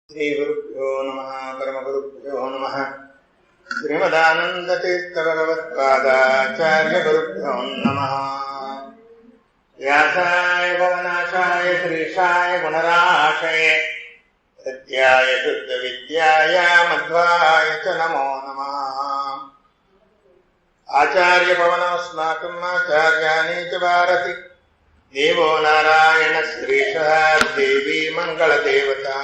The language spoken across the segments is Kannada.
श्रीगुरुभ्यो नमः परमगुरुभ्यो नमः श्रीमदानन्दतीर्थभगवत्पादाचार्यगुरुभ्यो नमः। व्यासाय भवनाशाय श्रीशाय गुणराशये सत्याय शुद्धविद्याय मध्वाय च नमो नमः। आचार्यभवनमस्माकम् आचार्याणि च भारति देवो नारायण श्रीशः देवी मङ्गलदेवता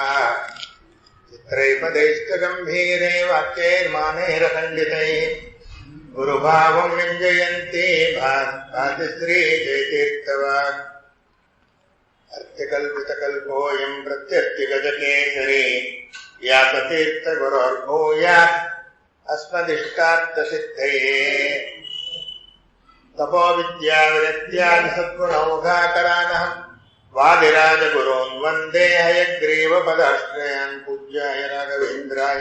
चित्रैपदैश्चगम्भीरे वाक्यैर्मानैरखण्डितैः गुरुभावं व्यञ्जयन्ति भातिश्रीजयतीर्थवाक् अर्थिकल्पितकल्पोऽयं प्रत्यर्थिगजकेसरी व्यासतीर्थगुरोर्भूयात् अस्मदिष्टार्थसिद्धये। तपो विद्या विरक्त्यादि सद्गुणौघाकरानः वादिराजगुरून् वन्दे हयग्रीवपदाश्रयान्। पूज्याय राघवेन्द्राय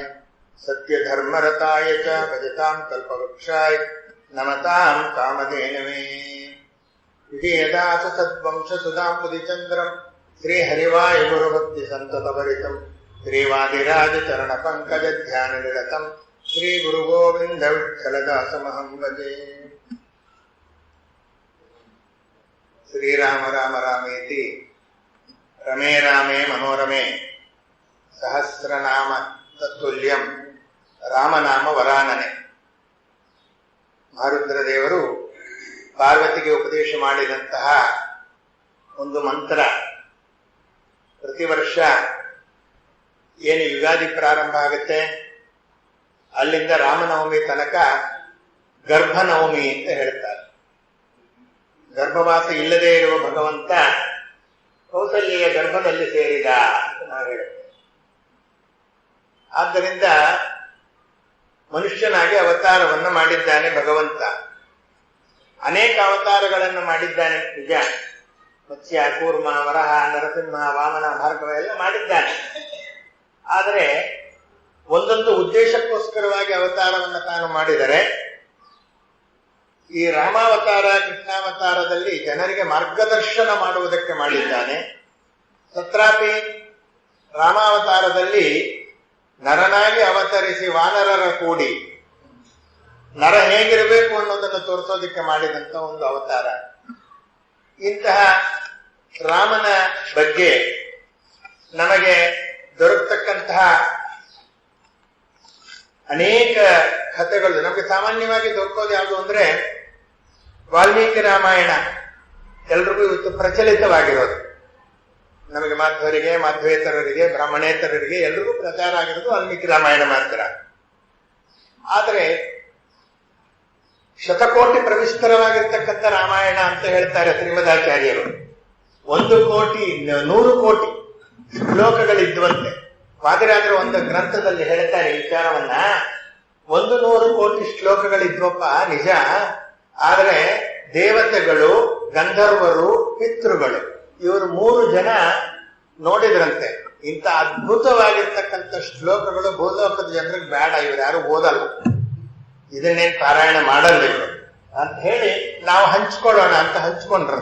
सत्यधर्मरताय च भजतां कल्पवृक्षाय नमतां कामधेनवे। विजयदास सद्वंशसुधाम्बुदिचन्द्रम् श्रीहरिवायुगुरुभक्तिसन्ततभरितं श्रीवादिराजचरणपङ्कजध्याननिरतं श्रीगुरुगोविन्दविठ्ठलदासमहं भजे। श्रीराम राम रामेति रमे रामे मनोरमे सहस्रनाम तत्तुल्यಂ ರಾಮನಾಮ ವರಾನನೆ. ಮಾರುದ್ರ ದೇವರು ಪಾರ್ವತಿಗೆ ಉಪದೇಶ ಮಾಡಿದಂತಹ ಒಂದು ಮಂತ್ರ ಪ್ರತಿ ವರ್ಷ ಏನು ಯುಗಾದಿ ಪ್ರಾರಂಭ ಆಗುತ್ತೆ ಅಲ್ಲಿಂದ ರಾಮನವಮಿ ತನಕ ಗರ್ಭನವಮಿ ಅಂತ ಹೇಳ್ತಾರೆ. ಗರ್ಭವಾಸ ಇಲ್ಲದೆ ಇರುವ ಭಗವಂತ ಕೌಸಲ್ಯ ಗರ್ಭದಲ್ಲಿ ಸೇರಿದ ಅಂತ ನಾವು ಹೇಳುತ್ತೇವೆ. ಆದ್ದರಿಂದ ಮನುಷ್ಯನಾಗಿ ಅವತಾರವನ್ನು ಮಾಡಿದ್ದಾನೆ ಭಗವಂತ. ಅನೇಕ ಅವತಾರಗಳನ್ನು ಮಾಡಿದ್ದಾನೆ ನಿಜ. ಮತ್ಸ್ಯ, ಕೂರ್ಮ, ವರಹ, ನರಸಿಂಹ, ವಾಮನ, ಭಾರ್ಗವ ಎಲ್ಲ ಮಾಡಿದ್ದಾನೆ. ಆದರೆ ಒಂದೊಂದು ಉದ್ದೇಶಕ್ಕೋಸ್ಕರವಾಗಿ ಅವತಾರವನ್ನು ತಾನು ಮಾಡಿದರೆ, ಈ ರಾಮಾವತಾರ ಕೃಷ್ಣಾವತಾರದಲ್ಲಿ ಜನರಿಗೆ ಮಾರ್ಗದರ್ಶನ ಮಾಡುವುದಕ್ಕೆ ಮಾಡಿದ್ದಾನೆ. ತತ್ರಾಪಿ ರಾಮಾವತಾರದಲ್ಲಿ ನರನಾಗಿ ಅವತರಿಸಿ ವಾನರರ ಕೂಡಿ ನರ ಹೇಗಿರಬೇಕು ಅನ್ನೋದನ್ನು ತೋರಿಸೋದಕ್ಕೆ ಮಾಡಿದಂತ ಒಂದು ಅವತಾರ. ಇಂತಹ ರಾಮನ ಬಗ್ಗೆ ನಮಗೆ ದೊರಕತಕ್ಕಂತಹ ಅನೇಕ ಕಥೆಗಳು ನಮಗೆ ಸಾಮಾನ್ಯವಾಗಿ ದೊರಕೋದು ಯಾವುದು ಅಂದ್ರೆ ವಾಲ್ಮೀಕಿ ರಾಮಾಯಣ ಎಲ್ರಿಗೂ ಇವತ್ತು ಪ್ರಚಲಿತವಾಗಿರೋದು. ನಮಗೆ ಮಾಧ್ವರಿಗೆ, ಮಾಧ್ವೇತರರಿಗೆ, ಬ್ರಾಹ್ಮಣೇತರರಿಗೆ ಎಲ್ರಿಗೂ ಪ್ರಚಾರ ಆಗಿರೋದು ವಾಲ್ಮೀಕಿ ರಾಮಾಯಣ ಮಾತ್ರ. ಆದರೆ ಶತಕೋಟಿ ಪ್ರವಿಸ್ತರವಾಗಿರ್ತಕ್ಕಂಥ ರಾಮಾಯಣ ಅಂತ ಹೇಳ್ತಾರೆ ಶ್ರೀಮದಾಚಾರ್ಯರು. 1 ಕೋಟಿ 100 ಕೋಟಿ ಶ್ಲೋಕಗಳಿದ್ವಂತೆ. ವಾದಿರಾಜರು ಒಂದು ಗ್ರಂಥದಲ್ಲಿ ಹೇಳ್ತಾರೆ ಈ ವಿಚಾರವನ್ನ. 100 ಕೋಟಿ ಶ್ಲೋಕಗಳಿದ್ವಪ್ಪ ನಿಜ. ಆದರೆ ದೇವತೆಗಳು, ಗಂಧರ್ವರು, ಪಿತೃಗಳು ಇವರು 3 ಜನ ನೋಡಿದ್ರಂತೆ ಇಂಥ ಅದ್ಭುತವಾಗಿರ್ತಕ್ಕಂಥ ಶ್ಲೋಕಗಳು ಭೂಲೋಕದ ಜನರಿಗೆ ಬೇಡ, ಇವರು ಯಾರು ಓದಲ್ಲ, ಇದನ್ನೇನು ಪಾರಾಯಣ ಮಾಡಲ್ಲ ಇವರು ಅಂತ ಹೇಳಿ ನಾವು ಹಂಚ್ಕೊಳ್ಳೋಣ ಅಂತ ಹಂಚ್ಕೊಂಡ್ರು.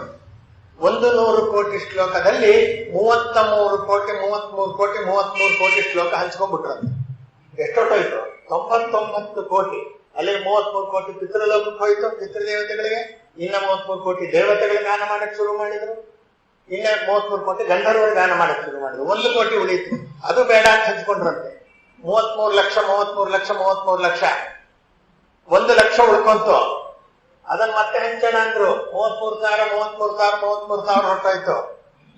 100 ಕೋಟಿ ಶ್ಲೋಕದಲ್ಲಿ 33 ಕೋಟಿ 33 ಕೋಟಿ 33 ಕೋಟಿ ಶ್ಲೋಕ ಹಂಚ್ಕೊಂಡ್ಬಿಟ್ರಂತೆ. ಎಷ್ಟೊಟ್ಟೋಯ್ತು? 99 ಕೋಟಿ. ಅಲ್ಲಿ 33 ಕೋಟಿ ಪಿತೃಲೋಕಕ್ಕೆ ಹೋಯ್ತು, ಪಿತೃದೇವತೆಗಳಿಗೆ. ಇನ್ನ 33 ಕೋಟಿ ದೇವತೆಗಳಿಗೆ ಗಾನ ಮಾಡಕ್ ಶುರು ಮಾಡಿದ್ರು. ಇನ್ನ 33 ಕೋಟಿ ಗಂಧರ್ವರು ಗಾನ ಮಾಡಕ್ ಶುರು ಮಾಡಿದ್ರು. 1 ಕೋಟಿ ಉಳಿತು. ಅದು ಬೇಡ ಅಂತ ಹಂಚ್ಕೊಂಡ್ರಂತೆ. 33 ಲಕ್ಷ 33 ಲಕ್ಷ 33 ಲಕ್ಷ 1 ಲಕ್ಷ ಉಳ್ಕೊಂತು. ಅದನ್ನ ಮತ್ತೆ ಹಂಚೋಣ ಅಂದ್ರು. 33,000 33,000 33,000 ಹೊರಟೋಯ್ತು.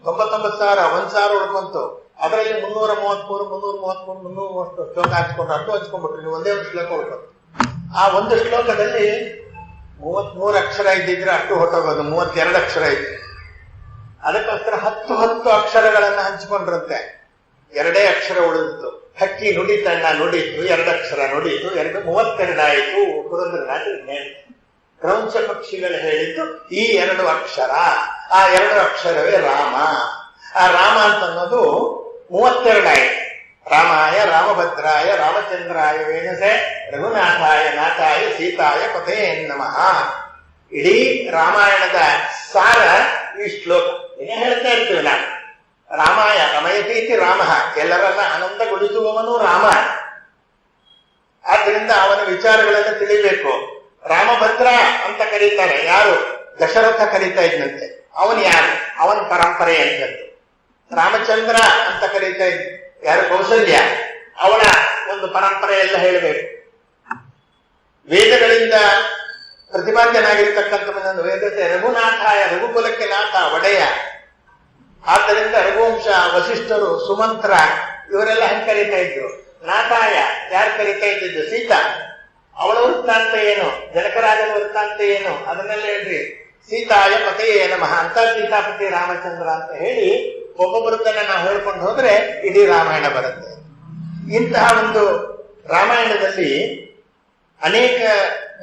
99,000 1,000 ಉಳ್ಕೊಂತು. ಅದರಲ್ಲಿ 333 333 330 ಶ್ಲೋಕ ಹಂಚ್ಕೊಂಡ್ರು. ಅಷ್ಟು ಹಂಚ್ಕೊಂಡ್ಬಿಟ್ರು. ನೀವು ಒಂದೇ ಒಂದು ಶ್ಲೋಕ ಉಳ್ಕೊಂತು. ಆ ಒಂದು ಶ್ಲೋಕದಲ್ಲಿ 33 ಅಕ್ಷರ ಇದ್ದಿದ್ರೆ ಅಷ್ಟು ಹೊರಟೋಗೋದು. 32 ಅಕ್ಷರ ಇತ್ತು. ಅದಕ್ಕೋಸ್ಕರ 10 ಅಕ್ಷರಗಳನ್ನ ಹಂಚಿಕೊಂಡ್ರಂತೆ. 2 ಅಕ್ಷರ ಉಳಿದಿತ್ತು. ಹಕ್ಕಿ ನುಡಿತಣ್ಣ ನುಡಿತು, 2 ಅಕ್ಷರ ನುಡಿತು, 32 ಆಯಿತು. ಪುರಂದರನಾಥ ಕ್ರೌಂಚ ಪಕ್ಷಿಗಳು ಹೇಳಿದ್ದು ಈ 2 ಅಕ್ಷರ. ಆ 2 ಅಕ್ಷರವೇ ರಾಮ. ಆ ರಾಮ ಅಂತ ಅನ್ನೋದು 32 ಆಯಿತು. ರಾಮಾಯ ರಾಮಭದ್ರಾಯ ರಾಮಚಂದ್ರಾಯ ವೇಣಸೆ ರಘುನಾಥಾಯ ನಾಥಾಯ ಸೀತಾಯ ಪಥೇ ನಮಃ. ಇಡೀ ರಾಮಾಯಣದ ಸಾರ ಈ ಶ್ಲೋಕ. ಏನೇ ಹೇಳ್ತಾ ಇರ್ತೀವಿ ನಾವು. ರಾಮಾಯ ರಮಯತೀತಿ ರಾಮ, ಎಲ್ಲರನ್ನ ಆನಂದಗೊಳಿಸುವವನು ರಾಮ. ಆದ್ದರಿಂದ ಅವನ ವಿಚಾರಗಳನ್ನು ತಿಳಿಬೇಕು. ರಾಮಭದ್ರ ಅಂತ ಕರೀತಾರೆ, ಯಾರು? ದಶರಥ ಕರೀತಾ ಇದ್ದಂತೆ. ಅವನು ಯಾರು? ಅವನ ಪರಂಪರೆ ಅಂತದ್ದು. ರಾಮಚಂದ್ರ ಅಂತ ಕರೀತಾ ಇದ್ದ ಯಾರು? ಕೌಸಲ್ಯ. ಅವಳ ಒಂದು ಪರಂಪರೆ ಎಲ್ಲ ಹೇಳಬೇಕು. ವೇದಗಳಿಂದ ಪ್ರತಿಪಾದ್ಯನಾಗಿರ್ತಕ್ಕಂಥವನನ್ನು ವೇದತೆ ರಘುನಾಥಾಯ, ರಘುಕುಲಕ್ಕೆ ನಾಥ ಒಡೆಯ. ಆದ್ದರಿಂದ ರಘುವಂಶ, ವಸಿಷ್ಠರು, ಸುಮಂತ್ರ ಇವರೆಲ್ಲ ಹೆಂಗ್ ಕರೀತಾ ಇದ್ರು? ನಾಥಾಯ ಯಾರು ಕರೀತಾ ಇದ್ದಿದ್ದು? ಸೀತಾ. ಅವಳ ವೃತ್ತಾಂತ ಏನು? ಜನಕರಾಜನ ವೃತ್ತಾಂತ ಏನು? ಅದನ್ನೆಲ್ಲ ಹೇಳ್ರಿ. ಸೀತಾಯ ಪತೆಯೇ ನಮಃ ಅಂತ ಸೀತಾಪತಿ ರಾಮಚಂದ್ರ ಅಂತ ಹೇಳಿ ಒಬ್ಬೊಬ್ಬರನ್ನ ನಾವು ಹೇಳ್ಕೊಂಡು ಹೋದ್ರೆ ಇಡೀ ರಾಮಾಯಣ ಬರುತ್ತೆ. ಇಂತಹ ಒಂದು ರಾಮಾಯಣದಲ್ಲಿ ಅನೇಕ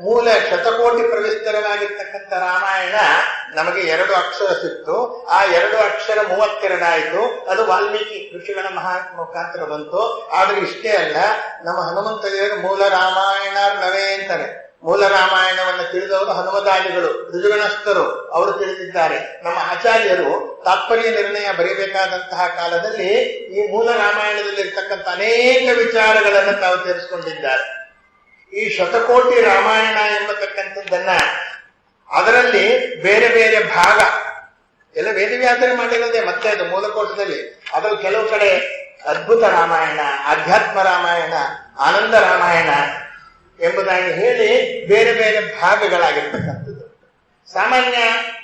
ಮೂಲ ಶತಕೋಟಿ ಪ್ರವಿಸ್ತರವಾಗಿರ್ತಕ್ಕಂಥ ರಾಮಾಯಣ ನಮಗೆ 2 ಅಕ್ಷರ ಸಿಕ್ತು. ಆ 2 ಅಕ್ಷರ 32 ಆಯಿತು. ಅದು ವಾಲ್ಮೀಕಿ ಋಷಿಗಳ ಮುಖಾಂತರ ಬಂತು. ಆದ್ರೆ ಇಷ್ಟೇ ಅಲ್ಲ, ನಮ್ಮ ಹನುಮಂತ ದೇವರು ಮೂಲ ರಾಮಾಯಣವೇ ಅಂತಾರೆ. ಮೂಲ ರಾಮಾಯಣವನ್ನು ತಿಳಿದವರು ಹನುಮದಾದಿಗಳು, ಋಜುಗಣಸ್ಥರು, ಅವರು ತಿಳಿದಿದ್ದಾರೆ. ನಮ್ಮ ಆಚಾರ್ಯರು ತಾತ್ಪರ್ಯ ನಿರ್ಣಯ ಬರೀಬೇಕಾದಂತಹ ಕಾಲದಲ್ಲಿ ಈ ಮೂಲ ರಾಮಾಯಣದಲ್ಲಿ ಇರ್ತಕ್ಕಂಥ ಅನೇಕ ವಿಚಾರಗಳನ್ನು ತಾವು ಸೇರಿಸಿಕೊಂಡಿದ್ದಾರೆ. ಈ ಶತಕೋಟಿ ರಾಮಾಯಣ ಎಂಬತಕ್ಕಂಥದ್ದನ್ನ ಅದರಲ್ಲಿ ಬೇರೆ ಬೇರೆ ಭಾಗ ಎಲ್ಲ ವೇದವ್ಯಾಸರೆ ಮಾಡಿರೋದೇ. ಮತ್ತೆ ಅದು ಮೂಲಕೋಶದಲ್ಲಿ ಅದರಲ್ಲಿ ಕೆಲವು ಕಡೆ ಅದ್ಭುತ ರಾಮಾಯಣ, ಆಧ್ಯಾತ್ಮ ರಾಮಾಯಣ, ಆನಂದ ರಾಮಾಯಣ ಎಂಬುದಾಗಿ ಹೇಳಿ ಬೇರೆ ಬೇರೆ ಭಾಗಗಳಾಗಿರ್ತಕ್ಕಂಥದ್ದು. ಸಾಮಾನ್ಯ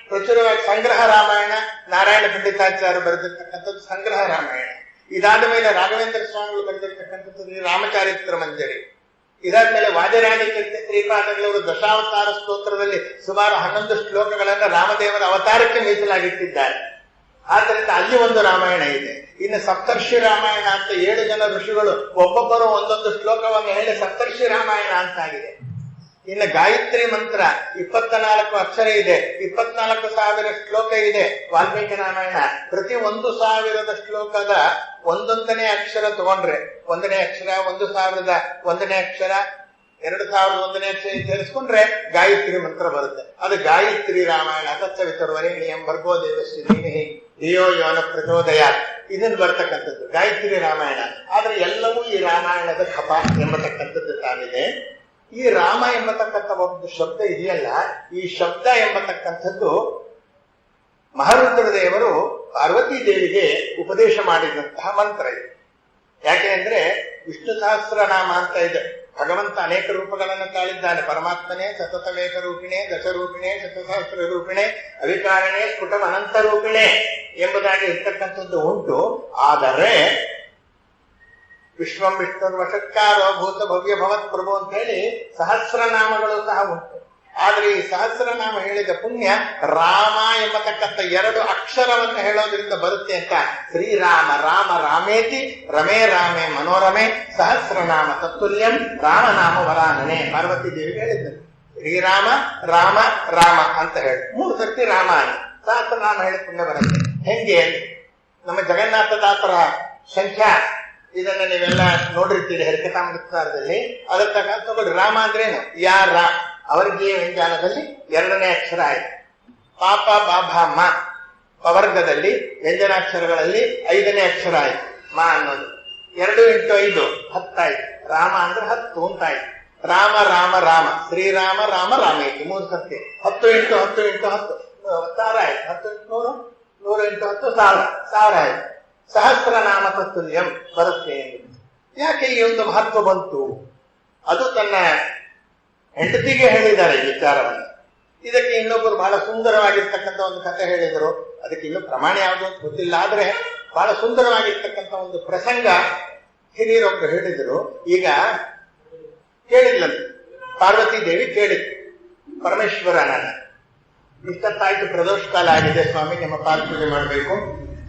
ಪ್ರಚುರವಾಗಿ ಸಂಗ್ರಹ ರಾಮಾಯಣ, ನಾರಾಯಣ ಪಂಡಿತಾಚಾರ್ಯ ಬರೆದಿರ್ತಕ್ಕಂಥದ್ದು ಸಂಗ್ರಹ ರಾಮಾಯಣ. ಇದಾದ ಮೇಲೆ ರಾಘವೇಂದ್ರ ಸ್ವಾಮಿಗಳು ಬರೆದಿರ್ತಕ್ಕಂಥದ್ದು ರಾಮಚಾರಿತ್ರ ಮಂಜರಿ. ಇದಾದ್ಮೇಲೆ ವಾಜರಾಜಕೀರ್ತಿ ಶ್ರೀಪಾದಗಳವರು ದಶಾವತಾರ ಸ್ತೋತ್ರದಲ್ಲಿ ಸುಮಾರು 11 ಶ್ಲೋಕಗಳನ್ನ ರಾಮದೇವರ ಅವತಾರಕ್ಕೆ ಮೀಸಲಾಗಿಟ್ಟಿದ್ದಾರೆ. ಆದ್ದರಿಂದ ಅಲ್ಲಿ ಒಂದು ರಾಮಾಯಣ ಇದೆ. ಇನ್ನು ಸಪ್ತರ್ಷಿ ರಾಮಾಯಣ ಅಂತ 7 ಜನ ಋಷಿಗಳು ಒಬ್ಬೊಬ್ಬರು ಒಂದೊಂದು ಶ್ಲೋಕವನ್ನು ಹೇಳಿ ಸಪ್ತರ್ಷಿ ರಾಮಾಯಣ ಅಂತಾಗಿದೆ. ಇನ್ನು ಗಾಯತ್ರಿ ಮಂತ್ರ 24 ಅಕ್ಷರ ಇದೆ, 24,000 ಶ್ಲೋಕ ಇದೆ ವಾಲ್ಮೀಕಿ ರಾಮಾಯಣ. ಪ್ರತಿ 1,000 ಶ್ಲೋಕದ ಒಂದೊಂದನೇ ಅಕ್ಷರ ತಗೊಂಡ್ರೆ 1ನೇ ಅಕ್ಷರ, 1,000 1ನೇ ಅಕ್ಷರ, 2,001ನೇ ಅಕ್ಷರ ಸೇರಿಸ್ಕೊಂಡ್ರೆ ಗಾಯತ್ರಿ ಮಂತ್ರ ಬರುತ್ತೆ. ಅದು ಗಾಯತ್ರಿ ರಾಮಾಯಣ. ತತ್ಸವಿತರ್ವರೆಣ್ಯಂ ಭರ್ಗೋ ದೇವಸ್ಯ ಧೀಮಹಿ ಧಿಯೋ ಯೋ ನಃ ಪ್ರಚೋದಯಾತ್. ಇದನ್ನು ಬರ್ತಕ್ಕಂಥದ್ದು ಗಾಯತ್ರಿ ರಾಮಾಯಣ. ಆದ್ರೆ ಎಲ್ಲವೂ ಈ ರಾಮಾಯಣದ ಕಪ ಎಂಬತಕ್ಕಂಥದ್ದು ತಾನಿದೆ. ಈ ರಾಮ ಎಂಬತಕ್ಕಂಥ ಒಂದು ಶಬ್ದ ಇದೆಯಲ್ಲ, ಈ ಶಬ್ದ ಎಂಬತಕ್ಕಂಥದ್ದು ಮಹಾರುದ್ರ ದೇವರು ಪಾರ್ವತೀ ದೇವಿಗೆ ಉಪದೇಶ ಮಾಡಿದಂತಹ ಮಂತ್ರ ಇದು. ಯಾಕೆ ಅಂದ್ರೆ ವಿಷ್ಣು ಸಹಸ್ರನಾಮ ಅಂತ ಇದೆ. ಭಗವಂತ ಅನೇಕ ರೂಪಗಳನ್ನು ತಾಳಿದ್ದಾನೆ. ಪರಮಾತ್ಮನೇ ಸತತಮೇಕ ರೂಪಿಣೆ, ದಶರೂಪಿಣೆ, ಶತಸಹಸ್ರ ರೂಪಿಣೆ, ಅವಿಕಾರಣೆ, ಸ್ಫುಟಂ ಅನಂತ ರೂಪಿಣೆ ಎಂಬುದಾಗಿ ಇರ್ತಕ್ಕಂಥದ್ದು ಉಂಟು. ಆದರೆ ವಿಶ್ವಂ ವಿಷ್ಣುರ್ವಷತ್ಕಾರೋ ಭೂತ ಭವ್ಯ ಭವತ್ ಪ್ರಭು ಅಂತ ಹೇಳಿ ಸಹಸ್ರನಾಮಗಳು ಸಹ ಉಂಟು. ಆದ್ರೆ ಈ ಸಹಸ್ರನಾಮ ಹೇಳಿದ ಪುಣ್ಯ ರಾಮ ಎಂಬತಕ್ಕಂಥ 2 ಅಕ್ಷರವನ್ನು ಹೇಳೋದ್ರಿಂದ ಬರುತ್ತೆ ಅಂತ ಶ್ರೀರಾಮ ರಾಮ ರಾಮೇತಿ ರಮೇ ರಾಮೇ ಮನೋರಮೆ ಸಹಸ್ರನಾಮ ತತ್ತುಲ್ಯಂ ರಾಮನಾಮ ವರಾನನೆ ಪಾರ್ವತಿ ದೇವಿಗೆ ಹೇಳಿದ್ದರು. ಶ್ರೀರಾಮ ರಾಮ ರಾಮ ಅಂತ ಹೇಳಿ 3 ಸರ್ತಿ ರಾಮ ಅಂತ ಸಹಸ್ರನಾಮ ಹೇಳಿ ಪುಣ್ಯ ಬರುತ್ತೆ. ಹೆಂಗೆ? ನಮ್ಮ ಜಗನ್ನಾಥದಾಸರ ಸಂಖ್ಯಾ ಇದನ್ನ ನೀವೆಲ್ಲ ನೋಡಿರ್ತೀರಿ ಹರಿಕಥಾಮೃತಸಾರದಲ್ಲಿ. ಅದರ ತಗೊಳ್ಳಿ. ರಾಮ ಅಂದ್ರೇನು? ಯಾರ ಅವರಿಗೆ ವ್ಯಂಜನದಲ್ಲಿ 2ನೇ ಅಕ್ಷರ ಆಯ್ತು. ಪಾಪ ಬಾಭ ಮ ಪವರ್ಗದಲ್ಲಿ ವ್ಯಂಜನಾಕ್ಷರಗಳಲ್ಲಿ 5ನೇ ಅಕ್ಷರ ಆಯ್ತು ಮಾ ಅನ್ನೋದು. 2 × 5 10 ಆಯ್ತು. ರಾಮ ಅಂದ್ರೆ 10 ಅಂತಾಯ್ತು. ರಾಮ ರಾಮ ರಾಮ ಶ್ರೀರಾಮ ರಾಮ ರಾಮೇತಿ 3 ಸರ್ತಿ 10 × 10 × 10 1000 ಆಯ್ತು. 10 × 100 100 × 10 1000 ಆಯ್ತು. ಸಹಸ್ರನಾಮ ತತ್ತುಲ್ಯಂ ಬರುತ್ತೆ. ಯಾಕೆ ಈ ಒಂದು ಮಹತ್ವ ಬಂತು? ಅದು ತನ್ನ ಹೆಂಡತಿಗೆ ಹೇಳಿದ್ದಾರೆ ಈ ವಿಚಾರವನ್ನು. ಇದಕ್ಕೆ ಇನ್ನೊಬ್ಬರು ಬಹಳ ಸುಂದರವಾಗಿರ್ತಕ್ಕಂಥ ಒಂದು ಕಥೆ ಹೇಳಿದರು. ಅದಕ್ಕೆ ಇನ್ನೂ ಪ್ರಮಾಣ ಯಾವುದು ಅಂತ ಗೊತ್ತಿಲ್ಲ. ಆದ್ರೆ ಬಹಳ ಸುಂದರವಾಗಿರ್ತಕ್ಕಂಥ ಒಂದು ಪ್ರಸಂಗ ಹಿರಿಯರೊಬ್ಬರು ಹೇಳಿದರು. ಈಗ ಕೇಳಿದ್ಲಂತೆ ಪಾರ್ವತಿ ದೇವಿ ಕೇಳಿದ್ರು ಪರಮೇಶ್ವರನನ್ನ, ಇಷ್ಟತ್ತಾಯ್ತು ಪ್ರದೋಷ ಕಾಲ ಆಗಿದೆ ಸ್ವಾಮಿ, ನಿಮ್ಮ ಪಾದಪೂಜೆ ಮಾಡಬೇಕು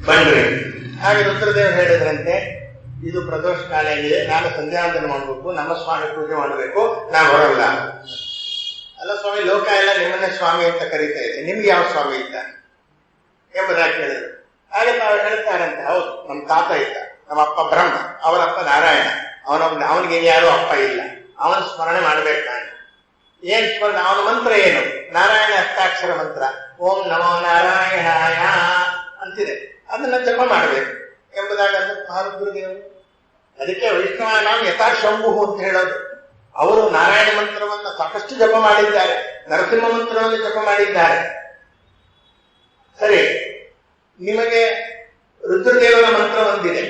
ಬನ್ರಿ. ಹಾಗೆ ರುದ್ರದೇವರು ಹೇಳಿದ್ರಂತೆ, ಇದು ಪ್ರದೋಷ ಕಾಲ ಆಗಿದೆ, ನಾನು ಸಂಧ್ಯಾವಂದನೆ ಮಾಡಬೇಕು, ನಮ್ಮ ಸ್ವಾಮಿ ಪೂಜೆ ಮಾಡಬೇಕು, ನಾನು ಬರೋಲ್ಲ. ಅಲ್ಲ ಸ್ವಾಮಿ, ಲೋಕ ಎಲ್ಲ ನಿಮ್ಮನ್ನೇ ಸ್ವಾಮಿ ಅಂತ ಕರೀತಾ ಇದೆ, ನಿಮ್ಗೆ ಯಾವ ಸ್ವಾಮಿ ಇದ್ದ ಎಂಬುದಾಗಿ ಹೇಳಿದ್ರು. ಹಾಗೆ ತಾವು ಹೇಳ್ತಾರಂತೆ, ಹೌದು ನಮ್ಮ ತಾತ ಇದ್ದ, ನಮ್ಮ ಅಪ್ಪ ಬ್ರಹ್ಮ, ಅವರಪ್ಪ ನಾರಾಯಣ, ಅವನಿಗೆ ಯಾರು ಅಪ್ಪ ಇಲ್ಲ, ಅವನ ಸ್ಮರಣೆ ಮಾಡ್ಬೇಕು ನಾನು. ಏನ್ ಸ್ಮರಣೆ? ಅವನ ಮಂತ್ರ ಏನು? ನಾರಾಯಣ ಅಷ್ಟಾಕ್ಷರ ಮಂತ್ರ, ಓಂ ನಮೋ ನಾರಾಯಣಾಯ ಅಂತಿದೆ. ಅದನ್ನ ಜಪ ಮಾಡಬೇಕು ಎಂಬುದಾಗಿ ಮಹಾರುದ್ರದೇವರು. ಅದಕ್ಕೆ ವೈಷ್ಣವ ನಾವು ಯಥಾಶಂಭು ಅಂತ ಹೇಳೋದು. ಅವರು ನಾರಾಯಣ ಮಂತ್ರವನ್ನ ಸಾಕಷ್ಟು ಜಪ ಮಾಡಿದ್ದಾರೆ, ನರಸಿಂಹ ಮಂತ್ರವನ್ನು ಜಪ ಮಾಡಿದ್ದಾರೆ. ಸರಿ, ನಿಮಗೆ ರುದ್ರದೇವರ ಮಂತ್ರ ಒಂದಿದೆ,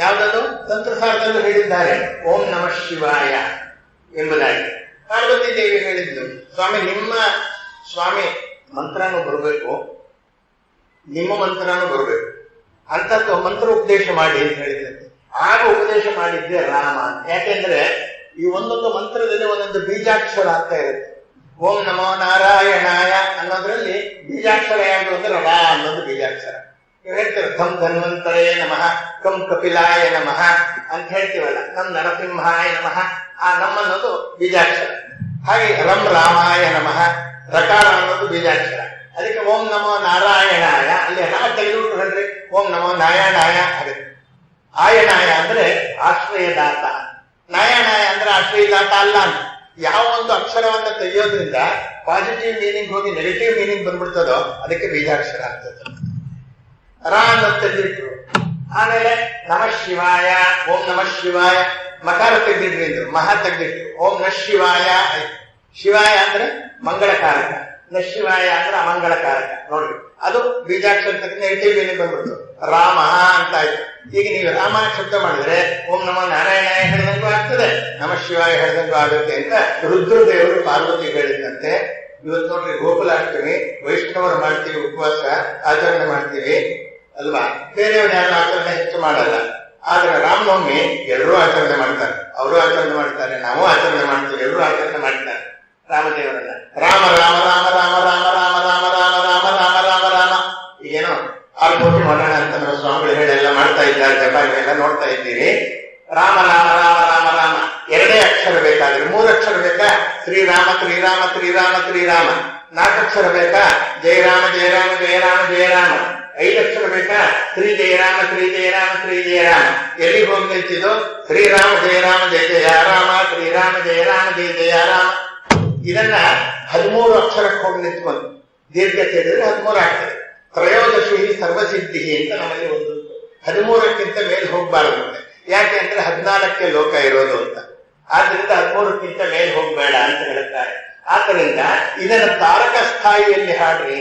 ಯಾವುದದು? ತಂತ್ರಸಾರದಲ್ಲಿ ಹೇಳಿದ್ದಾರೆ, ಓಂ ನಮಃ ಶಿವಾಯ ಎಂಬುದಾಗಿ. ಪಾರ್ವತಿ ದೇವಿ ಹೇಳಿದ್ದು, ಸ್ವಾಮಿ ಮಂತ್ರನೂ ಬರಬೇಕು, ನಿಮ್ಮ ಮಂತ್ರನೂ ಬರಬೇಕು, ಅಂತದ್ದು ಮಂತ್ರ ಉಪದೇಶ ಮಾಡಿ ಅಂತ ಹೇಳಿದಂತೆ. ಆಗ ಉಪದೇಶ ಮಾಡಿದ್ದೆ ರಾಮ. ಯಾಕೆಂದ್ರೆ ಈ ಒಂದೊಂದು ಮಂತ್ರದಲ್ಲಿ ಒಂದೊಂದು ಬೀಜಾಕ್ಷರ ಅಂತ ಇರುತ್ತೆ. ಓಂ ನಮೋ ನಾರಾಯಣಾಯ ಅನ್ನೋದ್ರಲ್ಲಿ ಬೀಜಾಕ್ಷರ ಯಾವುದು ಅಂದ್ರೆ ರಾ ಅನ್ನೋದು ಬೀಜಾಕ್ಷರ. ನೀವು ಹೇಳ್ತೀರ ಕಂ ಧನ್ವಂತರೇ ನಮಃ, ಕಂ ಕಪಿಲಾಯ ನಮಃ ಅಂತ ಹೇಳ್ತೀವಲ್ಲ, ನಮ್ ನರಸಿಂಹಾಯ ನಮಃ, ಆ ನಮ್ಮ ಅನ್ನೋದು ಬೀಜಾಕ್ಷರ. ಹಾಗೆ ರಂ ರಾಮಾಯ ನಮಃ, ರಕಾರ ಅನ್ನೋದು ಬೀಜಾಕ್ಷರ. ಅದಕ್ಕೆ ಓಂ ನಮೋ ನಾರಾಯಣಾಯ, ಅಲ್ಲಿ ರಾ ತೆಗೆದುಬಿಟ್ಟು ಹೇಳ್ರಿ ಓಂ ನಮೋ ನಾರಾಯಣಾಯ ಆಗುತ್ತೆ. ಆಯನಾಯ ಅಂದ್ರೆ ಆಶ್ರಯದಾತ, ನಾಯನಾಯ ಅಂದ್ರೆ ಆಶ್ರಯದಾತ ಅಲ್ಲ ಅಂತ. ಯಾವ ಒಂದು ಅಕ್ಷರವನ್ನ ತೆಗೆಯೋದ್ರಿಂದ ಪಾಸಿಟಿವ್ ಮೀನಿಂಗ್ ಹೋಗಿ ನೆಗೆಟಿವ್ ಮೀನಿಂಗ್ ಬಂದ್ಬಿಡ್ತದೋ ಅದಕ್ಕೆ ಬೀಜಾಕ್ಷರ ಆಗ್ತದೆ. ರಾ ಅನ್ನೋದು ತೆಗೆದಿಟ್ರು. ಆಮೇಲೆ ನಮಃ ಶಿವಾಯ, ಓಂ ನಮಃ ಶಿವಾಯ, ಮಕಾರ ತೆಗೆದಿಟ್ರಿ ಅಂದ್ರು, ಮಹಾ ತೆಗೆದಿಟ್ರು, ಓಂ ನಮಃ ಶಿವಾಯ. ಶಿವಾಯ ಅಂದ್ರೆ ಮಂಗಳಕಾರಕ, ನ ಶಿವಾಯ ಅಂದ್ರೆ ಅಮಂಗಳಕಾರಕ. ನೋಡಿ, ಅದು ಬೀಜಾಕ್ಷರ ನೆಗೆಟಿವ್ ಮೀನಿಂಗ್ ಬಂದ್ಬಿಡ್ತು, ರಾಮ ಅಂತ ಆಯ್ತು. ಈಗ ನೀವು ರಾಮ ಶಬ್ದ ಮಾಡಿದ್ರೆ ಓಂ ನಮೋ ನಾರಾಯಣಾಯ ಹೇಳಿದಂಗೂ ಆಗ್ತದೆ, ನಮಃ ಶಿವಾಯ ಹೇಳಿದಂಗೂ ಆಗುತ್ತೆ ಅಂತ ರುದ್ರದೇವರು ಪಾರ್ವತಿ ಹೇಳಿದಂತೆ. ಇವತ್ತು ನೋಡ್ರಿ ಗೋಕುಲಾಷ್ಟಮಿ ವೈಷ್ಣವರು ಮಾಡ್ತೀವಿ, ಉಪವಾಸ ಆಚರಣೆ ಮಾಡ್ತೀವಿ ಅಲ್ವಾ, ಬೇರೆಯವ್ರು ಯಾರು ಆಚರಣೆ ಹೆಚ್ಚು ಮಾಡಲ್ಲ. ಆದ್ರೆ ರಾಮನವಮಿ ಎಲ್ಲರೂ ಆಚರಣೆ ಮಾಡ್ತಾರೆ, ಅವರು ಆಚರಣೆ ಮಾಡ್ತಾರೆ, ನಾವು ಆಚರಣೆ ಮಾಡ್ತೀವಿ, ಎಲ್ಲರೂ ಆಚರಣೆ ಮಾಡ್ತಾರೆ ರಾಮದೇವರನ್ನ. ರಾಮ ರಾಮ ರಾಮ ರಾಮ ರಾಮ ರಾಮ ರಾಮ ರಾಮ ರಾಮ ರಾಮ ರಾಮ ರಾಮ. ಈಗೇನೋ 6 ಕೋಟಿ ಮಾಡೋಣ ಅಂತ ನಮ್ಮ ಸ್ವಾಮಿಗಳು ಹೇಳಿ ಎಲ್ಲ ಮಾಡ್ತಾ ಇದ್ದಾರೆ, ಜಪ ಎಲ್ಲ ನೋಡ್ತಾ ಇದ್ದೀರಿ. ರಾಮ ರಾಮ ರಾಮ ರಾಮ ರಾಮ 2 ಅಕ್ಷರ ಬೇಕಾದ್ರೆ, 3 ಅಕ್ಷರ ಬೇಕಾ? ಶ್ರೀರಾಮ ಶ್ರೀರಾಮ ಶ್ರೀರಾಮ ಶ್ರೀರಾಮ. 4 ಅಕ್ಷರ ಬೇಕಾ? ಜಯ ರಾಮ ಜಯ ರಾಮ ಜಯ ರಾಮ ಜಯ ರಾಮ. 5 ಅಕ್ಷರ ಬೇಕಾ? ಶ್ರೀ ಜಯ ರಾಮ ಶ್ರೀ ಜಯ ರಾಮ ಶ್ರೀ ಜಯ ರಾಮ. ಎಲ್ಲಿಗೆ ಹೋಗಿ ನಿಂತಿದ್ದು? ಶ್ರೀರಾಮ ಜಯ ರಾಮ ಜಯ ಜಯ ರಾಮ, ಶ್ರೀರಾಮ ಜಯ ರಾಮ ಜಯ ಜಯ ರಾಮ. ಇದನ್ನ 13 ಅಕ್ಷರಕ್ಕೆ ಹೋಗಿ ನಿಂತ್ಕೊಂಡು ದೀರ್ಘ ಸೇರಿದ್ರೆ 13 ಆಗ್ತದೆ. ತ್ರಯೋದಶಿ ಸರ್ವಸಿದ್ಧಿ ಅಂತ ನಮ್ಮಲ್ಲಿ ಒಂದು 13ಕ್ಕಿಂತ ಮೇಲೆ ಹೋಗ್ಬಾರದು. ಯಾಕೆ ಅಂದ್ರೆ 14ಕ್ಕೆ ಲೋಕ ಇರೋದು ಅಂತ. ಆದ್ರಿಂದ 13ಕ್ಕಿಂತ ಮೇಲೆ ಹೋಗ್ಬೇಡ ಅಂತ ಹೇಳ್ತಾರೆ. ಆದ್ದರಿಂದ ಇದನ್ನ ತಾರಕ ಸ್ಥಾಯಿಯಲ್ಲಿ ಹಾಡ್ರಿ.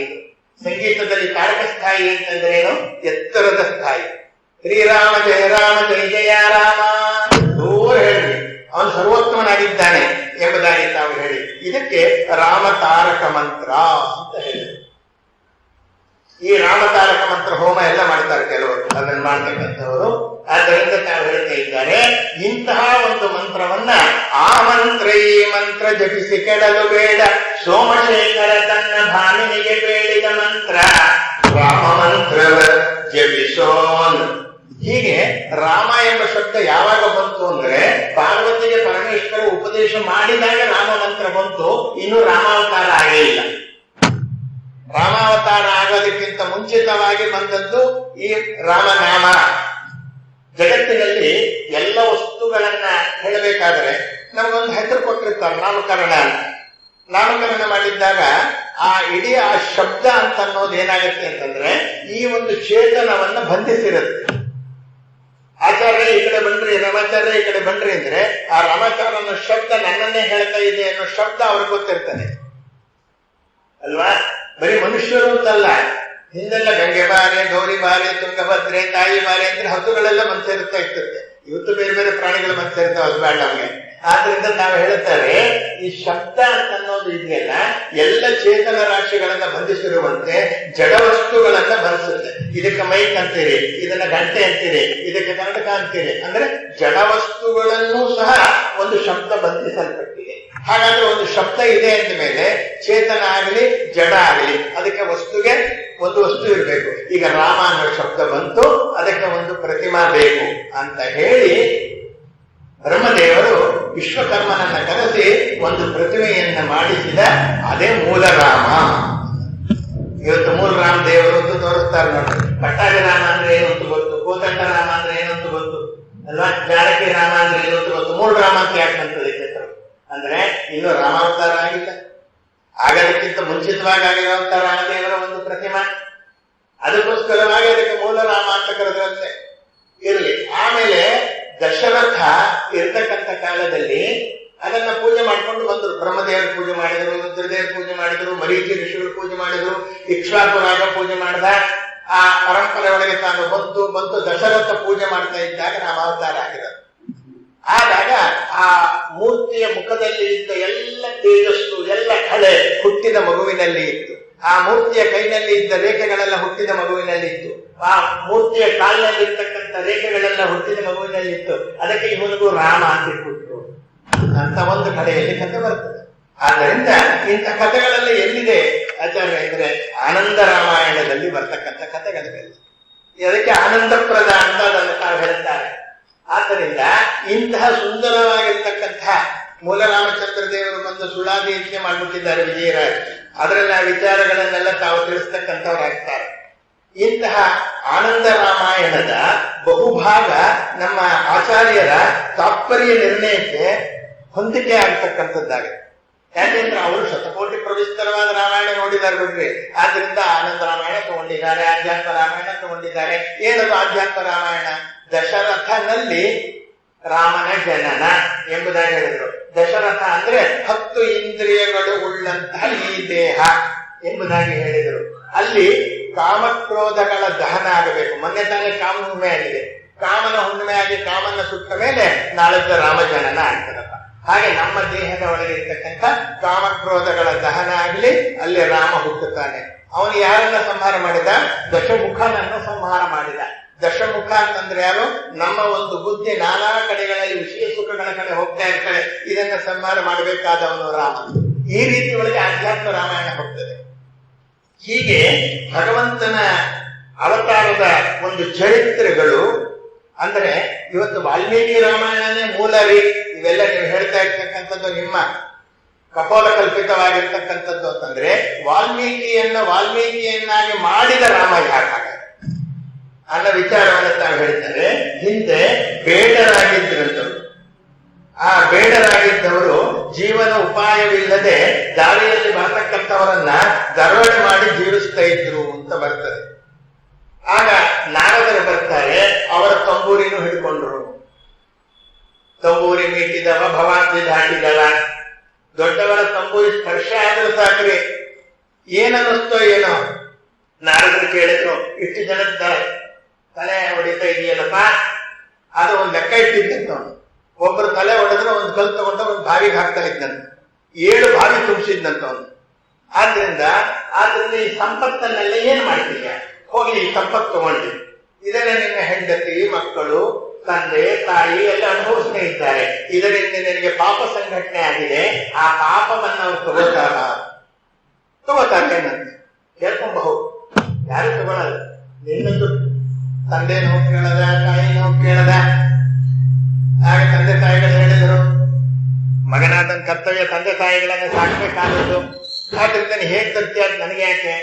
ಸಂಗೀತದಲ್ಲಿ ತಾರಕ ಸ್ಥಾಯಿ ಅಂತಂದ್ರೆ ಏನು? ಎತ್ತರದ ಸ್ಥಾಯಿ. ಶ್ರೀರಾಮ ಜಯ ರಾಮ ಜಯ ಜಯ ರಾಮ ದೂರ ಹೇಳ್ರಿ, ಅವನು ಸರ್ವೋತ್ತಮನಾಗಿದ್ದಾನೆ ಎಂಬುದಾಗಿ ತಾವು ಹೇಳಿ. ಇದಕ್ಕೆ ರಾಮ ತಾರಕ ಮಂತ್ರ ಅಂತ ಹೇಳಿದರು. ಈ ರಾಮತಾರಕ ಮಂತ್ರ ಹೋಮ ಎಲ್ಲ ಮಾಡ್ತಾರೆ ಕೆಲವರು, ಅದನ್ನು ಮಾಡ್ತಕ್ಕಂಥವರು. ಆದ್ದರಿಂದ ತಾವು ಹೇಳ್ತಾ ಇದ್ದಾರೆ, ಇಂತಹ ಒಂದು ಮಂತ್ರವನ್ನ ಆ ಮಂತ್ರ ಈ ಮಂತ್ರ ಜಪಿಸಿ ಕೆಡಲು ಬೇಡ, ಸೋಮಶೇಖರ ತನ್ನ ಭಾಮಿನಿಗೆ ಬೇಡಿದ ಮಂತ್ರ ರಾಮ ಮಂತ್ರ ಜಪಿಸೋನ್. ಹೀಗೆ ರಾಮ ಎಂಬ ಶಬ್ದ ಯಾವಾಗ ಬಂತು ಅಂದ್ರೆ ಪಾರ್ವತಿಗೆ ಪರಮೇಶ್ವರ ಉಪದೇಶ ಮಾಡಿದಾಗ ರಾಮ ಮಂತ್ರ ಬಂತು. ಇನ್ನು ರಾಮಾವತಾರ ಆಗೇ ಇಲ್ಲ. ರಾಮಾವತಾರ ಆಗೋದಕ್ಕಿಂತ ಮುಂಚಿತವಾಗಿ ಬಂದದ್ದು ಈ ರಾಮನಾಮ. ಜಗತ್ತಿನಲ್ಲಿ ಎಲ್ಲ ವಸ್ತುಗಳನ್ನ ಹೇಳಬೇಕಾದ್ರೆ ನಮಗೊಂದು ಹೆಸರು ಕೊಟ್ಟಿರ್ತಾರೆ, ನಾಮಕರಣ ಅಂತ. ನಾಮಕರಣ ಮಾಡಿದ್ದಾಗ ಆ ಇಡೀ ಆ ಶಬ್ದ ಅಂತ ಅನ್ನೋದು ಏನಾಗುತ್ತೆ ಅಂತಂದ್ರೆ ಈ ಒಂದು ಚೇತನವನ್ನ ಬಂಧಿಸಿರುತ್ತೆ. ಆಚಾರ್ಯ ಈ ಕಡೆ ಬನ್ರಿ, ರಾಮಾಚಾರ್ಯ ಈ ಕಡೆ ಬನ್ರಿ ಅಂದ್ರೆ ಆ ರಾಮಾಚಾರ್ಯ ಅನ್ನೋ ಶಬ್ದ ನನ್ನನ್ನೇ ಹೇಳ್ತಾ ಇದೆ ಅನ್ನೋ ಶಬ್ದ ಅವ್ರಿಗೆ ಗೊತ್ತಿರ್ತದೆ ಅಲ್ವಾ. ಬರೀ ಮನುಷ್ಯರು ಅಂತಲ್ಲ, ಹಿಂದೆಲ್ಲ ಗಂಗೆ ಬಾರೆ, ಗೌರಿ ಬಾರೆ, ತುಂಗಭದ್ರೆ, ತಾಯಿ ಬಾರೆ ಅಂದ್ರೆ ಹಸುಗಳೆಲ್ಲ ಮನಸ್ಸಿರುತ್ತಾ ಇರ್ತದೆ. ಇವತ್ತು ಬೇರೆ ಬೇರೆ ಪ್ರಾಣಿಗಳು ಮನಸ್ಸಿರ್ತಾವೆ, ಅದು ಬೇಡ ನಮ್ಗೆ. ಆದ್ರಿಂದ ನಾವು ಹೇಳ್ತಾರೆ ಈ ಶಬ್ದ ಅಂತ ಅನ್ನೋದು ಇದೆಯಲ್ಲ, ಎಲ್ಲ ಚೇತನ ರಾಶಿಗಳನ್ನ ಬಂಧಿಸಿರುವಂತೆ ಜಡ ವಸ್ತುಗಳನ್ನ ಬಂಧಿಸುತ್ತೆ. ಇದಕ್ಕೆ ಮೈಕ್ ಅಂತೀರಿ, ಇದನ್ನ ಗಂಟೆ ಅಂತೀರಿ, ಇದಕ್ಕೆ ಕನ್ನಡಕ ಅಂತೀರಿ. ಅಂದ್ರೆ ಜಡ ವಸ್ತುಗಳನ್ನೂ ಸಹ ಒಂದು ಶಬ್ದ ಬಂಧಿಸಲ್ಪಟ್ಟಿದೆ. ಹಾಗಾದ್ರೆ ಒಂದು ಶಬ್ದ ಇದೆ ಅಂದ ಮೇಲೆ ಚೇತನ ಆಗಲಿ ಜಡ ಆಗಲಿ ಅದಕ್ಕೆ ವಸ್ತುಗೆ ಒಂದು ವಸ್ತು ಇರಬೇಕು. ಈಗ ರಾಮ ಅನ್ನೋ ಶಬ್ದ ಬಂತು, ಅದಕ್ಕೆ ಒಂದು ಪ್ರತಿಮಾ ಬೇಕು ಅಂತ ಹೇಳಿ ಬ್ರಹ್ಮದೇವರು ವಿಶ್ವಕರ್ಮನನ್ನ ಕರೆಸಿ ಒಂದು ಪ್ರತಿಮೆಯನ್ನ ಮಾಡಿಸಿದ. ಅದೇ ಮೂಲ ರಾಮ. ಇವತ್ತು ಮೂಲ ರಾಮ ದೇವರು ಅಂತ ತೋರಿಸ್ತಾರೆ ನೋಡಿ. ಪಟ್ಟಾಭಿ ರಾಮ ಅಂದ್ರೆ ಏನು ಅಂತ ಗೊತ್ತು, ಕೋದಂಡ ರಾಮ ಅಂದ್ರೆ ಏನು ಅಂತ ಗೊತ್ತು ಅಲ್ವಾ, ಜಾನಕಿ ರಾಮ ಅಂದ್ರೆ ಏನು ಅಂತ ಗೊತ್ತು. ಮೂಲ ರಾಮ ಅಂತ ಯಾಕೆ ಅಂತದೆ ಹೆಸರು ಅಂದ್ರೆ ಇನ್ನು ರಾಮಾವತಾರ ಆಗಿಲ್ಲ, ಆಗೋದಕ್ಕಿಂತ ಮುಂಚಿತವಾಗಿ ಆಗಿರುವಂತ ರಾಮದೇವರ ಒಂದು ಪ್ರತಿಮಾ. ಅದಕ್ಕೋಸ್ಕರವಾಗಿ ಅದಕ್ಕೆ ಮೂಲ ರಾಮ ಅಂತ ಕರೆದ್ರಂತೆ. ಇರಲಿ. ಆಮೇಲೆ ದಶರಥ ಇರ್ತಕ್ಕಂಥ ಕಾಲದಲ್ಲಿ ಅದನ್ನ ಪೂಜೆ ಮಾಡ್ಕೊಂಡು ಬಂದರು. ಬ್ರಹ್ಮದೇವರು ಪೂಜೆ ಮಾಡಿದರು, ರುದ್ರದೇವರು ಪೂಜೆ ಮಾಡಿದರು, ಮರೀಚಿ ಋಷಿಗಳು ಪೂಜೆ ಮಾಡಿದರು, ಇಕ್ಷ್ವಾಕು ರಾಜ ಪೂಜೆ ಮಾಡಿದ. ಆ ಪರಂಪರೆ ಒಳಗೆ ತಾನು ಬಂತು ದಶರಥ ಪೂಜೆ ಮಾಡ್ತಾ ಇದ್ದಾಗ ರಾಮಾವತಾರ ಆಗಿರೋದು. ಆದಾಗ ಆ ಮೂರ್ತಿಯ ಮುಖದಲ್ಲಿ ಇದ್ದ ಎಲ್ಲ ತೇಜಸ್ಸು, ಎಲ್ಲ ಕಳೆ ಹುಟ್ಟಿದ ಮಗುವಿನಲ್ಲಿ ಇತ್ತು. ಆ ಮೂರ್ತಿಯ ಕೈನಲ್ಲಿ ಇದ್ದ ರೇಖೆಗಳೆಲ್ಲ ಹುಟ್ಟಿದ ಮಗುವಿನಲ್ಲಿ ಇತ್ತು. ಆ ಮೂರ್ತಿಯ ಕಾಲಿನಲ್ಲಿ ಇರ್ತಕ್ಕಂಥ ರೇಖೆಗಳೆಲ್ಲ ಹುಟ್ಟಿದ ಮಗುವಿನಲ್ಲಿ ಇತ್ತು. ಅದಕ್ಕೆ ಇವನಿಗೂ ರಾಮ ಅಂತ ಇಟ್ಬಿಟ್ರು ಅಂತ ಒಂದು ಕಡೆಯಲ್ಲಿ ಕಥೆ ಬರ್ತದೆ. ಆದ್ದರಿಂದ ಇಂಥ ಕಥೆಗಳೆಲ್ಲ ಎಲ್ಲಿದೆ ಆಚಾರ್ಯ ಅಂದ್ರೆ ಆನಂದ ರಾಮಾಯಣದಲ್ಲಿ ಬರ್ತಕ್ಕಂಥ ಕಥೆಗಳಿವೆಲ್ಲ. ಅದಕ್ಕೆ ಆನಂದಪ್ರದ ಅಂತ ಅದನ್ನು ತಾವು ಹೇಳ್ತಾರೆ. ಆದ್ದರಿಂದ ಇಂತಹ ಸುಂದರವಾಗಿರ್ತಕ್ಕಂಥ ಮೂಲ ರಾಮಚಂದ್ರ ದೇವರು ಬಂದು ಸುಳಾದಿ ಯಜ್ಞ ಮಾಡಿಬಿಟ್ಟಿದ್ದಾರೆ ವಿಜಯರಾಜ್. ಅದರಲ್ಲಿ ಆ ವಿಚಾರಗಳನ್ನೆಲ್ಲ ತಾವು ತಿಳಿಸ್ತಕ್ಕಂಥವ್ರಾಗ್ತಾರೆ. ಇಂತಹ ಆನಂದ ರಾಮಾಯಣದ ಬಹುಭಾಗ ನಮ್ಮ ಆಚಾರ್ಯರ ತಾತ್ಪರ್ಯ ನಿರ್ಣಯಕ್ಕೆ ಹೊಂದಿಕೆ ಆಗ್ತಕ್ಕಂಥದ್ದಾಗಿದೆ. ಯಾಕೆಂದ್ರೆ ಅವರು ಶತಕೋಟಿ ಪ್ರವಿಸ್ತರವಾದ ರಾಮಾಯಣ ನೋಡಿದ್ದಾರೆ ಬಿಡ್ರಿ. ಆದ್ರಿಂದ ಆನಂದ ರಾಮಾಯಣ ತಗೊಂಡಿದ್ದಾರೆ, ಆಧ್ಯಾತ್ಮ ರಾಮಾಯಣ ತಗೊಂಡಿದ್ದಾರೆ. ಏನದು ಆಧ್ಯಾತ್ಮ ರಾಮಾಯಣ? ದಶರಥನಲ್ಲಿ ರಾಮನ ಜನನ ಎಂಬುದಾಗಿ ಹೇಳಿದ್ರು. ದಶರಥ ಅಂದ್ರೆ 10 ಇಂದ್ರಿಯಗಳು ಉಳ್ಳಂತಹ ಈ ದೇಹ ಎಂಬುದಾಗಿ ಹೇಳಿದರು. ಅಲ್ಲಿ ಕಾಮಕ್ರೋಧಗಳ ದಹನ ಆಗಬೇಕು. ಮೊನ್ನೆ ತಾನೇ ಕಾಮ ಹುಣ್ಣಿಮೆ ಆಗಿದೆ. ಕಾಮನ ಹುಣ್ಣಿಮೆ ಆಗಿ ಕಾಮನ ಸುಟ್ಟ ಮೇಲೆ ನಾಳೆದ ರಾಮ ಜನನ ಆಗ್ತದಪ್ಪ. ಹಾಗೆ ನಮ್ಮ ದೇಹದ ಒಳಗೆ ಇರ್ತಕ್ಕಂಥ ಕಾಮಕ್ರೋಧಗಳ ದಹನ ಆಗಲಿ, ಅಲ್ಲಿ ರಾಮ ಹುಟ್ಟುತ್ತಾನೆ. ಅವನು ಯಾರನ್ನ ಸಂಹಾರ ಮಾಡಿದ? ದಶಮುಖನನ್ನು ಸಂಹಾರ ಮಾಡಿದ. ದಶಮುಖ ಅಂತಂದ್ರೆ ಯಾರು? ನಮ್ಮ ಒಂದು ಬುದ್ಧಿ ನಾನಾ ಕಡೆಗಳಲ್ಲಿ ವಿಷಯ ಸುಖಗಳ ಕಡೆ ಹೋಗ್ತಾ ಇರ್ತಾರೆ. ಇದನ್ನ ಸಂಹಾರ ಮಾಡಬೇಕಾದವನು ರಾಮ. ಈ ರೀತಿ ಒಳಗೆ ಆಧ್ಯಾತ್ಮ ರಾಮಾಯಣ ಹೋಗ್ತದೆ. ಹೀಗೆ ಭಗವಂತನ ಅವತಾರದ ಒಂದು ಚರಿತ್ರೆಗಳು ಅಂದ್ರೆ ಇವತ್ತು ವಾಲ್ಮೀಕಿ ರಾಮಾಯಣನೇ ಮೂಲ ರೀ. ಇವೆಲ್ಲ ನೀವು ಹೇಳ್ತಾ ಇರ್ತಕ್ಕಂಥದ್ದು ನಿಮ್ಮ ಕಪೋಲ ಕಲ್ಪಿತವಾಗಿರ್ತಕ್ಕಂಥದ್ದು ಅಂತಂದ್ರೆ ವಾಲ್ಮೀಕಿಯನ್ನಾಗಿ ಮಾಡಿದ ರಾಮ ಯಾಕಾಗ ಅನ್ನೋ ವಿಚಾರವನ್ನು ತಾವು ಹೇಳ್ತಾರೆ. ಹಿಂದೆ ಬೇಡರಾಗಿದ್ರಂತವ್ರು. ಆ ಬೇಡರಾಗಿದ್ದವರು ಜೀವನ ಉಪಾಯವಿಲ್ಲದೆ ದಾರಿಯಲ್ಲಿ ಬರತಕ್ಕಂಥವರನ್ನ ದರೋಡೆ ಮಾಡಿ ಜೀವಿಸ್ತಾ ಇದ್ರು ಅಂತ ಬರ್ತದೆ. ಆಗ ನಾರದರು ಬರ್ತಾರೆ, ಅವರ ತಂಬೂರಿನೂ ಹಿಡ್ಕೊಂಡ್ರು. ತಂಬೂರಿ ಮೀಟಿದವ ಭವಾಂತಿ ದಾಟಿದವ. ದೊಡ್ಡವರ ತಂಬೂರಿ ಸ್ಪರ್ಶ ಆದ್ರೂ ಸಾಕ್ರಿ, ಏನನ್ನಿಸ್ತೋ ಏನೋ. ನಾರದರು ಕೇಳಿದ್ರು, ಇಷ್ಟು ಜನದ ತಲೆ ಹೊಡಿತಾ ಇದೆಯಲ್ಲಪ್ಪ, ಅದು ಒಂದ್ ಲೆಕ್ಕ ಇಟ್ಟಿದ್ದಂತ. ಒಬ್ಬರು ತಲೆ ಹೊಡೆದ್ರೆ ಒಂದು ಕಲ್ ತಗೊಂಡ ಒಂದು ಬಾವಿಗೆ ಹಾಕ್ತಾ ಇದ್ದಂತ. 7 ಬಾವಿ ತುಂಬಿಸಿದ್ದಂತ ಅವನು. ಆದ್ರಿಂದ ಈ ಸಂಪತ್ತನ್ನೆಲ್ಲ ಏನ್ ಮಾಡ್ತೀಯ? ಹೋಗಿ ಈ ಸಂಪತ್ತು ತಗೊಂಡು ಇದನ್ನ ನಿನ್ನ ಹೆಂಡತಿ, ಮಕ್ಕಳು, ತಂದೆ, ತಾಯಿ ಎಲ್ಲ ಅನುಭವಿಸ್ತಾ ಇದ್ದಾರೆ. ಇದರಿಂದ ನಿನಗೆ ಪಾಪ ಸಂಘಟನೆ ಆಗಿದೆ. ಆ ಪಾಪವನ್ನು ಅವ್ರು ತಗೋತಾರೇನಂತೆ ಹೇಳ್ಕೊಂಬಹುದು. ಯಾರು ತಗೊಳ್ಳಲ್ಲ. ನಿನ್ನದು ತಂದೆ ನೋವು ಕೇಳದ, ತಾಯಿ ನೋವು ಕೇಳದ. ಆಗ ತಂದೆ ತಾಯಿಗಳು ಹೇಳಿದರು, ಮಗನಾದನ್ ಕರ್ತವ್ಯ ತಂದೆ ತಾಯಿಗಳನ್ನ ಸಾಕ್ಬೇಕಾದದ್ದು. ಆದ್ರಿಂದ ಹೇಗ್ ತರ್ತೀಯ ಅಂತ ನನಗೆ ಯಾಕೆ,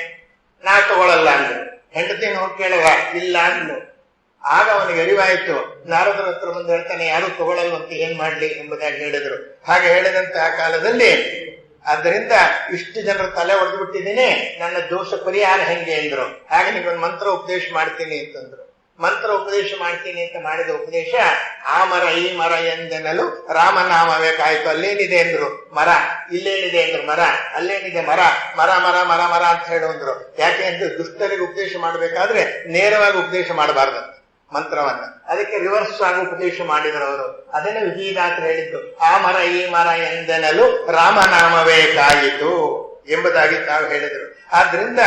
ನಾ ತಗೊಳ್ಳಲ್ಲ ಅಂದ್ರು. ಹೆಂಡತಿ ನೋವು ಕೇಳವ, ಇಲ್ಲ ಅಂದ್ರು. ಆಗ ಅವನಿಗೆ ಅರಿವಾಯಿತು. ನಾರದರ ಹತ್ರ ಬಂದು ಹೇಳ್ತಾನೆ, ಯಾರು ತಗೊಳ್ಳಲ್ವಂತ ಏನ್ ಮಾಡ್ಲಿ ಎಂಬುದಾಗಿ ಹೇಳಿದ್ರು. ಹಾಗೆ ಹೇಳಿದಂತ ಆ ಕಾಲದಲ್ಲಿ ಆದ್ದರಿಂದ ಇಷ್ಟು ಜನರ ತಲೆ ಹೊಡೆದು ಬಿಟ್ಟಿದ್ದೀನಿ, ನನ್ನ ದೋಷ ಪರಿಹಾರ ಹೆಂಗೆ ಎಂದ್ರು. ಹಾಗೆ ನಿಗೊಂದು ಮಂತ್ರ ಉಪದೇಶ ಮಾಡ್ತೀನಿ ಅಂತಂದ್ರು. ಮಂತ್ರ ಉಪದೇಶ ಮಾಡ್ತೀನಿ ಅಂತ ಮಾಡಿದ ಉಪದೇಶ, ಆ ಮರ ಈ ಮರ ಎಂದೆನಲು ರಾಮನಾಮವೇ ಕಾಯ್ತು. ಅಲ್ಲೇನಿದೆ ಅಂದ್ರು ಮರ, ಇಲ್ಲೇನಿದೆ ಅಂದ್ರು ಮರ, ಅಲ್ಲೇನಿದೆ ಮರ, ಮರ ಮರ ಮರ ಮರ ಅಂತ ಹೇಳುವಂದ್ರು. ಯಾಕೆ ಅಂದ್ರೆ ದುಷ್ಟರಿಗೆ ಉಪದೇಶ ಮಾಡ್ಬೇಕಾದ್ರೆ ನೇರವಾಗಿ ಉಪದೇಶ ಮಾಡಬಾರ್ದು ಮಂತ್ರವನ್ನ. ಅದಕ್ಕೆ ರಿವರ್ಸ್ ಆಗಿ ಉಪದೇಶ ಮಾಡಿದ್ರು ಅವರು. ಅದನ್ನೇ ವಿಜಯದಾಸರು ಹೇಳಿದ್ದು, ಆ ಮರ ಈ ಮರ ಎಂದೆನಲು ರಾಮನಾಮವೇ ಕಾಯಿತು ಎಂಬುದಾಗಿ ತಾವು ಹೇಳಿದರು. ಆದ್ರಿಂದ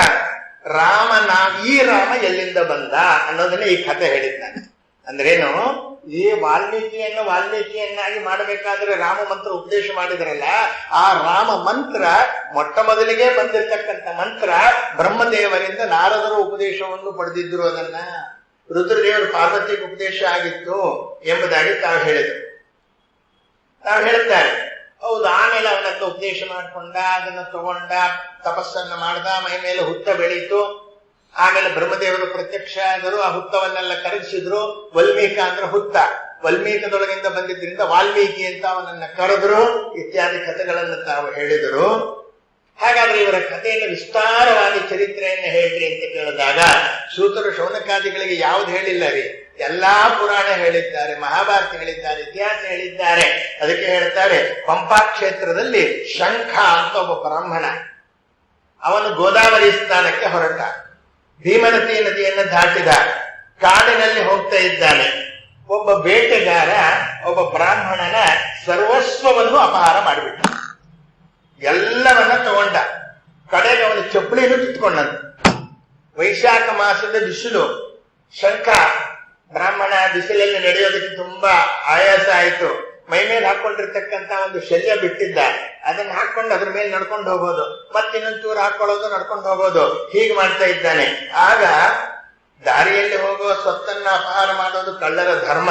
ಈ ರಾಮ ಎಲ್ಲಿಂದ ಬಂದ ಅನ್ನೋದನ್ನ ಈ ಕಥೆ ಹೇಳಿದ್ದಾನೆ. ಅಂದ್ರೇನು, ಈ ವಾಲ್ಮೀಕಿಯನ್ನಾಗಿ ಮಾಡಬೇಕಾದ್ರೆ ರಾಮ ಮಂತ್ರ ಉಪದೇಶ ಮಾಡಿದ್ರಲ್ಲ, ಆ ರಾಮ ಮಂತ್ರ ಮೊಟ್ಟ ಮೊದಲಿಗೆ ಬಂದಿರತಕ್ಕಂಥ ಮಂತ್ರ ಬ್ರಹ್ಮದೇವರಿಂದ ನಾರದರು ಉಪದೇಶವನ್ನು ಪಡೆದಿದ್ರು. ಅದನ್ನ ರುದ್ರದೇವರು ಪಾರ್ವತಿಗೆ ಉಪದೇಶ ಆಗಿತ್ತು ಎಂಬುದಾಗಿ ತಾವು ಹೇಳಿದ್ರು. ತಾವು ಹೇಳ್ತಾರೆ, ಹೌದು. ಆಮೇಲೆ ಅವನತ್ರ ಉಪದೇಶ ಮಾಡ್ಕೊಂಡ, ಅದನ್ನ ತಗೊಂಡ, ತಪಸ್ಸನ್ನ ಮಾಡ್ದ, ಮೈ ಮೇಲೆ ಹುತ್ತ ಬೆಳೀತು. ಆಮೇಲೆ ಬ್ರಹ್ಮದೇವರು ಪ್ರತ್ಯಕ್ಷ ಆದರು, ಆ ಹುತ್ತವನ್ನೆಲ್ಲ ಕರಗಿಸಿದ್ರು. ವಲ್ಮೀಕ ಅಂದ್ರೆ ಹುತ್ತ, ವಲ್ಮೀಕದೊಳಗಿಂದ ಬಂದಿದ್ರಿಂದ ವಾಲ್ಮೀಕಿ ಅಂತ ಅವನನ್ನ ಕರೆದ್ರು. ಇತ್ಯಾದಿ ಕಥೆಗಳನ್ನು ತಾವು ಹೇಳಿದರು. ಹಾಗಾದ್ರೆ ಇವರ ಕಥೆಯನ್ನು ವಿಸ್ತಾರವಾಗಿ ಚರಿತ್ರೆಯನ್ನು ಹೇಳ್ರಿ ಅಂತ ಕೇಳಿದಾಗ ಸೂತರು ಶೌನಕಾದಿಗಳಿಗೆ ಯಾವ್ದು ಹೇಳಿಲ್ಲ ರೀ, ಎಲ್ಲಾ ಪುರಾಣ ಹೇಳಿದ್ದಾರೆ, ಮಹಾಭಾರತ ಹೇಳಿದ್ದಾರೆ, ಇತಿಹಾಸ ಹೇಳಿದ್ದಾರೆ. ಅದಕ್ಕೆ ಹೇಳ್ತಾರೆ, ಪಂಪಾ ಕ್ಷೇತ್ರದಲ್ಲಿ ಶಂಖ ಅಂತ ಒಬ್ಬ ಬ್ರಾಹ್ಮಣ, ಅವನು ಗೋದಾವರಿ ಸ್ನಾನಕ್ಕೆ ಹೊರಟ, ಭೀಮನತಿ ನದಿಯನ್ನು ದಾಟಿದ, ಕಾಡಿನಲ್ಲಿ ಹೋಗ್ತಾ ಇದ್ದಾನೆ. ಒಬ್ಬ ಬೇಟೆಗಾರ ಒಬ್ಬ ಬ್ರಾಹ್ಮಣನ ಸರ್ವಸ್ವವನ್ನು ಅಪಹಾರ ಮಾಡಿಬಿಟ್ಟ, ಎಲ್ಲವನ್ನ ತಗೊಂಡ. ಕಡೆಗೆ ಅವನು ಚಪ್ಪಲಿನೂ ಕಿತ್ಕೊಂಡಂತ. ವೈಶಾಖ ಮಾಸದ ಬಿಸಿಲು, ಶಂಖ ಬ್ರಾಹ್ಮಣ ಬಿಸಿಲಲ್ಲಿ ನಡೆಯೋದಕ್ಕೆ ತುಂಬಾ ಆಯಾಸ ಆಯ್ತು. ಮೈ ಮೇಲೆ ಹಾಕೊಂಡಿರ್ತಕ್ಕಂತ ಒಂದು ಶಲ್ಯ ಬಿಟ್ಟಿದ್ದ, ಅದನ್ನ ಹಾಕೊಂಡು ಅದ್ರ ಮೇಲೆ ನಡ್ಕೊಂಡು ಹೋಗೋದು, ಮತ್ತಿನ್ನೊಂದು ಚೂರು ಹಾಕೊಳ್ಳೋದು, ನಡ್ಕೊಂಡು ಹೋಗೋದು, ಹೀಗೆ ಮಾಡ್ತಾ ಇದ್ದಾನೆ. ಆಗ ದಾರಿಯಲ್ಲಿ ಹೋಗುವ ಸ್ವತ್ತನ್ನ ಅಪಹಾರ ಮಾಡೋದು ಕಳ್ಳರ ಧರ್ಮ.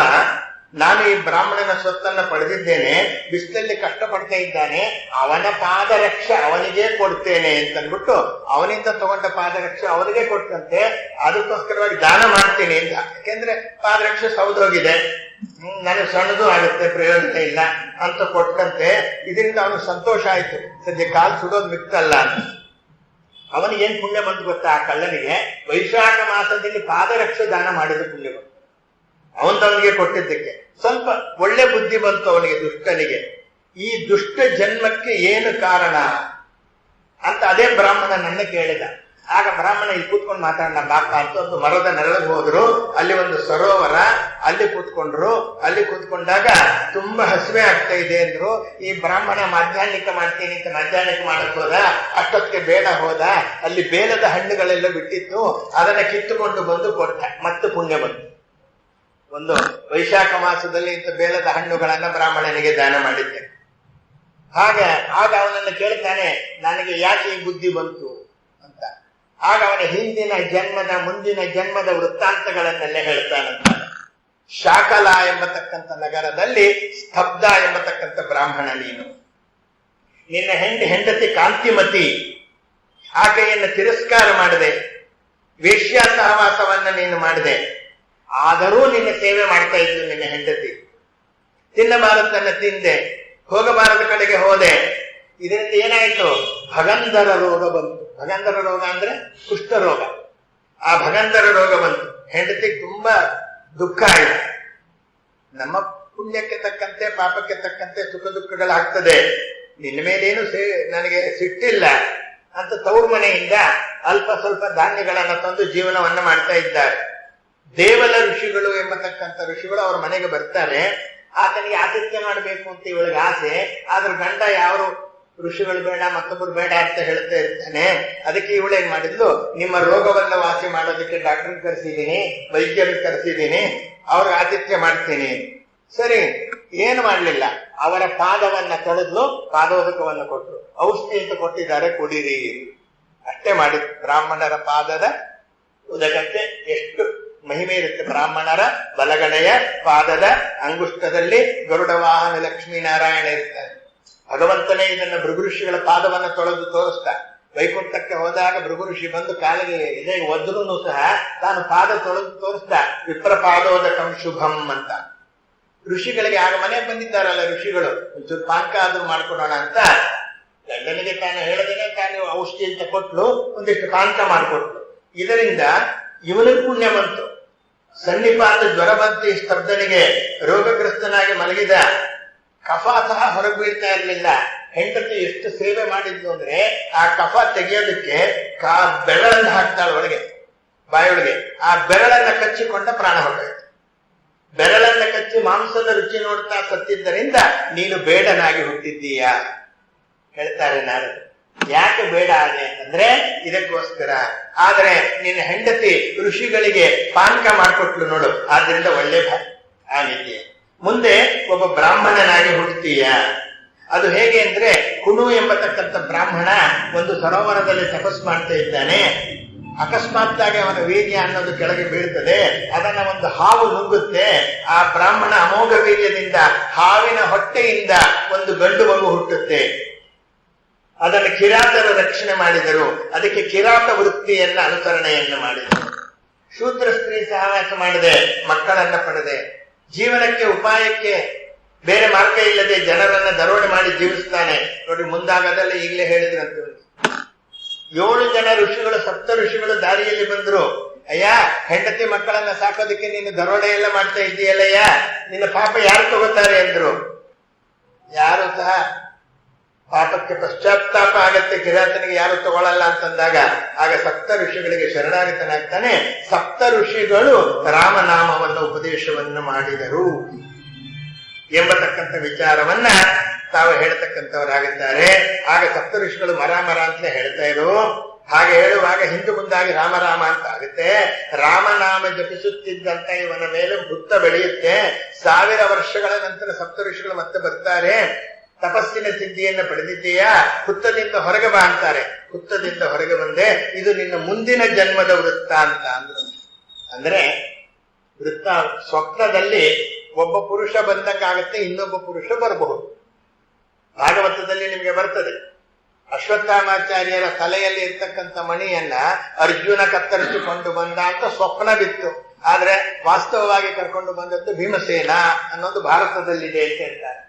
ನಾನು ಈ ಬ್ರಾಹ್ಮಣನ ಸ್ವತ್ತನ್ನ ಪಡೆದಿದ್ದೇನೆ, ಬಿಸಿಲಲ್ಲಿ ಕಷ್ಟಪಡ್ತಾ ಇದ್ದಾನೆ, ಅವನ ಪಾದರಕ್ಷೆ ಅವನಿಗೆ ಕೊಡ್ತೇನೆ ಅಂತನ್ಬಿಟ್ಟು ಅವನಿಂದ ತಗೊಂಡ ಪಾದರಕ್ಷೆ ಅವನಿಗೆ ಕೊಟ್ಟಂತೆ. ಅದಕ್ಕೋಸ್ಕರವಾಗಿ ದಾನ ಮಾಡ್ತೀನಿ ಅಂತ. ಯಾಕೆಂದ್ರೆ ಪಾದರಕ್ಷೆ ಸೌದೋಗಿದೆ, ನನಗೆ ಸಣ್ಣದು ಆಗುತ್ತೆ, ಪ್ರಯೋಜನ ಇಲ್ಲ ಅಂತ ಕೊಟ್ಟಂತೆ. ಇದರಿಂದ ಅವನು ಸಂತೋಷ ಆಯ್ತು, ಸದ್ಯ ಕಾಲು ಸುಡೋದು ಮಿಕ್ಕಲ್ಲ ಅಂತ. ಅವನಿಗೇನ್ ಪುಣ್ಯ ಬಂತು ಗೊತ್ತಾ, ಆ ಕಳ್ಳನಿಗೆ ವೈಶಾಖ ಮಾಸದಲ್ಲಿ ಪಾದರಕ್ಷೆ ದಾನ ಮಾಡಿದ ಪುಣ್ಯ ಬಂತು ಅವನಿಗೆ ಕೊಟ್ಟಿದ್ದಕ್ಕೆ. ಸ್ವಲ್ಪ ಒಳ್ಳೆ ಬುದ್ಧಿ ಬಂತು ಅವನಿಗೆ, ದುಷ್ಟನಿಗೆ. ಈ ದುಷ್ಟ ಜನ್ಮಕ್ಕೆ ಏನು ಕಾರಣ ಅಂತ ಅದೇ ಬ್ರಾಹ್ಮಣ ನನ್ನ ಕೇಳಿದ. ಆಗ ಬ್ರಾಹ್ಮಣ ಇಲ್ಲಿ ಕೂತ್ಕೊಂಡು ಮಾತಾಡೋಣ ಬಾಕ ಅಂತ ಒಂದು ಮರದ ನೆರಳಿಗೆ ಹೋದ್ರು. ಅಲ್ಲಿ ಒಂದು ಸರೋವರ, ಅಲ್ಲಿ ಕೂತ್ಕೊಂಡ್ರು. ಅಲ್ಲಿ ಕೂತ್ಕೊಂಡಾಗ ತುಂಬಾ ಹಸಿವೆ ಆಗ್ತಾ ಇದೆ ಅಂದ್ರು. ಈ ಬ್ರಾಹ್ಮಣ ಮಾಧ್ಯಾಹ್ನಿಕ ಮಾಡ್ತೀನಿ ಅಂತ ಮಾಧ್ಯಾಹ್ನಿಕ ಮಾಡಕ್ ಹೋದ. ಅಷ್ಟೊತ್ತಿಗೆ ಬೇಡ ಹೋದ, ಅಲ್ಲಿ ಬೇಲದ ಹಣ್ಣುಗಳೆಲ್ಲ ಬಿಟ್ಟಿತ್ತು, ಅದನ್ನ ಕಿತ್ತುಕೊಂಡು ಬಂದು ಕೊಟ್ಟ. ಮತ್ತೆ ಪುಣ್ಯ ಬಂತು. ಒಂದು ವೈಶಾಖ ಮಾಸದಲ್ಲಿ ಇಂಥ ಬೇಲದ ಹಣ್ಣುಗಳನ್ನ ಬ್ರಾಹ್ಮಣನಿಗೆ ದಾನ ಮಾಡಿದ್ದೆ. ಆಗ ಅವನನ್ನು ಕೇಳ್ತಾನೆ, ನನಗೆ ಯಾಕೆ ಈ ಬುದ್ಧಿ ಬಂತು ಅಂತ. ಆಗ ಅವನ ಹಿಂದಿನ ಜನ್ಮದ ಮುಂದಿನ ಜನ್ಮದ ವೃತ್ತಾಂತಗಳನ್ನೆಲ್ಲ ಹೇಳ್ತಾನಂತ. ಶಾಕಲ ಎಂಬತಕ್ಕಂಥ ನಗರದಲ್ಲಿ ಸ್ತಬ್ಧ ಎಂಬತಕ್ಕಂಥ ಬ್ರಾಹ್ಮಣ ನೀನು. ನಿನ್ನ ಹೆಂಡತಿ ಕಾಂತಿಮತಿ, ಆಕೆಯನ್ನು ತಿರಸ್ಕಾರ ಮಾಡಿದೆ, ವೇಶ್ಯ ಸಹವಾಸವನ್ನ ನೀನು ಮಾಡಿದೆ. ಆದರೂ ನಿನ್ನ ಸೇವೆ ಮಾಡ್ತಾ ಇದ್ದು ನಿನ್ನ ಹೆಂಡತಿ. ತಿನ್ನಬಾರದನ್ನ ತಿಂದೆ, ಹೋಗಬಾರದ ಕಡೆಗೆ ಹೋದೆ. ಇದರಿಂದ ಏನಾಯ್ತು, ಭಗಂಧರ ರೋಗ ಬಂತು. ಭಗಂಧರ ರೋಗ ಅಂದ್ರೆ ಕುಷ್ಠ ರೋಗ. ಆ ಭಗಂಧರ ರೋಗ ಬಂತು. ಹೆಂಡತಿಗೆ ತುಂಬಾ ದುಃಖ ಆಯ್ತು. ನಮ್ಮ ಪುಣ್ಯಕ್ಕೆ ತಕ್ಕಂತೆ ಪಾಪಕ್ಕೆ ತಕ್ಕಂತೆ ಸುಖ ದುಃಖಗಳಾಗ್ತದೆ, ನಿನ್ನ ಮೇಲೇನು ನನಗೆ ಸಿಟ್ಟಿಲ್ಲ ಅಂತ ತವರು ಮನೆಯಿಂದ ಅಲ್ಪ ಸ್ವಲ್ಪ ಧಾನ್ಯಗಳನ್ನ ತಂದು ಜೀವನವನ್ನ ಮಾಡ್ತಾ ಇದ್ದಾರೆ. ದೇವಲ ಋಷಿಗಳು ಎಂಬತಕ್ಕಂಥ ಋಷಿಗಳು ಅವ್ರ ಮನೆಗೆ ಬರ್ತಾರೆ. ಆತನಿಗೆ ಆತಿಥ್ಯ ಮಾಡಬೇಕು ಅಂತ ಇವಳಿಗೆ ಆಸೆ. ಆದ್ರ ಗಂಡ ಯಾವ ಋಷಿಗಳು ಬೇಡ, ಮತ್ತೊಬ್ಬರು ಬೇಡ ಅಂತ ಹೇಳ್ತಾ ಇರ್ತಾನೆ. ಅದಕ್ಕೆ ಇವಳೇನ್ ಮಾಡಿದ್ಲು, ನಿಮ್ಮ ರೋಗವನ್ನ ವಾಸಿ ಮಾಡೋದಕ್ಕೆ ಡಾಕ್ಟರ್ ಕರೆಸಿದ್ದೀನಿ, ವೈದ್ಯರಿಗೆ ಕರೆಸಿದ್ದೀನಿ, ಅವ್ರಿಗೆ ಆತಿಥ್ಯ ಮಾಡ್ತೀನಿ. ಸರಿ, ಏನು ಮಾಡ್ಲಿಲ್ಲ. ಅವರ ಪಾದವನ್ನ ತೊಳೆದ್ಲು, ಪಾದೋದಕವನ್ನು ಕೊಟ್ಟರು. ಔಷಧಿ ಅಂತ ಕೊಟ್ಟಿದ್ದಾರೆ, ಕುಡೀರಿ. ಅಷ್ಟೇ ಮಾಡಿ. ಬ್ರಾಹ್ಮಣರ ಪಾದದ ಉದಕಕ್ಕೆ ಎಷ್ಟು ಮಹಿಮೆ ಇರುತ್ತೆ. ಬ್ರಾಹ್ಮಣರ ಬಲಗಡೆಯ ಪಾದದ ಅಂಗುಷ್ಟದಲ್ಲಿ ಗರುಡ ವಾಹನ ಲಕ್ಷ್ಮೀನಾರಾಯಣ ಇರ್ತಾರೆ. ಭಗವಂತನೇ ಇದನ್ನ ಭೃಗು ಋಷಿಗಳ ಪಾದವನ್ನ ತೊಳೆದು ತೋರಿಸ್ತಾ. ವೈಕುಂಠಕ್ಕೆ ಹೋದಾಗ ಭೃಗು ಋಷಿ ಬಂದು ಕಾಲಿಗೆ ಇದೇ ಒದ್ರೂ ಸಹ ತಾನು ಪಾದ ತೊಳೆದು ತೋರಿಸ್ತಾ, ವಿಪ್ರ ಪಾದೋದಕಂ ಶುಭಂ ಅಂತ. ಋಷಿಗಳಿಗೆ ಆಗ ಮನೆಗೆ ಬಂದಿದ್ದಾರಲ್ಲ ಋಷಿಗಳು, ಒಂಚೂರು ಪಾನಕ ಆದ್ರೂ ಮಾಡ್ಕೊಡೋಣ ಅಂತ ಗಂಡನಿಗೆ ತಾನು ಹೇಳದೇನೆ ತಾನು ಔಷಧಿ ಅಂತ ಕೊಟ್ಲು, ಒಂದಿಷ್ಟು ಪಾನಕ ಮಾಡಿಕೊಟ್ಲು. ಇದರಿಂದ ಇವನಿಗೆ ಪುಣ್ಯ ಬಂತು. ಸನ್ನಿಪಾತ ಜ್ವರ ಬಂತು. ಈ ಸ್ತಬ್ಧನಿಗೆ ರೋಗಗ್ರಸ್ತನಾಗಿ ಮಲಗಿದ. ಕಫ ಸಹ ಹೊರಗೆ ಬೀಳ್ತಾ ಇರಲಿಲ್ಲ. ಹೆಂಡತಿ ಎಷ್ಟು ಸೇವೆ ಮಾಡಿದ್ಲು ಅಂದ್ರೆ ಆ ಕಫ ತೆಗೆಯೋದಕ್ಕೆ ಬೆರಳನ್ನು ಹಾಕ್ತಾಳ ಒಳಗೆ, ಬಾಯೊಳಗೆ. ಆ ಬೆರಳನ್ನ ಕಚ್ಚಿಕೊಂಡ ಪ್ರಾಣ ಹೊರಟಾಯ್ತು. ಬೆರಳನ್ನ ಕಚ್ಚಿ ಮಾಂಸದ ರುಚಿ ನೋಡ್ತಾ ಸತ್ತಿದ್ದರಿಂದ ನೀನು ಬೇಡನಾಗಿ ಹುಟ್ಟಿದ್ದೀಯಾ ಹೇಳ್ತಾರೆ ನಾರದರು. ಯಾಕೆ ಬೇಡ ಆದೆ ಅಂದ್ರೆ ಇದಕ್ಕೋಸ್ಕರ. ಆದ್ರೆ ನಿನ್ನ ಹೆಂಡತಿ ಋಷಿಗಳಿಗೆ ಪಾನಕ ಮಾಡಿಕೊಟ್ಲು ನೋಡು, ಆದ್ರಿಂದ ಒಳ್ಳೆ ಆಗಿದೆಯಾ. ಮುಂದೆ ಒಬ್ಬ ಬ್ರಾಹ್ಮಣನಾಗಿ ಹುಟ್ಟುತ್ತೀಯ. ಅದು ಹೇಗೆ ಅಂದ್ರೆ, ಕುನು ಎಂಬತಕ್ಕಂಥ ಬ್ರಾಹ್ಮಣ ಒಂದು ಸರೋವರದಲ್ಲಿ ತಪಸ್ ಮಾಡ್ತಾ ಇದ್ದಾನೆ. ಅಕಸ್ಮಾತ್ತಾಗಿ ಅವನ ವೀರ್ಯ ಅನ್ನೋದು ಕೆಳಗೆ ಬೀಳ್ತದೆ. ಅದನ್ನ ಒಂದು ಹಾವು ನುಂಗುತ್ತೆ. ಆ ಬ್ರಾಹ್ಮಣ ಅಮೋಘ ವೀರ್ಯದಿಂದ ಹಾವಿನ ಹೊಟ್ಟೆಯಿಂದ ಒಂದು ಗಂಡು ಮಗು ಹುಟ್ಟುತ್ತೆ. ಅದನ್ನು ಕಿರಾತರು ರಕ್ಷಣೆ ಮಾಡಿದರು. ಅದಕ್ಕೆ ಕಿರಾತ ವೃತ್ತಿಯನ್ನ ಅನುಸರಣೆಯನ್ನು ಮಾಡಿದರು. ಶೂದ್ರ ಸ್ತ್ರೀ ಸಹವಾಸ ಮಾಡದೆ ಮಕ್ಕಳನ್ನ ಪಡೆದೆ. ಜೀವನಕ್ಕೆ ಉಪಾಯಕ್ಕೆ ಬೇರೆ ಮಾರ್ಗ ಇಲ್ಲದೆ ಜನರನ್ನ ದರೋಡೆ ಮಾಡಿ ಜೀವಿಸ್ತಾನೆ. ನೋಡಿ, ಮುಂದಾಗದಲ್ಲ ಈಗಲೇ ಹೇಳಿದ್ರಂತ. 7 ಜನ ಋಷಿಗಳು, 7 ಋಷಿಗಳು ದಾರಿಯಲ್ಲಿ ಬಂದ್ರು. ಅಯ್ಯ, ಹೆಂಡತಿ ಮಕ್ಕಳನ್ನ ಸಾಕೋದಕ್ಕೆ ನೀನು ದರೋಡೆ ಎಲ್ಲ ಮಾಡ್ತಾ ಇದ್ದೀಯಲ್ಲಯ್ಯ, ನಿನ್ನ ಪಾಪ ಯಾರು ತಗೋತಾರೆ ಅಂದ್ರು. ಯಾರು ಸಹ ಪಾಪಕ್ಕೆ ಪಶ್ಚಾತ್ತಾಪ ಆಗತ್ತೆ, ಕಿರಾತನಿಗೆ ಯಾರು ತಗೊಳ್ಳಲ್ಲ ಅಂತಂದಾಗ ಆಗ 7 ಋಷಿಗಳಿಗೆ ಶರಣಾಗತನಾಗ್ತಾನೆ. 7 ಋಷಿಗಳು ರಾಮನಾಮವನ್ನು ಉಪದೇಶವನ್ನು ಮಾಡಿದರು ಎಂಬತಕ್ಕಂಥ ವಿಚಾರವನ್ನ ತಾವು ಹೇಳ್ತಕ್ಕಂಥವರಾಗುತ್ತಾರೆ. ಆಗ 7 ಋಷಿಗಳು ಮರ ಅಂತಲೇ ಹೇಳ್ತಾ ಇರು. ಹಾಗೆ ಹೇಳುವಾಗ ಹಿಂದೆ ಮುಂದಾಗಿ ರಾಮ ಅಂತ ಆಗುತ್ತೆ. ರಾಮನಾಮ ಜಪಿಸುತ್ತಿದ್ದಂತ ಇವನ ಮೇಲೆ ಹುತ್ತ ಬೆಳೆಯುತ್ತೆ. 1000 ವರ್ಷಗಳ ನಂತರ 7 ಋಷಿಗಳು ಮತ್ತೆ ಬರ್ತಾರೆ. ತಪಸ್ಸಿನ ಸಿದ್ಧಿಯನ್ನು ಪಡೆದಿದ್ದೀಯಾ, ಹುತ್ತದಿಂದ ಹೊರಗೆ ಬಾ ಅಂತಾರೆ. ಹುತ್ತದಿಂದ ಹೊರಗೆ ಬಂದೆ, ಇದು ನಿನ್ನ ಮುಂದಿನ ಜನ್ಮದ ವೃತ್ತ ಅಂತ ಅಂದ್ರು. ಅಂದ್ರೆ ವೃತ್ತ ಸ್ವಪ್ನದಲ್ಲಿ ಒಬ್ಬ ಪುರುಷ ಬಂದಂಗಾಗತ್ತೆ, ಇನ್ನೊಬ್ಬ ಪುರುಷ ಬರಬಹುದು. ಭಾಗವತದಲ್ಲಿ ನಿಮಗೆ ಬರ್ತದೆ, ಅಶ್ವತ್ಥಾಮಾಚಾರ್ಯರ ತಲೆಯಲ್ಲಿ ಇರ್ತಕ್ಕಂಥ ಮಣಿಯನ್ನ ಅರ್ಜುನ ಕತ್ತರಿಸಿಕೊಂಡು ಬಂದ ಅಂತ ಸ್ವಪ್ನ ಬಿತ್ತು. ಆದ್ರೆ ವಾಸ್ತವವಾಗಿ ಕರ್ಕೊಂಡು ಬಂದದ್ದು ಭೀಮಸೇನ ಅನ್ನೋದು ಭಾರತದಲ್ಲಿದೆ ಅಂತ ಹೇಳ್ತಾರೆ.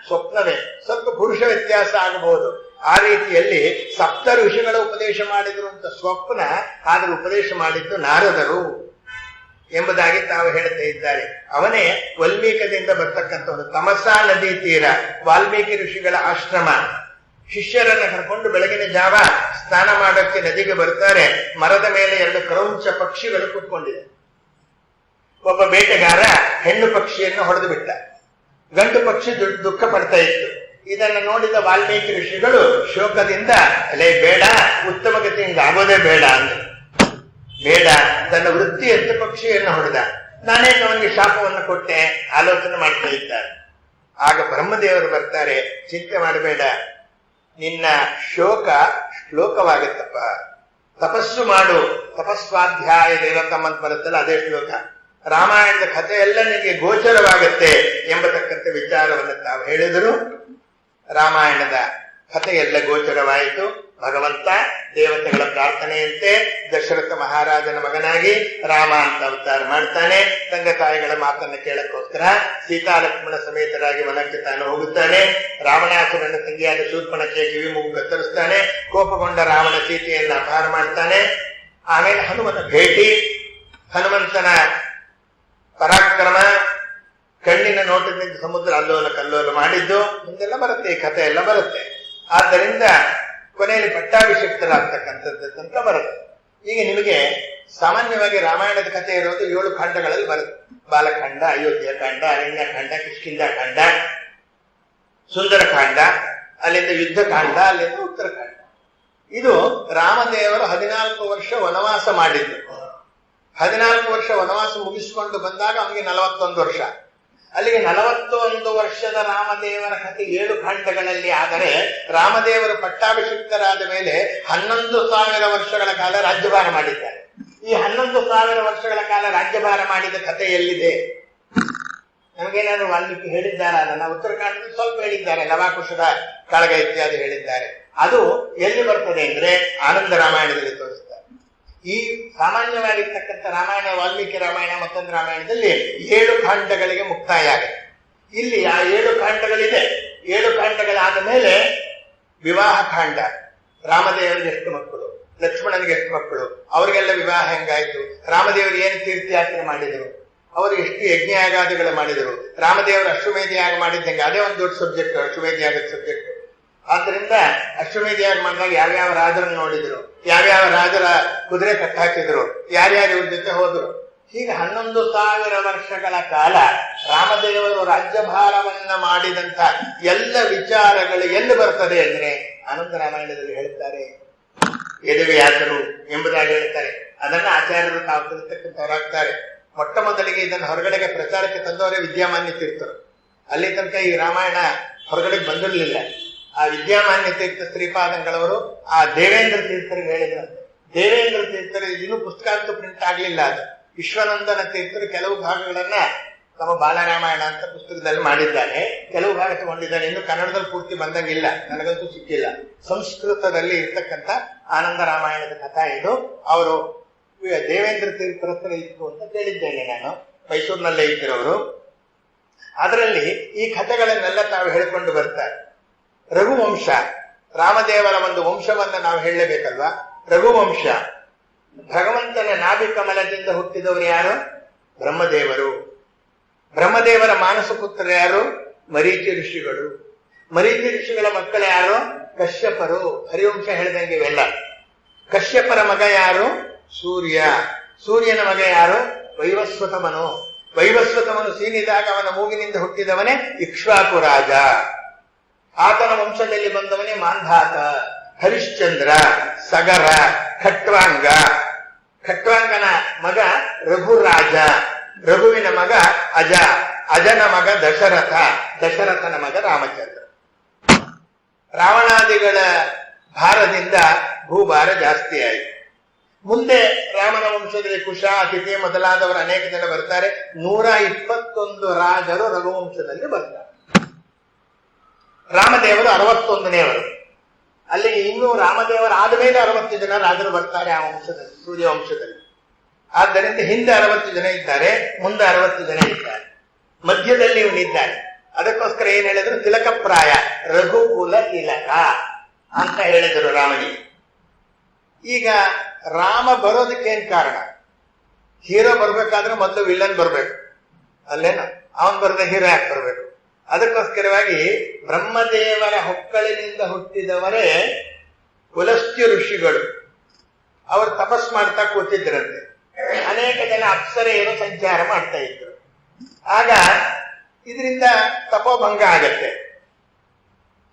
ಸ್ವಪ್ನವೇ, ಸ್ವಲ್ಪ ಪುರುಷ ವ್ಯತ್ಯಾಸ ಆಗಬಹುದು. ಆ ರೀತಿಯಲ್ಲಿ 7 ಋಷಿಗಳ ಉಪದೇಶ ಮಾಡಿದ್ರು ಅಂತ ಸ್ವಪ್ನ, ಆದ್ರೆ ಉಪದೇಶ ಮಾಡಿದ್ದು ನಾರದರು ಎಂಬುದಾಗಿ ತಾವು ಹೇಳ್ತಾ ಇದ್ದಾರೆ. ಅವನೇ ವಾಲ್ಮೀಕದಿಂದ ಬರ್ತಕ್ಕಂಥವನು. ತಮಸಾ ನದಿ ತೀರ ವಾಲ್ಮೀಕಿ ಋಷಿಗಳ ಆಶ್ರಮ. ಶಿಷ್ಯರನ್ನ ಕರ್ಕೊಂಡು ಬೆಳಗಿನ ಜಾವ ಸ್ನಾನ ಮಾಡೋಕ್ಕೆ ನದಿಗೆ ಬರ್ತಾರೆ. ಮರದ ಮೇಲೆ 2 ಕ್ರೌಂಚ ಪಕ್ಷಿಗಳು ಕೂತ್ಕೊಂಡಿದೆ. ಒಬ್ಬ ಬೇಟೆಗಾರ ಹೆಣ್ಣು ಪಕ್ಷಿಯನ್ನು ಹೊಡೆದು ಬಿಟ್ಟ. ಗಂಡು ಪಕ್ಷಿ ದುಃಖ ಪಡ್ತಾ ಇತ್ತು. ಇದನ್ನು ನೋಡಿದ ವಾಲ್ಮೀಕಿ ಋಷಿಗಳು ಶೋಕದಿಂದ, ಅಲ್ಲೇ ಬೇಡ, ಉತ್ತಮ ಗತಿಯಿಂದ ಆಗೋದೇ ಬೇಡ ಅಂದ್ರು. ಬೇಡ, ತನ್ನ ವೃತ್ತಿ ಎತ್ತು ಪಕ್ಷಿಯನ್ನು ಹೊಡೆದ. ನಾನೇ ಅವನಿಗೆ ಶಾಪವನ್ನು ಕೊಟ್ಟೆ ಆಲೋಚನೆ ಮಾಡ್ತಾ ಇದ್ದಾರೆ. ಆಗ ಬ್ರಹ್ಮದೇವರು ಬರ್ತಾರೆ, ಚಿಂತೆ ಮಾಡಬೇಡ, ನಿನ್ನ ಶೋಕ ಶ್ಲೋಕವಾಗುತ್ತಪ್ಪ, ತಪಸ್ಸು ಮಾಡು. ತಪಸ್ವಾಧ್ಯಾಯ ದೇವತಮ್ಮ ಅಂತ ಬರುತ್ತಲ್ಲ, ಅದೇ ಶ್ಲೋಕ. ರಾಮಾಯಣದ ಕಥೆ ಎಲ್ಲ ನಿನಗೆ ಗೋಚರವಾಗತ್ತೆ ಎಂಬತಕ್ಕಂಥ ವಿಚಾರವನ್ನು ತಾವು ಹೇಳಿದರು. ರಾಮಾಯಣದ ಕಥೆ ಎಲ್ಲ ಗೋಚರವಾಯಿತು. ಭಗವಂತ ದೇವತೆಗಳ ಪ್ರಾರ್ಥನೆಯಂತೆ ದಶರಥ ಮಹಾರಾಜನ ಮಗನಾಗಿ ರಾಮ ಅಂತ ಅವತಾರ ಮಾಡ್ತಾನೆ. ತಂದೆ ತಾಯಿಗಳ ಮಾತನ್ನು ಕೇಳಕ್ಕೋಸ್ಕರ ಸೀತಾಲಕ್ಷ್ಮಣ ಸಮೇತರಾಗಿ ವನಕ್ಕೆ ತಾನು ಹೋಗುತ್ತಾನೆ. ರಾವಣಾಸುರನ ತಂಗಿಯಾದ ಶೂರ್ಪಣಕ್ಕೆ ಕಿವಿ ಮೂಗು ಕತ್ತರಿಸ್ತಾನೆ. ಕೋಪಗೊಂಡ ರಾವಣ ಸೀತೆಯನ್ನು ಅಪಹಾರ ಮಾಡ್ತಾನೆ. ಆಮೇಲೆ ಹನುಮನ ಭೇಟಿ, ಹನುಮಂತನ ಪರಾಕ್ರಮ, ಕಣ್ಣಿನ ನೋಟದಿಂದ ಸಮುದ್ರ ಅಲ್ಲೋಲ ಕಲ್ಲೋಲ ಮಾಡಿದ್ದು, ಮುಂದೆಲ್ಲ ಬರುತ್ತೆ, ಈ ಕಥೆ ಎಲ್ಲ ಬರುತ್ತೆ. ಆದ್ದರಿಂದ ಕೊನೆಯಲ್ಲಿ ಪಟ್ಟಾಭಿಷಿಕ್ತರಾಗ್ತಕ್ಕಂಥದ್ದಂತ ಬರುತ್ತೆ. ಈಗ ನಿಮಗೆ ಸಾಮಾನ್ಯವಾಗಿ ರಾಮಾಯಣದ ಕಥೆ ಇರೋದು 7 ಖಂಡಗಳಲ್ಲಿ ಬರುತ್ತೆ. ಬಾಲಖಂಡ, ಅಯೋಧ್ಯ ಕಾಂಡ, ಅರಣ್ಯಕಾಂಡ, ಕಿಷ್ಕಿಂಧಾಕಾಂಡ, ಸುಂದರಕಾಂಡ, ಅಲ್ಲಿಂದ ಯುದ್ಧಕಾಂಡ, ಅಲ್ಲಿಂದ ಉತ್ತರಕಾಂಡ. ಇದು ರಾಮದೇವರು 14 ವರ್ಷ ವನವಾಸ ಮಾಡಿದ್ದು. 14 ವರ್ಷ ವನವಾಸ ಮುಗಿಸಿಕೊಂಡು ಬಂದಾಗ ಅವನಿಗೆ 41 ವರ್ಷ. ಅಲ್ಲಿಗೆ 41 ವರ್ಷದ ರಾಮದೇವರ ಕಥೆ 7 ಖಂಡಗಳಲ್ಲಿ. ಆದರೆ ರಾಮದೇವರು ಪಟ್ಟಾಭಿಷಿಕ್ತರಾದ ಮೇಲೆ 11,000 ವರ್ಷಗಳ ಕಾಲ ರಾಜ್ಯಭಾರ ಮಾಡಿದ್ದಾರೆ. ಈ 11,000 ವರ್ಷಗಳ ಕಾಲ ರಾಜ್ಯಭಾರ ಮಾಡಿದ ಕಥೆ ಎಲ್ಲಿದೆ? ನಮಗೇನಾದ್ರು ವಾಲ್ಮೀಕಿ ಹೇಳಿದ್ದಾರಾ? ನನ್ನ ಉತ್ತರಕಾಂಡದಲ್ಲಿ ಸ್ವಲ್ಪ ಹೇಳಿದ್ದಾರೆ, ಲವಾಕುಶದ ಕಾಳಗ ಇತ್ಯಾದಿ ಹೇಳಿದ್ದಾರೆ. ಅದು ಎಲ್ಲಿ ಬರ್ತದೆ ಅಂದ್ರೆ ಆನಂದ ರಾಮಾಯಣದಲ್ಲಿ ತೋರಿಸ್ತಾರೆ. ಈ ಸಾಮಾನ್ಯವಾಗಿರ್ತಕ್ಕಂಥ ರಾಮಾಯಣ, ವಾಲ್ಮೀಕಿ ರಾಮಾಯಣ, ಮತ್ತೊಂದು ರಾಮಾಯಣದಲ್ಲಿ 7 ಖಂಡಗಳಿಗೆ ಮುಕ್ತಾಯ ಆಗುತ್ತೆ. ಇಲ್ಲಿ ಆ 7 ಖಂಡಗಳಿದೆ. 7 ಖಂಡಗಳಾದ ಮೇಲೆ ವಿವಾಹ ಕಾಂಡ. ರಾಮದೇವರಿಗೆ ಎಷ್ಟು ಮಕ್ಕಳು, ಲಕ್ಷ್ಮಣನಿಗೆ ಎಷ್ಟು ಮಕ್ಕಳು, ಅವರಿಗೆಲ್ಲ ವಿವಾಹ ಹೆಂಗಾಯ್ತು, ರಾಮದೇವರು ಏನು ತೀರ್ಥಯಾತ್ರೆ ಮಾಡಿದರು, ಅವರು ಎಷ್ಟು ಯಜ್ಞಯಾಗಾದಿಗಳು ಮಾಡಿದರು, ರಾಮದೇವರು ಅಶ್ವಮೇಧ ಯಾಗ ಮಾಡಿದ್ದಂಗೆ. ಅದೇ ಒಂದು ದೊಡ್ಡ ಸಬ್ಜೆಕ್ಟ್, ಅಶ್ವಮೇಧ ಯಾಗದ ಸಬ್ಜೆಕ್ಟ್. ಆದ್ರಿಂದ ಅಶ್ವಮೇಧ ಯಾಗ ಮಾಡಿದಾಗ ಯಾವ್ಯಾವ ರಾಜರನ್ನು ನೋಡಿದ್ರು, ಯಾವ್ಯಾವ ರಾಜರ ಕುದುರೆ ಕಟ್ಟಾಕಿದ್ರು, ಯಾರ್ಯಾರು ಇವ್ರ ಜೊತೆ ಹೋದ್ರು. ಹೀಗೆ 11,000 ವರ್ಷಗಳ ಕಾಲ ರಾಮದೇವರು ರಾಜ್ಯಭಾರವನ್ನ ಮಾಡಿದಂತ ಎಲ್ಲ ವಿಚಾರಗಳು ಎಲ್ಲಿ ಬರ್ತದೆ ಅಂದ್ರೆ ಆನಂದ ರಾಮಾಯಣದಲ್ಲಿ ಹೇಳ್ತಾರೆ. ಯದುವ್ಯಾಸರು ಎಂಬುದಾಗಿ ಹೇಳ್ತಾರೆ. ಅದನ್ನ ಆಚಾರ್ಯರು ತಾವು ತಿಳಿಸ್ತಕ್ಕಂಥವರಾಗ್ತಾರೆ. ಮೊಟ್ಟ ಮೊದಲಿಗೆ ಇದನ್ನು ಹೊರಗಡೆಗೆ ಪ್ರಚಾರಕ್ಕೆ ತಂದವರೇ ವಿದ್ಯಾಮಾನ್ಯ ತೀರ್ಥರು. ಅಲ್ಲಿ ತನಕ ಈ ರಾಮಾಯಣ ಹೊರಗಡೆಗೆ ಬಂದಿರಲಿಲ್ಲ. ಆ ವಿದ್ಯಾಮಾನ್ಯ ತೀರ್ಥ ಶ್ರೀಪಾದಂಗಳವರು ಆ ದೇವೇಂದ್ರ ತೀರ್ಥರಿಗೆ ಹೇಳಿದ್ರಂತೆ. ದೇವೇಂದ್ರ ತೀರ್ಥರು ಇನ್ನೂ ಪುಸ್ತಕ ಅಂತೂ ಪ್ರಿಂಟ್ ಆಗ್ಲಿಲ್ಲ. ಅದು ವಿಶ್ವನಂದನ ತೀರ್ಥರು ಕೆಲವು ಭಾಗಗಳನ್ನ ತಮ್ಮ ಬಾಲರಾಮಾಯಣ ಅಂತ ಪುಸ್ತಕದಲ್ಲಿ ಮಾಡಿದ್ದಾರೆ, ಕೆಲವು ಭಾಗ ತಗೊಂಡಿದ್ದಾರೆ. ಇನ್ನು ಕನ್ನಡದಲ್ಲಿ ಪೂರ್ತಿ ಬಂದಂಗಿಲ್ಲ, ನನಗಂತೂ ಸಿಕ್ಕಿಲ್ಲ. ಸಂಸ್ಕೃತದಲ್ಲಿ ಇರ್ತಕ್ಕಂಥ ಆನಂದ ರಾಮಾಯಣದ ಕಥಾ ಇದು. ಅವರು ದೇವೇಂದ್ರ ತೀರ್ಥರ ಹತ್ರ ಇತ್ತು ಅಂತ ಕೇಳಿದ್ದೇನೆ ನಾನು, ಮೈಸೂರಿನಲ್ಲೇ ಇದ್ದಿರೋರು. ಅದರಲ್ಲಿ ಈ ಕಥೆಗಳನ್ನೆಲ್ಲ ತಾವು ಹೇಳಿಕೊಂಡು ಬರ್ತಾರೆ. ರಘುವಂಶ, ರಾಮದೇವರ ಒಂದು ವಂಶವನ್ನ ನಾವು ಹೇಳಲೇಬೇಕಲ್ವಾ? ರಘುವಂಶ. ಭಗವಂತನ ನಾಭಿ ಕಮಲದಿಂದ ಹುಟ್ಟಿದವರು ಯಾರು? ಬ್ರಹ್ಮದೇವರು. ಬ್ರಹ್ಮದೇವರ ಮಾನಸ ಪುತ್ರ ಯಾರು? ಮರೀಚಿ ಋಷಿಗಳು. ಮರೀಚಿ ಋಷಿಗಳ ಮಕ್ಕಳು ಯಾರು? ಕಶ್ಯಪರು. ಹರಿವಂಶ ಹೇಳಿದಂಗೆ ಇವೆಲ್ಲ. ಕಶ್ಯಪರ ಮಗ ಯಾರು? ಸೂರ್ಯ. ಸೂರ್ಯನ ಮಗ ಯಾರು? ವೈವಸ್ವತಮನು. ವೈವಸ್ವತಮನು ಸೀನಿದಾಗ ಅವನ ಮೂಗಿನಿಂದ ಹುಟ್ಟಿದವನೇ ಇಕ್ಷ್ವಾಕು ರಾಜ. ಆತನ ವಂಶದಲ್ಲಿ ಬಂದವನೇ ಮಾಂಧಾತ, ಹರಿಶ್ಚಂದ್ರ, ಸಗರ, ಖಟ್ವಾಂಗ. ಖಟ್ವಾಂಗನ ಮಗ ರಘುರಾಜ. ರಘುವಿನ ಮಗ ಅಜ. ಅಜನ ಮಗ ದಶರಥ. ದಶರಥನ ಮಗ ರಾಮಚಂದ್ರ. ರಾವಣಾದಿಗಳ ಭಾರದಿಂದ ಭೂಭಾರ ಜಾಸ್ತಿ ಆಯಿತು. ಮುಂದೆ ರಾಮನ ವಂಶದಲ್ಲಿ ಕುಶ, ಅತಿಥಿ ಮೊದಲಾದವರು ಅನೇಕ ಜನ ಬರ್ತಾರೆ. 121 ರಾಜರು ರಘುವಂಶದಲ್ಲಿ ಬರ್ತಾರೆ. ರಾಮದೇವರು 61ನೇವರು. ಅಲ್ಲಿಗೆ ಇನ್ನೂ ರಾಮದೇವರ ಆದಮೇಲೆ 60 ಜನ ರಾಜರು ಬರ್ತಾರೆ ಆ ವಂಶದಲ್ಲಿ, ಸೂರ್ಯ ವಂಶದಲ್ಲಿ. ಆದ್ದರಿಂದ ಹಿಂದೆ 60 ಜನ ಇದ್ದಾರೆ, ಮುಂದೆ 60 ಜನ ಇದ್ದಾರೆ, ಮಧ್ಯದಲ್ಲಿ ಇವನಿದ್ದಾನೆ. ಅದಕ್ಕೋಸ್ಕರ ಏನ್ ಹೇಳಿದ್ರು? ತಿಲಕಪ್ರಾಯ, ರಘುಕುಲ ತಿಲಕ ಅಂತ ಹೇಳಿದರು ರಾಮನಿಗೆ. ಈಗ ರಾಮ ಬರೋದಕ್ಕೇನ್ ಕಾರಣ? ಹೀರೋ ಬರ್ಬೇಕಾದ್ರೆ ಮೊದಲು ವಿಲ್ಲನ್ ಬರ್ಬೇಕು ಅಲ್ಲೇನ? ಅವನ್ ಬರದ ಹೀರೋ ಯಾಕೆ ಬರ್ಬೇಕು? ಅದಕ್ಕೋಸ್ಕರವಾಗಿ ಬ್ರಹ್ಮದೇವರ ಹೊಕ್ಕಳಿನಿಂದ ಹುಟ್ಟಿದವರೇ ಪುಲಸ್ತ್ಯ ಋಷಿಗಳು. ಅವರು ತಪಸ್ ಮಾಡ್ತಾ ಕೂತಿದ್ರಂತೆ. ಅನೇಕ ಜನ ಅಪ್ಸರೆಯರು ಸಂಚಾರ ಮಾಡ್ತಾ ಇದ್ರು. ಆಗ ಇದರಿಂದ ತಪೋಭಂಗ ಆಗತ್ತೆ.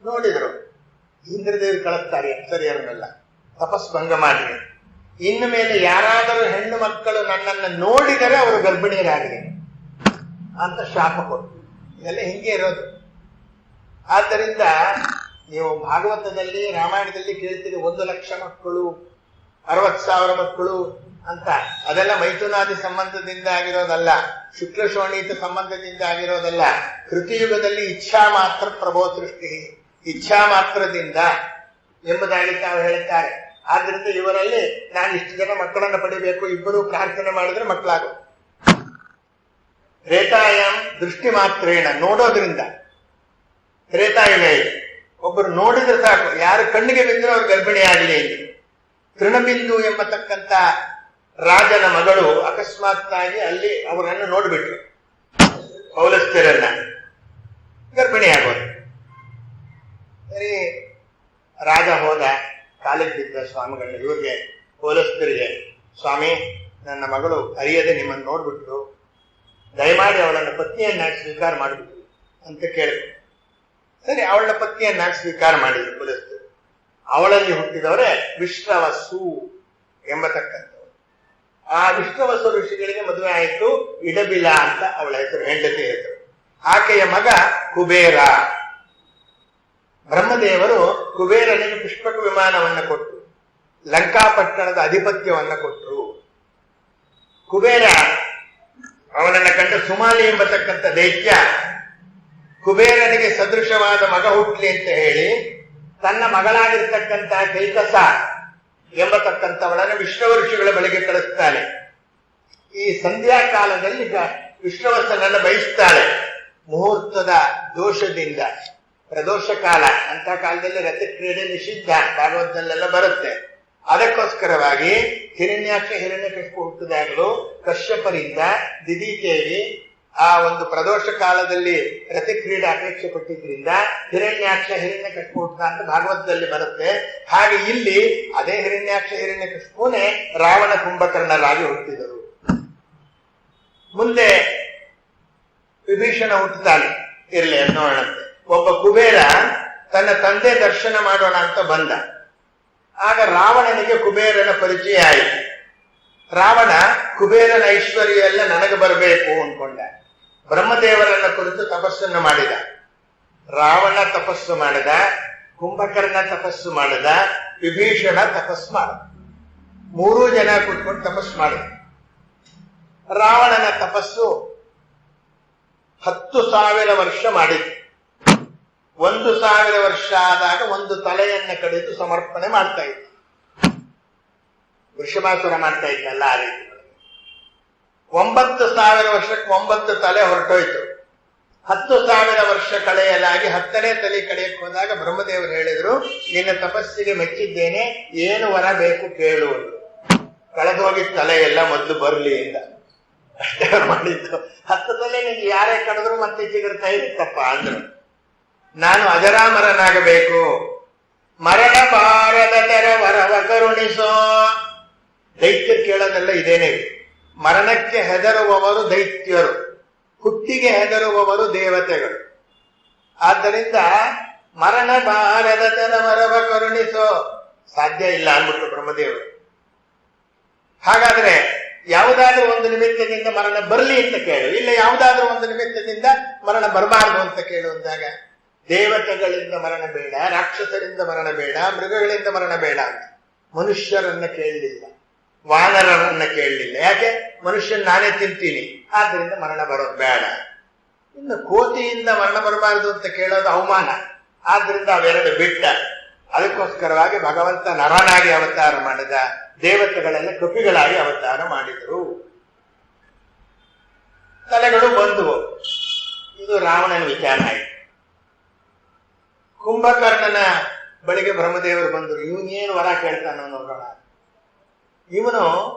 ನೋಡಿದ್ರು, ಇಂದ್ರದೇವರು ಕಳಿಸ್ತಾರೆ ಅಪ್ಸರೆಯರನ್ನೆಲ್ಲ, ತಪಸ್ಭಂಗ ಮಾಡಿ. ಇನ್ನು ಮೇಲೆ ಯಾರಾದರೂ ಹೆಣ್ಣು ಮಕ್ಕಳು ನನ್ನನ್ನು ನೋಡಿದರೆ ಅವರು ಗರ್ಭಿಣಿಯರಾಗಲಿ ಅಂತ ಶಾಪ ಕೊಟ್ಟು. ಇದೆಲ್ಲ ಹಿಂಗೆ ಇರೋದು. ಆದ್ದರಿಂದ ನೀವು ಭಾಗವತದಲ್ಲಿ, ರಾಮಾಯಣದಲ್ಲಿ ಕೇಳ್ತೀರಿ 1 ಲಕ್ಷ ಮಕ್ಕಳು, 60,000 ಮಕ್ಕಳು ಅಂತ. ಅದೆಲ್ಲ ಮೈಥುನಾದಿ ಸಂಬಂಧದಿಂದ ಆಗಿರೋದಲ್ಲ, ಶುಕ್ಲ ಶೋಣಿತ ಸಂಬಂಧದಿಂದ ಆಗಿರೋದಲ್ಲ. ಕೃತಿಯುಗದಲ್ಲಿ ಇಚ್ಛಾ ಮಾತ್ರ ಪ್ರಭೋ ಸೃಷ್ಟಿ, ಇಚ್ಛಾ ಮಾತ್ರದಿಂದ ಎಂಬುದಾಗಿ ತಾವು ಹೇಳುತ್ತಾರೆ. ಆದ್ರಿಂದ ಇವರಲ್ಲಿ ನಾನು ಇಷ್ಟು ಜನ ಮಕ್ಕಳನ್ನು ಪಡಿಬೇಕು, ಇಬ್ಬರು ಪ್ರಾರ್ಥನೆ ಮಾಡಿದ್ರೆ ಮಕ್ಕಳಾಗ. ತ್ರೇತಾಯಂ ದೃಷ್ಟಿ ಮಾತ್ರೇಣ, ನೋಡೋದ್ರಿಂದ. ತ್ರೇತಾಯುಗ ಇದೆ, ಒಬ್ಬರು ನೋಡಿದ್ರೆ ಸಾಕು, ಯಾರು ಕಣ್ಣಿಗೆ ಬಿದ್ದರೂ ಅವ್ರು ಗರ್ಭಿಣಿ ಆಗಲಿ ಎಂದು. ತೃಣಬಿಂದು ಎಂಬತಕ್ಕಂಥ ರಾಜನ ಮಗಳು ಅಕಸ್ಮಾತ್ತಾಗಿ ಅಲ್ಲಿ ಅವರನ್ನು ನೋಡ್ಬಿಟ್ರು, ಪೌಲಸ್ತ್ಯರನ್ನ, ಗರ್ಭಿಣಿ ಆಗೋದು. ಸರಿ, ರಾಜ ಹೋದ, ಕಾಲಿಗೆ ಬಿದ್ದ ಸ್ವಾಮಿಗಳನ್ನ, ಇವ್ರಿಗೆ ಪೌಲಸ್ತ್ಯರಿಗೆ, ಸ್ವಾಮಿ ನನ್ನ ಮಗಳು ಅರಿಯದೆ ನಿಮ್ಮನ್ನು ನೋಡ್ಬಿಟ್ರು, ದಯಮಾಡಿ ಅವಳನ್ನ ಪತ್ನಿಯನ್ನಾಗಿ ಸ್ವೀಕಾರ ಮಾಡಿಬಿಟ್ರು ಅಂತ ಕೇಳಿದ್ರು. ಸರಿ, ಅವಳನ್ನ ಪತ್ನಿಯನ್ನಾಗಿ ಸ್ವೀಕಾರ ಮಾಡಿದ್ರು ಪೌಲಸ್ತ್ಯರು. ಅವಳಲ್ಲಿ ಹುಟ್ಟಿದವರೇ ವಿಶ್ರವಸು ಎಂಬತಕ್ಕಂಥವ್ರು. ಆ ವಿಶ್ರವಸು ಋಷಿಗಳಿಗೆ ಮದುವೆ ಆಯಿತು. ಇಡಬಿಲ ಅಂತ ಅವಳ ಹೆಸರು, ಹೆಂಡತಿ ಹೆಸರು. ಆಕೆಯ ಮಗ ಕುಬೇರ. ಬ್ರಹ್ಮದೇವರು ಕುಬೇರನಿಗೆ ಪುಷ್ಪಕ ವಿಮಾನವನ್ನು ಕೊಟ್ಟರು, ಲಂಕಾಪಟ್ಟಣದ ಅಧಿಪತ್ಯವನ್ನ ಕೊಟ್ಟರು. ಕುಬೇರ ಅವನನ್ನ ಕಂಡ ಸುಮಾಲಿ ಎಂಬತಕ್ಕಂಥ ದೈತ್ಯ ಕುಬೇರನಿಗೆ ಸದೃಶವಾದ ಮಗ ಹುಟ್ಲಿ ಅಂತ ಹೇಳಿ ತನ್ನ ಮಗಳಾಗಿರ್ತಕ್ಕಂಥ ಕೈಕಸ ಎಂಬತಕ್ಕಂಥವಳನ್ನು ವಿಶ್ರವ ಋಷಿಗಳ ಬಳಿಗೆ ಕಳಿಸ್ತಾನೆ. ಈ ಸಂಧ್ಯಾ ಕಾಲದಲ್ಲಿ ವಿಶ್ರವಸನನ್ನು ಬಯಸ್ತಾಳೆ. ಮುಹೂರ್ತದ ದೋಷದಿಂದ, ಪ್ರದೋಷ ಕಾಲ ಅಂತ ಕಾಲದಲ್ಲಿ ರಥಕ್ರೀಡೆ ನಿಷಿದ್ಧ, ಭಾಗವತದಲ್ಲೆಲ್ಲ ಬರುತ್ತೆ. ಅದಕ್ಕೋಸ್ಕರವಾಗಿ ಹಿರಣ್ಯಾಕ್ಷ ಹಿರಣ್ಯಕಶಿಪು ಹುಟ್ಟಿದಾಗಲೂ ಕಶ್ಯಪರಿಂದ ದಿದಿದೇವಿ ಆ ಒಂದು ಪ್ರದೋಷ ಕಾಲದಲ್ಲಿ ರಥಕ್ರೀಡೆ ಅಪೇಕ್ಷೆ ಪಟ್ಟಿದ್ರಿಂದ ಹಿರಣ್ಯಾಕ್ಷ ಹಿರಣ್ಯಕಶಿಪು ಹುಟ್ಟಿದ ಅಂತ ಭಾಗವತದಲ್ಲಿ ಬರುತ್ತೆ. ಹಾಗೆ ಇಲ್ಲಿ ಅದೇ ಹಿರಣ್ಯಾಕ್ಷ ಹಿರಣ್ಯಕಶಿಪುನೇ ರಾವಣ ಕುಂಭಕರ್ಣರಾಗಿ ಹುಟ್ಟಿದರು. ಮುಂದೆ ವಿಭೀಷಣ ಹುಟ್ಟುತ್ತಾನೆ, ಇರಲಿ ನೋಡೋಣಂತೆ. ಒಬ್ಬ ಕುಬೇರ ತನ್ನ ತಂದೆ ದರ್ಶನ ಮಾಡೋಣ ಅಂತ ಬಂದ. ಆಗ ರಾವಣನಿಗೆ ಕುಬೇರನ ಪರಿಚಯ ಆಯಿತು. ರಾವಣ ಕುಬೇರನ ಐಶ್ವರ್ಯ ಎಲ್ಲ ನನಗೆ ಬರಬೇಕು ಅನ್ಕೊಂಡ. ಬ್ರಹ್ಮದೇವರನ್ನ ಕುರಿತು ತಪಸ್ಸನ್ನು ಮಾಡಿದ. ರಾವಣ ತಪಸ್ಸು ಮಾಡಿದ, ಕುಂಭಕರ್ಣ ತಪಸ್ಸು ಮಾಡಿದ, ವಿಭೀಷಣ ತಪಸ್ಸು ಮಾಡಿದ. 3 ಜನ ಕೂತ್ಕೊಂಡು ತಪಸ್ಸು ಮಾಡಿದ. ರಾವಣನ ತಪಸ್ಸು 10,000 ವರ್ಷ ಮಾಡಿದ್ರು. 1,000 ವರ್ಷ ಆದಾಗ ಒಂದು ತಲೆಯನ್ನ ಕಡಿದು ಸಮರ್ಪಣೆ ಮಾಡ್ತಾ ಇದ್ದ. ವೃಷಭಾಸುರ ಮಾಡ್ತಾ ಇದ್ದಲ್ಲ ಆ ರೀತಿ. 9,000 ವರ್ಷಕ್ಕೆ 9 ತಲೆ ಹೊರಟೋಯ್ತು. 10,000 ವರ್ಷ ಕಳೆಯಲಾಗಿ 10ನೇ ತಲೆ ಕಡೆಯಕ್ಕೆ ಹೋದಾಗ ಬ್ರಹ್ಮದೇವರು ಹೇಳಿದ್ರು, ನಿನ್ನ ತಪಸ್ಸಿಗೆ ಮೆಚ್ಚಿದ್ದೇನೆ, ಏನು ವರ ಬೇಕು ಕೇಳು. ಕಳೆದೋಗಿದ್ದ ತಲೆ ಎಲ್ಲ ಮೊದಲು ಬರ್ಲಿ ಅಂತ ಅಷ್ಟೇ ಅವ್ರು ಮಾಡಿದ್ದು. 10 ತಲೆ ನಿಂಗೆ ಯಾರೇ ಕಳೆದ್ರು ಮತ್ತೆ ಚಿಗುರ್ತಾ ಇರುತ್ತಪ್ಪ ಅಂದ್ರು. ನಾನು ಅಜರಾಮರನಾಗಬೇಕು, ಮರಣ ಬಾರದ ತರ ವರವ ಕರುಣಿಸೋ. ದೈತ್ಯರು ಕೇಳೋದೆಲ್ಲ ಇದೇನೆ. ಮರಣಕ್ಕೆ ಹೆದರುವವರು ದೈತ್ಯರು, ಹುಟ್ಟಿಗೆ ಹೆದರುವವರು ದೇವತೆಗಳು. ಆದ್ದರಿಂದ ಮರಣ ಬಾರದ ತರ ವರವ ಕರುಣಿಸೋ ಸಾಧ್ಯ ಇಲ್ಲ ಅಂದ್ಬಿಟ್ಟು ಬ್ರಹ್ಮದೇವರು. ಹಾಗಾದ್ರೆ ಯಾವುದಾದ್ರೂ ಒಂದು ನಿಮಿತ್ತದಿಂದ ಮರಣ ಬರಲಿ ಅಂತ ಕೇಳು, ಇಲ್ಲ ಯಾವುದಾದ್ರೂ ಒಂದು ನಿಮಿತ್ತದಿಂದ ಮರಣ ಬರಬಾರ್ದು ಅಂತ ಕೇಳು ಅಂದಾಗ ದೇವತೆಗಳಿಂದ ಮರಣ ಬೇಡ, ರಾಕ್ಷಸರಿಂದ ಮರಣ ಬೇಡ, ಮೃಗಗಳಿಂದ ಮರಣ ಬೇಡ ಅಂತ ಮನುಷ್ಯರನ್ನ ಕೇಳಲಿಲ್ಲ, ವಾನರರನ್ನ ಕೇಳಲಿಲ್ಲ. ಯಾಕೆ? ಮನುಷ್ಯನ್ ನಾನೇ ತಿಂತೀನಿ, ಆದ್ರಿಂದ ಮರಣ ಬರೋದು ಬೇಡ. ಇನ್ನು ಕೋತಿಯಿಂದ ಮರಣ ಬರಬಾರದು ಅಂತ ಕೇಳೋದು ಅವಮಾನ, ಆದ್ರಿಂದ ಅವೆರಡು ಬಿಟ್ಟ. ಅದಕ್ಕೋಸ್ಕರವಾಗಿ ಭಗವಂತ ನರನಾಗಿ ಅವತಾರ ಮಾಡಿದ, ದೇವತೆಗಳೆಲ್ಲ ಕಪಿಗಳಾಗಿ ಅವತಾರ ಮಾಡಿದರು. ತಲೆಗಳು ಬಂದುವು. ಇದು ರಾವಣನ ವಿಚಾರ ಆಯಿತು. ಕುಂಭಕರ್ಣನ ಬಳಿಗೆ ಬ್ರಹ್ಮದೇವರು ಬಂದರು. ಇವನೇನು ವರ ಕೇಳ್ತಾನೋ ನೋಡೋಣ. ಇವನು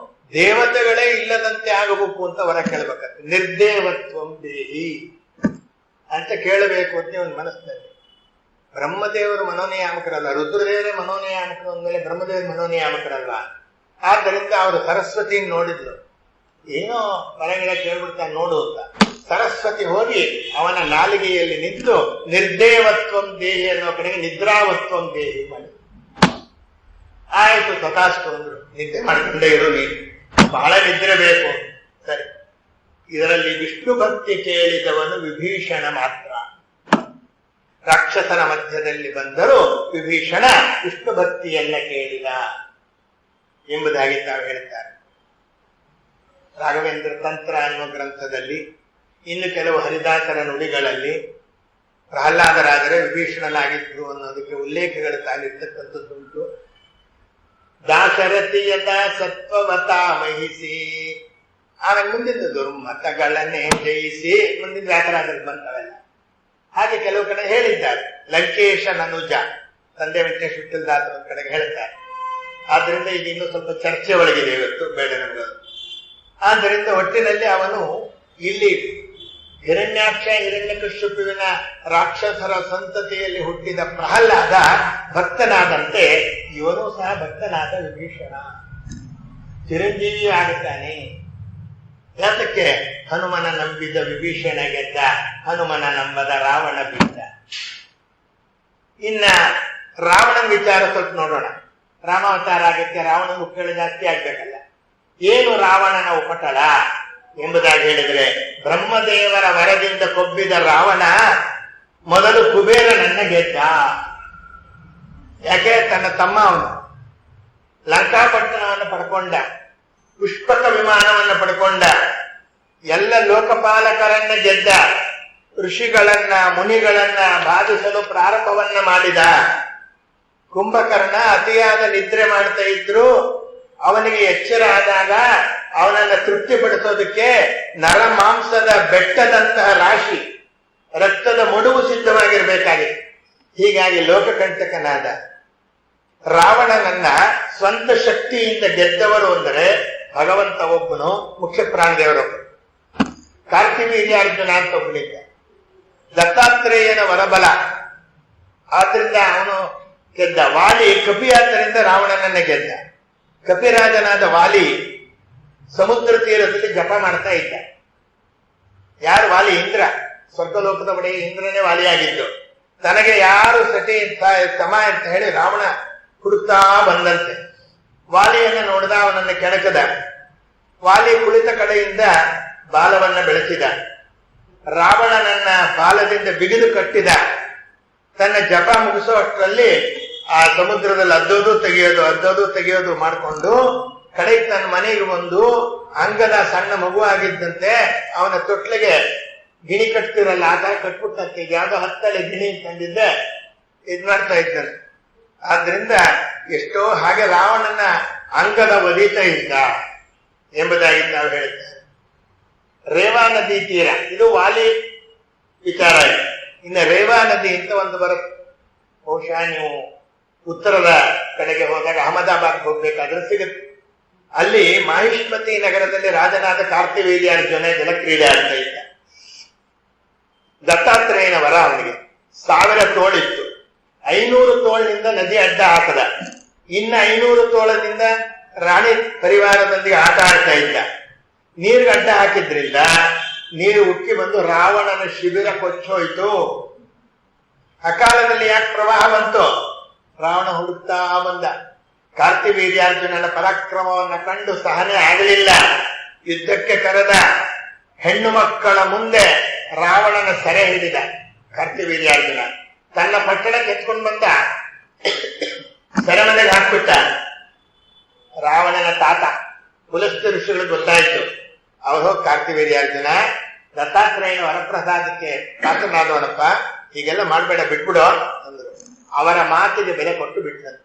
ದೇವತೆಗಳೇ ಇಲ್ಲದಂತೆ ಆಗಬೇಕು ಅಂತ ವರ ಕೇಳಬೇಕಂತೆ. ನಿರ್ದೇವತ್ವಂ ದೇಹಿ ಅಂತ ಕೇಳಬೇಕು ಅಂತ ಇವನ್ ಮನಸ್ಸಿನಲ್ಲಿ. ಬ್ರಹ್ಮದೇವರು ಮನೋನಿಯಾಮಕರಲ್ಲ, ರುದ್ರದೇವರೇ ಮನೋನಿಯಾಮಕರು ಅಂದಮೇಲೆ ಬ್ರಹ್ಮದೇವರು ಮನೋನಿಯಾಮಕರಲ್ಲ. ಆದ್ದರಿಂದ ಅವರು ಸರಸ್ವತಿ ನೋಡಿದ್ರು. ಏನೋ ಹೊರಗಿಡ ಕೇಳ್ಬಿಡ್ತಾನೆ ನೋಡು ಅಂತ. ಸರಸ್ವತಿ ಹೋಗಿ ಅವನ ನಾಲಿಗೆಯಲ್ಲಿ ನಿಂತು ನಿರ್ದೇವತ್ವಂ ದೇಹಿ ಅನ್ನೋ ಕಡೆಗೆ ನಿದ್ರಾವತ್ವಂ ದೇಹಿ ಮಾಡಿ ಆಯ್ತು ತಥಾಸ್ತು ಅಂದ್ರು. ನಿದ್ದೆ ಮಾಡ್ಕೊಂಡೇ ಇರು, ನೀನು ಬಹಳ ನಿದ್ರೆ ಬೇಕು. ಸರಿ, ಇದರಲ್ಲಿ ವಿಷ್ಣು ಭಕ್ತಿ ಕೇಳಿದವನು ವಿಭೀಷಣ ಮಾತ್ರ. ರಾಕ್ಷಸನ ಮಧ್ಯದಲ್ಲಿ ಬಂದರೂ ವಿಭೀಷಣ ವಿಷ್ಣು ಭಕ್ತಿಯನ್ನ ಕೇಳಿದ ಎಂಬುದಾಗಿ ತಾವು ಹೇಳ್ತಾರೆ. ರಾಘವೇಂದ್ರ ತಂತ್ರ ಅನ್ನುವ ಗ್ರಂಥದಲ್ಲಿ, ಇನ್ನು ಕೆಲವು ಹರಿದಾಸರ ನುಡಿಗಳಲ್ಲಿ ಪ್ರಹ್ಲಾದರಾದರೆ ವಿಭೀಷಣನಾಗಿದ್ರು ಅನ್ನೋದಕ್ಕೆ ಉಲ್ಲೇಖಗಳು ತಾಗಿರ್ತಕ್ಕಂಥದ್ದುಂಟು. ದಾಶರಥಿಯದ ಸತ್ವವತ ಮಹಿಸಿ, ಆಮೇಲೆ ಮುಂದಿನ ದುರ್ಮತಗಳನ್ನೇ ಜಯಿಸಿ, ಮುಂದಿನ ವ್ಯಾಕರಣದಲ್ಲಿ ಬಂತವೆಲ್ಲ. ಹಾಗೆ ಕೆಲವು ಕಡೆ ಹೇಳಿದ್ದಾರೆ. ಲಂಕೇಶನ ಅನುಜ ತಂದೆ ವೆಂಕಟೇಶ್ ವಿಠಲದಾಸರ ಒಂದು ಕಡೆಗೆ ಹೇಳ್ತಾರೆ. ಆದ್ರಿಂದ ಇದು ಇನ್ನೂ ಸ್ವಲ್ಪ ಚರ್ಚೆ ಒಳಗಿದೆ, ಇವತ್ತು ಬೇಡ ನಮಗೆ. ಆದ್ದರಿಂದ ಒಟ್ಟಿನಲ್ಲಿ ಅವನು ಇಲ್ಲಿ ಹಿರಣ್ಯಾಕ್ಷ ಹಿರಣ್ಯಕಶ್ಯಪುವಿನ ರಾಕ್ಷಸರ ಸಂತತಿಯಲ್ಲಿ ಹುಟ್ಟಿದ ಪ್ರಹ್ಲಾದ ಭಕ್ತನಾದಂತೆ ಇವನು ಸಹ ಭಕ್ತನಾದ ವಿಭೀಷಣ ಚಿರಂಜೀವಿ ಆಗುತ್ತಾನೆ. ಯಾತಕ್ಕೆ? ಹನುಮನ ನಂಬಿದ ವಿಭೀಷಣ ಗೆದ್ದ, ಹನುಮನ ನಂಬದ ರಾವಣ ಬಿದ್ದ. ಇನ್ನ ರಾವಣನ ವಿಚಾರ ಸ್ವಲ್ಪ ನೋಡೋಣ. ರಾಮಾವತಾರ ಆಗಕ್ಕೆ ರಾವಣನ ಉಕ್ಕಳು ಜಾಸ್ತಿ ಆಗ್ಬೇಕಲ್ಲ. ಏನು ರಾವಣನ ಉಪಟಳ ಎಂಬುದಾಗಿ ಹೇಳಿದ್ರೆ, ಬ್ರಹ್ಮದೇವರ ವರದಿಂದ ಕೊಬ್ಬಿದ ರಾವಣ ಮೊದಲು ಕುಬೇರನನ್ನ ಗೆದ್ದ. ಯಾಕೆ? ತನ್ನ ತಮ್ಮ ಅವನು ಲಂಕಾಪಟ್ಟಣವನ್ನು ಪಡ್ಕೊಂಡ, ಪುಷ್ಪಕ ವಿಮಾನವನ್ನು ಪಡ್ಕೊಂಡ, ಎಲ್ಲ ಲೋಕಪಾಲಕರನ್ನ ಗೆದ್ದ, ಋಷಿಗಳನ್ನ ಮುನಿಗಳನ್ನ ಬಾಧಿಸಲು ಪ್ರಾರಂಭವನ್ನ ಮಾಡಿದ. ಕುಂಭಕರ್ಣ ಅತಿಯಾದ ನಿದ್ರೆ ಮಾಡ್ತಾ ಇದ್ರು. ಅವನಿಗೆ ಎಚ್ಚರ ಆದಾಗ ಅವನನ್ನ ತೃಪ್ತಿಪಡಿಸೋದಕ್ಕೆ ನರಮಾಂಸದ ಬೆಟ್ಟದಂತಹ ರಾಶಿ, ರಕ್ತದ ಮುಡುಗು ಸಿದ್ಧವಾಗಿರ್ಬೇಕಾಗಿತ್ತು. ಹೀಗಾಗಿ ಲೋಕಕಂಟಕನಾದ. ರಾವಣನನ್ನ ಸ್ವಂತ ಶಕ್ತಿಯಿಂದ ಗೆದ್ದವರು ಅಂದರೆ ಭಗವಂತ ಒಬ್ಬನು, ಮುಖ್ಯ ಪ್ರಾಣದೇವರೊಬ್ಬನು. ಕಾರ್ತಿವೀರ್ಯಾರ್ಜುನ ಅಂತ ಒಬ್ಬನಿದ್ದ. ದತ್ತಾತ್ರೇಯನ ವರಬಲ, ಆದ್ರಿಂದ ಅವನು ಗೆದ್ದ. ವಾಲಿ ಕಪಿಯಾದ್ದರಿಂದ ರಾವಣನನ್ನ ಗೆದ್ದ. ಕಪಿರಾಜನಾದ ವಾಲಿ ಸಮುದ್ರ ತೀರದಲ್ಲಿ ಜಪ ಮಾಡ್ತಾ ಇದ್ದ. ಯಾರು ವಾಲಿ? ಇಂದ್ರ. ಸ್ವರ್ಗಲೋಕದ ಒಡೆಯ ಇಂದ್ರನೇ ವಾಲಿಯಾಗಿದ್ದು. ತನಗೆ ಯಾರು ಸತಿ ಸಮ ಅಂತ ಹೇಳಿ ರಾವಣ ಹುಡುಕ್ತಾ ಬಂದಂತೆ. ವಾಲಿಯನ್ನ ನೋಡಿದ, ಅವನನ್ನ ಕೆಣಕದ. ವಾಲಿ ಕುಳಿತ ಕಡೆಯಿಂದ ಬಾಲವನ್ನ ಬೆಳೆಸಿದ. ರಾವಣನನ್ನ ಬಾಲದಿಂದ ಬಿಗಿದು ಕಟ್ಟಿದ. ತನ್ನ ಜಪ ಮುಗಿಸೋ ಅಷ್ಟರಲ್ಲಿ ಆ ಸಮುದ್ರದಲ್ಲಿ ಅದ್ದೋದು ತೆಗೆಯೋದು ಮಾಡಿಕೊಂಡು ಕಡೆಗೆ ತನ್ನ ಮನೆಗೆ ಬಂದು ಅಂಗದ ಸಣ್ಣ ಮಗು ಆಗಿದ್ದಂತೆ ಅವನ ತೊಟ್ಲಿಗೆ ಗಿಣಿ ಕಟ್ತಿರಲ್ಲ, ಆ ತರ ಕಟ್ಬಿಟ್ಟಂತೆ. ಯಾವ್ದೋ ಹತ್ತಲೆ ಗಿಣಿ ತಂದಿದ್ದೆ ಇದ್ ಮಾಡ್ತಾ ಇದ್ದಾನೆ. ಆದ್ರಿಂದ ಎಷ್ಟೋ ಹಾಗೆ ರಾವಣನ ಅಂಗದ ಒದೀತ ಇದ್ದ ಎಂಬುದಾಗಿ ನಾವು ಹೇಳ್ತೇವೆ. ರೇವಾ ನದಿ ತೀರ, ಇದು ವಾಲಿ ವಿಚಾರ ಇದೆ. ಇನ್ನು ರೇವಾ ನದಿ ಅಂತ ಒಂದು ಬರುತ್ತೆ. ಬಹುಶಃ ನೀವು ಉತ್ತರದ ಕಡೆಗೆ ಹೋದಾಗ ಅಹಮದಾಬಾದ್ ಹೋಗ್ಬೇಕಾದ್ರೆ ಸಿಗುತ್ತೆ. ಅಲ್ಲಿ ಮಾಹಿಷ್ಮತಿ ನಗರದಲ್ಲಿ ರಾಜನಾದ ಕಾರ್ತಿವೀರ್ಯಾರ್ಜುನ ಜಲಕ್ರೀಡೆ ಆಗ್ತಾ ಇದ್ದ. ದತ್ತಾತ್ರೇಯನ ವರ ಅವನಿಗೆ 1000 ತೋಳಿತ್ತು. 500 ತೋಳಿನಿಂದ ನದಿ ಅಡ್ಡ ಹಾಕದ. ಇನ್ನ 500 ತೋಳದಿಂದ ರಾಣಿ ಪರಿವಾರದೊಂದಿಗೆ ಆಟ ಆಡ್ತಾ ಇದ್ದ. ನೀರಿಗೆ ಅಡ್ಡ ಹಾಕಿದ್ರಿಂದ ನೀರು ಉಕ್ಕಿ ಬಂದು ರಾವಣನ ಶಿಬಿರ ಕೊಚ್ಚೋಯ್ತು. ಅಕಾಲದಲ್ಲಿ ಯಾಕೆ ಪ್ರವಾಹ ಬಂತು? ರಾವಣ ಹುಡುಕ್ತಾ ಬಂದ. ಕಾರ್ತಿವೀರ್ಯಾರ್ಜುನನ ಪರಾಕ್ರಮವನ್ನ ಕಂಡು ಸಹನೆ ಆಗಲಿಲ್ಲ. ಯುದ್ಧಕ್ಕೆ ಕರೆದ. ಹೆಣ್ಣು ಮಕ್ಕಳ ಮುಂದೆ ರಾವಣನ ಸೆರೆ ಹಿಡಿದ ಕಾರ್ತಿವೀರ್ಯಾರ್ಜುನ. ತನ್ನ ಪಟ್ಟಣಕ್ಕೆ ಎತ್ಕೊಂಡು ಬಂದ. ಸೆರೆಮನೆಗೆ ಹಾಕ್ಬಿಟ್ಟ. ರಾವಣನ ತಾತ ಪುಲಸ್ತ್ಯ ಋಷಿಗಳಿಗೆ ಗೊತ್ತಾಯ್ತು. ಅವ್ರು ಹೋಗಿ ಕಾರ್ತಿವೀರ್ಯಾರ್ಜುನ, ದತ್ತಾತ್ರೇಯನ ವರಪ್ರಸಾದಕ್ಕೆ ಪಾತ್ರನಾದವನಪ್ಪ, ಹೀಗೆಲ್ಲ ಮಾಡ್ಬೇಡ, ಬಿಟ್ಬಿಡು ಅಂದ್ರು. ಅವರ ಮಾತಿಗೆ ಬೆಲೆ ಕೊಟ್ಟು ಬಿಟ್ಟರು.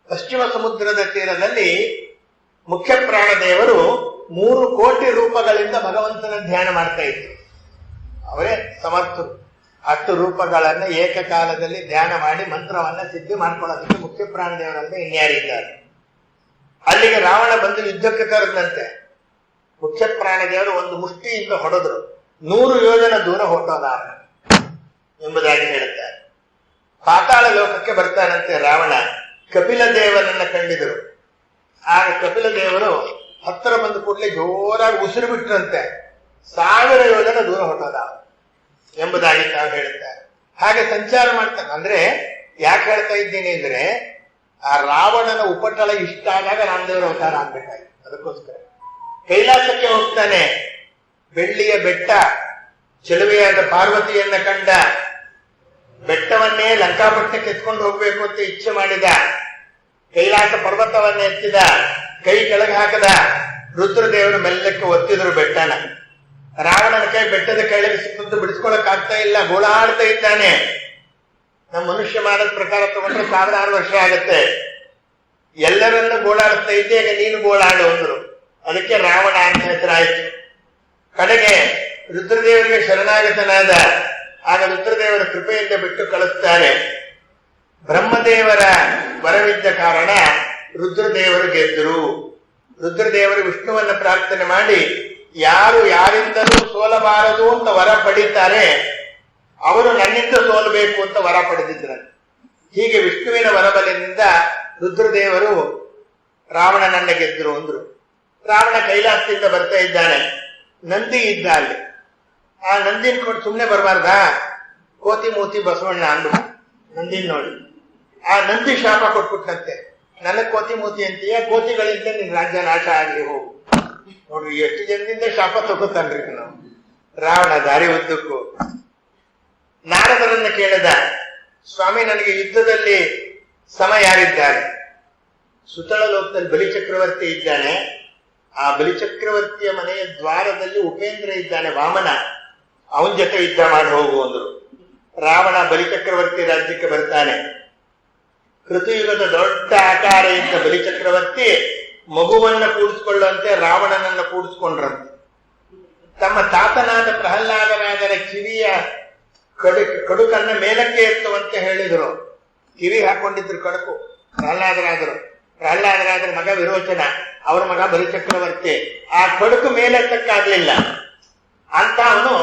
ಪಶ್ಚಿಮ ಸಮುದ್ರದ ತೀರದಲ್ಲಿ ಮುಖ್ಯ ಪ್ರಾಣದೇವರು 3 ಕೋಟಿ ರೂಪಗಳಿಂದ ಭಗವಂತನ ಧ್ಯಾನ ಮಾಡ್ತಾ ಇದ್ರು. ಅವರೇ ಸಮರ್ಥರು. 10 ರೂಪಗಳನ್ನು ಏಕಕಾಲದಲ್ಲಿ ಧ್ಯಾನ ಮಾಡಿ ಮಂತ್ರವನ್ನ ಸಿದ್ಧಿ ಮಾಡ್ಕೊಳ್ಳೋದಕ್ಕೆ ಮುಖ್ಯ ಪ್ರಾಣದೇವರಂತ ಇನ್ಯಾರಿದ್ದಾರೆ. ಅಲ್ಲಿಗೆ ರಾವಣ ಬಂದು ಯುದ್ಧಕ್ಕೆ ಕರೆದಂತೆ ಮುಖ್ಯ ಪ್ರಾಣದೇವರು ಒಂದು ಮುಷ್ಟಿಯಿಂದ ಹೊಡೆದ್ರು. 100 ಯೋಜನ ದೂರ ಹೊಟ್ಟೋದ ಎಂಬುದಾಗಿ ಹೇಳುತ್ತಾರೆ. ಪಾತಾಳ ಲೋಕಕ್ಕೆ ಬರ್ತಾನಂತೆ ರಾವಣ. ಕಪಿಲ ದೇವನನ್ನ ಕಂಡಿದ್ರು. ಆಗ ಕಪಿಲ ದೇವರು ಹತ್ತಿರ ಬಂದ ಕೂಡಲೇ ಜೋರಾಗಿ ಉಸಿರು ಬಿಟ್ರಂತೆ. 1000 ಯೋಜನ ದೂರ ಹೊಟ್ಟೋದ ಎಂಬುದಾಗಿ ತಾವು ಹೇಳುತ್ತಾರೆ. ಹಾಗೆ ಸಂಚಾರ ಮಾಡ್ತಾನೆ. ಅಂದ್ರೆ ಯಾಕೆ ಹೇಳ್ತಾ ಇದ್ದೀನಿ ಅಂದ್ರೆ, ಆ ರಾವಣನ ಉಪಟಳ ಇಷ್ಟ ಆದಾಗ ರಾಮದೇವರ ಅವತಾರ ಆಗ್ಬೇಕಾಗಿ. ಅದಕ್ಕೋಸ್ಕರ ಕೈಲಾಸಕ್ಕೆ ಹೋಗ್ತಾನೆ. ಬೆಳ್ಳಿಯ ಬೆಟ್ಟ, ಚೆಲುವೆಯಾದ ಪಾರ್ವತಿಯನ್ನ ಕಂಡ. ಬೆಟ್ಟವನ್ನೇ ಲಂಕಾಪಟ್ಟಣಕ್ಕೆ ಎತ್ಕೊಂಡು ಹೋಗ್ಬೇಕು ಅಂತ ಇಚ್ಛೆ ಮಾಡಿದ. ಕೈಲಾಸ ಪರ್ವತವನ್ನ ಎತ್ತಿದ. ಕೈ ಕೆಳಗೆ ಹಾಕದ. ರುದ್ರದೇವರು ಮೆಲ್ಲಕ್ಕೆ ಒತ್ತಿದ್ರು ಬೆಟ್ಟನ. ರಾವಣನ ಕೈ ಬೆಟ್ಟದ ಕೆಳಗೆ ಸಿಕ್ಕಂತೂ ಬಿಡಿಸ್ಕೊಳಕ್ ಆಗ್ತಾ ಇಲ್ಲ. ಗೋಳಾಡ್ತಾ ಇದ್ದಾನೆ. ನಮ್ಮ ಮನುಷ್ಯ ಮಾಡೋದ್ ಪ್ರಕಾರ ತಗೊಂಡ್ರೆ 1000 ವರ್ಷ ಆಗತ್ತೆ. ಎಲ್ಲರನ್ನು ಗೋಳಾಡ್ತಾ ಇದ್ದೆ, ಈಗ ನೀನು ಗೋಳಾಡು ಅಂದ್ರು. ಅದಕ್ಕೆ ರಾವಣ ಅಂತ ಹೆಸರಾಯ್ತು. ಕಡೆಗೆ ರುದ್ರದೇವರಿಗೆ ಶರಣಾಗತನಾದ. ಆಗ ರುದ್ರದೇವರ ಕೃಪೆಯಿಂದ ಬಿಟ್ಟು ಕಳಿಸ್ತಾರೆ. ಬ್ರಹ್ಮದೇವರ ವರವಿದ್ದ ಕಾರಣ ರುದ್ರದೇವರು ಗೆದ್ದರು. ರುದ್ರದೇವರು ವಿಷ್ಣುವನ್ನ ಪ್ರಾರ್ಥನೆ ಮಾಡಿ ಯಾರು ಯಾರಿಂದಲೂ ಸೋಲಬಾರದು ಅಂತ ವರ ಪಡೀತಾರೆ, ಅವರು ನನ್ನಿಂದ ಸೋಲಬೇಕು ಅಂತ ವರ ಪಡೆದಿದ್ರು. ಹೀಗೆ ವಿಷ್ಣುವಿನ ವರಬಲದಿಂದ ರುದ್ರದೇವರು ರಾವಣನನ್ನ ಗೆದ್ರು ಅಂದ್ರು. ರಾವಣ ಕೈಲಾಸದಿಂದ ಬರ್ತಾ ಇದ್ದಾನೆ. ನಂದಿ ಇದ್ದ ಅಲ್ಲಿ. ಆ ನಂದಿನ ಕೊಟ್ಟು ಸುಮ್ಮನೆ ಬರಬಾರ್ದಾ? ಕೋತಿ ಮೂತಿ ಬಸವಣ್ಣ ಅಂದ್ರು ನಂದಿನ್ ನೋಡಿ. ಆ ನಂದಿ ಶಾಪ ಕೊಟ್ಬಿಟ್ಟಂತೆ, ನನಗ್ ಕೋತಿ ಮೂತಿ ಅಂತೀಯ, ಕೋತಿಗಳಿಂದ ನಿನ್ ರಾಜ್ಯ ನಾಶ ಆಗ್ಲಿ, ಹೋಗು. ನೋಡ್ರಿ ಎಷ್ಟು ಜನದಿಂದ ಶಾಪ ತಗೋತಾನ್ರಿ ನಾವು. ರಾವಣ ದಾರಿ ಉದ್ದಕ್ಕೂ ನಾರದರನ್ನ ಕೇಳಿದ, ಸ್ವಾಮಿ ನನಗೆ ಯುದ್ಧದಲ್ಲಿ ಸಮ ಯಾರಿದ್ದಾರೆ? ಸುತಳ ಲೋಕದಲ್ಲಿ ಬಲಿಚಕ್ರವರ್ತಿ ಇದ್ದಾನೆ. ಆ ಬಲಿಚಕ್ರವರ್ತಿಯ ಮನೆಯ ದ್ವಾರದಲ್ಲಿ ಉಪೇಂದ್ರ ಇದ್ದಾನೆ, ವಾಮನ. ಅವನ ಜೊತೆ ಯುದ್ಧ ಮಾಡಿ ಹೋಗು ಅಂದ್ರು. ರಾವಣ ಬಲಿಚಕ್ರವರ್ತಿ ರಾಜ್ಯಕ್ಕೆ ಬರ್ತಾನೆ. ಕೃತಯುಗದ ದೊಡ್ಡ ಆಕಾರ ಇದ್ದ ಬಲಿಚಕ್ರವರ್ತಿ ಮಗುವನ್ನ ಕೂಡಿಸ್ಕೊಳ್ಳುವಂತೆ ರಾವಣನನ್ನ ಕೂಡಿಸ್ಕೊಂಡ್ರಂತೆ. ತಮ್ಮ ತಾತನಾದ ಪ್ರಹ್ಲಾದರಾಜರ ಕಿವಿಯ ಕಡುಕನ್ನ ಮೇಲಕ್ಕೆ ಎತ್ತುವಂತೆ ಹೇಳಿದ್ರು. ಕಿವಿ ಹಾಕೊಂಡಿದ್ರು ಕಡುಕು ಪ್ರಹ್ಲಾದರಾಜರ ಮಗ ವಿರೋಚನ, ಅವರ ಮಗ ಬಲಿಚಕ್ರವರ್ತಿ. ಆ ಕಡುಕು ಮೇಲೆತ್ತಕ್ಕಾಗ್ಲಿಲ್ಲ ಅಂತ ಅವನು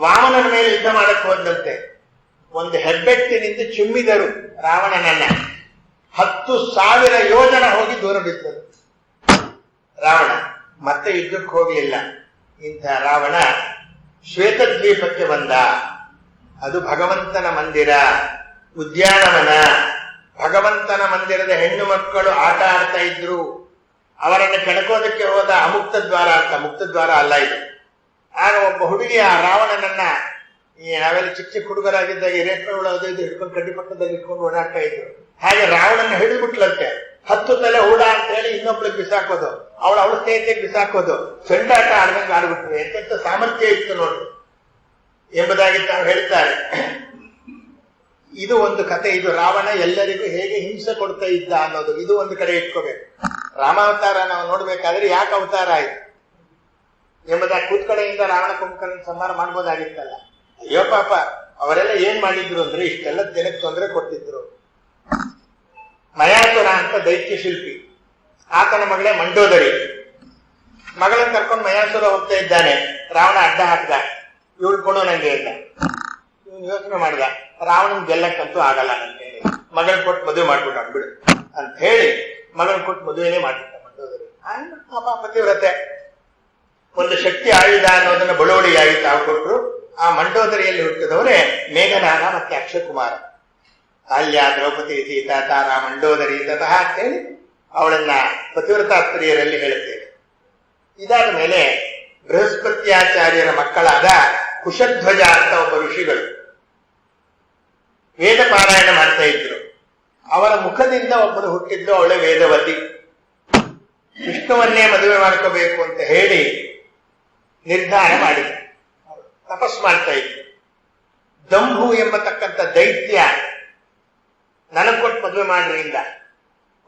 ವಾಮನನ ಮೇಲೆ ಯುದ್ಧ ಮಾಡಕ್ ಹೋದಂತೆ. ಒಂದು ಹೆಬ್ಬೆಟ್ಟಿನಿಂದ ಚಿಮ್ಮಿದರು ರಾವಣನನ್ನ. 10,000 ಯೋಜನ ಹೋಗಿ ದೂರ ಬಿದ್ದರು ರಾವಣ. ಮತ್ತೆ ಯುದ್ಧಕ್ಕೆ ಹೋಗ್ಲಿಲ್ಲ. ಇಂಥ ರಾವಣ ಶ್ವೇತದ್ವೀಪಕ್ಕೆ ಬಂದ. ಅದು ಭಗವಂತನ ಮಂದಿರ, ಉದ್ಯಾನವನ. ಭಗವಂತನ ಮಂದಿರದ ಹೆಣ್ಣು ಮಕ್ಕಳು ಆಟ ಆಡ್ತಾ ಇದ್ರು. ಅವರನ್ನು ಕೆಣಕೋದಕ್ಕೆ ಹೋದ ಅಮುಕ್ತ ದ್ವಾರ ಅಂತ. ಮುಕ್ತ ದ್ವಾರ ಅಲ್ಲ ಇದು. ಆಗ ಒಬ್ಬ ಹುಡುಗಿ ಆ ರಾವಣನನ್ನ, ನಾವೆಲ್ಲ ಚಿಕ್ಕ ಚಿಕ್ಕ ಹುಡುಗರಾಗಿದ್ದಾಗ ರೇಷ್ಮೆ ಅದು ಇದು ಹಿಡ್ಕೊಂಡು ಕಡ್ಡಿ ಪಕ್ಕದಲ್ಲಿ ಇಟ್ಕೊಂಡು ಓಡಾಡ್ತಾ ಇದ್ರು. ಹಾಗೆ ರಾವಣನ ಹಿಡಿದ್ಬಿಟ್ಲಂತೆ. 10 ತಲೆ ಹೂಡ ಅಂತ ಹೇಳಿ ಇನ್ನೊಬ್ಳಿಗೆ ಬಿಸಾಕೋದು, ಅವಳ ಸ್ನೇಹಿತೆಗೆ ಬಿಸಾಕೋದು, ಚೆಂಡಾಟ ಆಡ್ದಂಗೆ ಆಡ್ಬಿಟ್ರು. ಎಂತೆಂತ ಸಾಮರ್ಥ್ಯ ಇತ್ತು ನೋಡ್ರಿ ಎಂಬುದಾಗಿ ತಾವು ಹೇಳ್ತಾರೆ. ಇದು ಒಂದು ಕತೆ. ಇದು ರಾವಣ ಎಲ್ಲರಿಗೂ ಹೇಗೆ ಹಿಂಸೆ ಕೊಡ್ತಾ ಇದ್ದ ಅನ್ನೋದು ಇದು ಒಂದು ಕಡೆ ಇಟ್ಕೋಬೇಕು. ರಾಮಾವತಾರ ನಾವು ನೋಡ್ಬೇಕಾದ್ರೆ ಯಾಕೆ ಅವತಾರ ಆಯ್ತು? ಎಂಬುದಾಗಿ ಕೂತ್ಕಡೆಯಿಂದ ರಾವಣ ಕುಂಭಕರ್ಣ ಸಂಹಾರ ಮಾಡ್ಬೋದಾಗಿತ್ತಲ್ಲ. ಅಯ್ಯೋ ಪಾಪ, ಅವರೆಲ್ಲ ಏನ್ ಮಾಡಿದ್ರು ಅಂದ್ರೆ ಇಷ್ಟೆಲ್ಲ ಜನಕ್ಕೆ ತೊಂದರೆ ಕೊಟ್ಟಿದ್ರು. ಮಯಾಸುರ ಅಂತ ದೈತ್ಯ ಶಿಲ್ಪಿ, ಆತನ ಮಗಳೇ ಮಂಡೋದರಿ. ಮಗಳನ್ನ ಕರ್ಕೊಂಡು ಮಯಾಸುರ ಹೋಗ್ತಾ ಇದ್ದಾನೆ. ರಾವಣ ಅಡ್ಡ ಹಾಕ್ದ, ಇವಳು ಕೊಡು ನಂಗೆ ಅಂತ. ಇವನು ಯೋಚನೆ ಮಾಡ್ದ, ರಾವಣನ್ ಗೆಲ್ಲಕ್ಕಂತೂ ಆಗಲ್ಲ ನಂಗೆ, ಮಗಳ ಕೊಟ್ಟು ಮದುವೆ ಮಾಡ್ಬಿಟ್ಟ ಬಿಡು ಅಂತ ಹೇಳಿ ಮಗಳ ಕೊಟ್ಟು ಮದುವೆನೇ ಮಾಡ್ಬಿಟ್ಟ ಮಂಡೋದರಿ. ಪಾಪ ಪತಿವ್ರತೆ, ಒಂದು ಶಕ್ತಿ ಆಯುಧ ಅನ್ನೋದನ್ನ ಬಳುವಳಿಯಾಗಿ ತಾವು ಕೊಟ್ಟರು. ಆ ಮಂಡೋದರಿಯಲ್ಲಿ ಹುಟ್ಟಿದವರೇ ಮೇಘನಾದ ಮತ್ತೆ ಅಕ್ಷಯಕುಮಾರ. ಅಲ್ಯ ದ್ರೌಪದಿ ಸೀತಾ ತಾರ ಮಂಡೋದರಿ ತತಃ ಅಂತೇಳಿ ಅವಳನ್ನ ಪತಿವ್ರತಾ ಸ್ತ್ರೀಯರಲ್ಲಿ ಹೇಳುತ್ತೇವೆ. ಇದಾದ ಮೇಲೆ ಬೃಹಸ್ಪತ್ಯಾಚಾರ್ಯರ ಮಕ್ಕಳಾದ ಕುಶಧ್ವಜ ಅಂತ ಒಬ್ಬ ಋಷಿಗಳು ವೇದ ಪಾರಾಯಣ ಮಾಡ್ತಾ ಇದ್ರು. ಅವರ ಮುಖದಿಂದ ಒಬ್ಬರು ಹುಟ್ಟಿದ್ದು, ಅವಳೆ ವೇದವತಿ. ವಿಷ್ಣುವನ್ನೇ ಮದುವೆ ಮಾಡ್ಕೋಬೇಕು ಅಂತ ಹೇಳಿ ನಿರ್ಧಾರ ಮಾಡಿದ್ರು. ತಪಸ್ ಮಾಡ್ತಾ ಇದ್ರು. ದಂಭು ಎಂಬತಕ್ಕಂಥ ದೈತ್ಯ ನನಗ್ ಕೊಟ್ಟು ಮದುವೆ ಮಾಡ್ರಿಂದ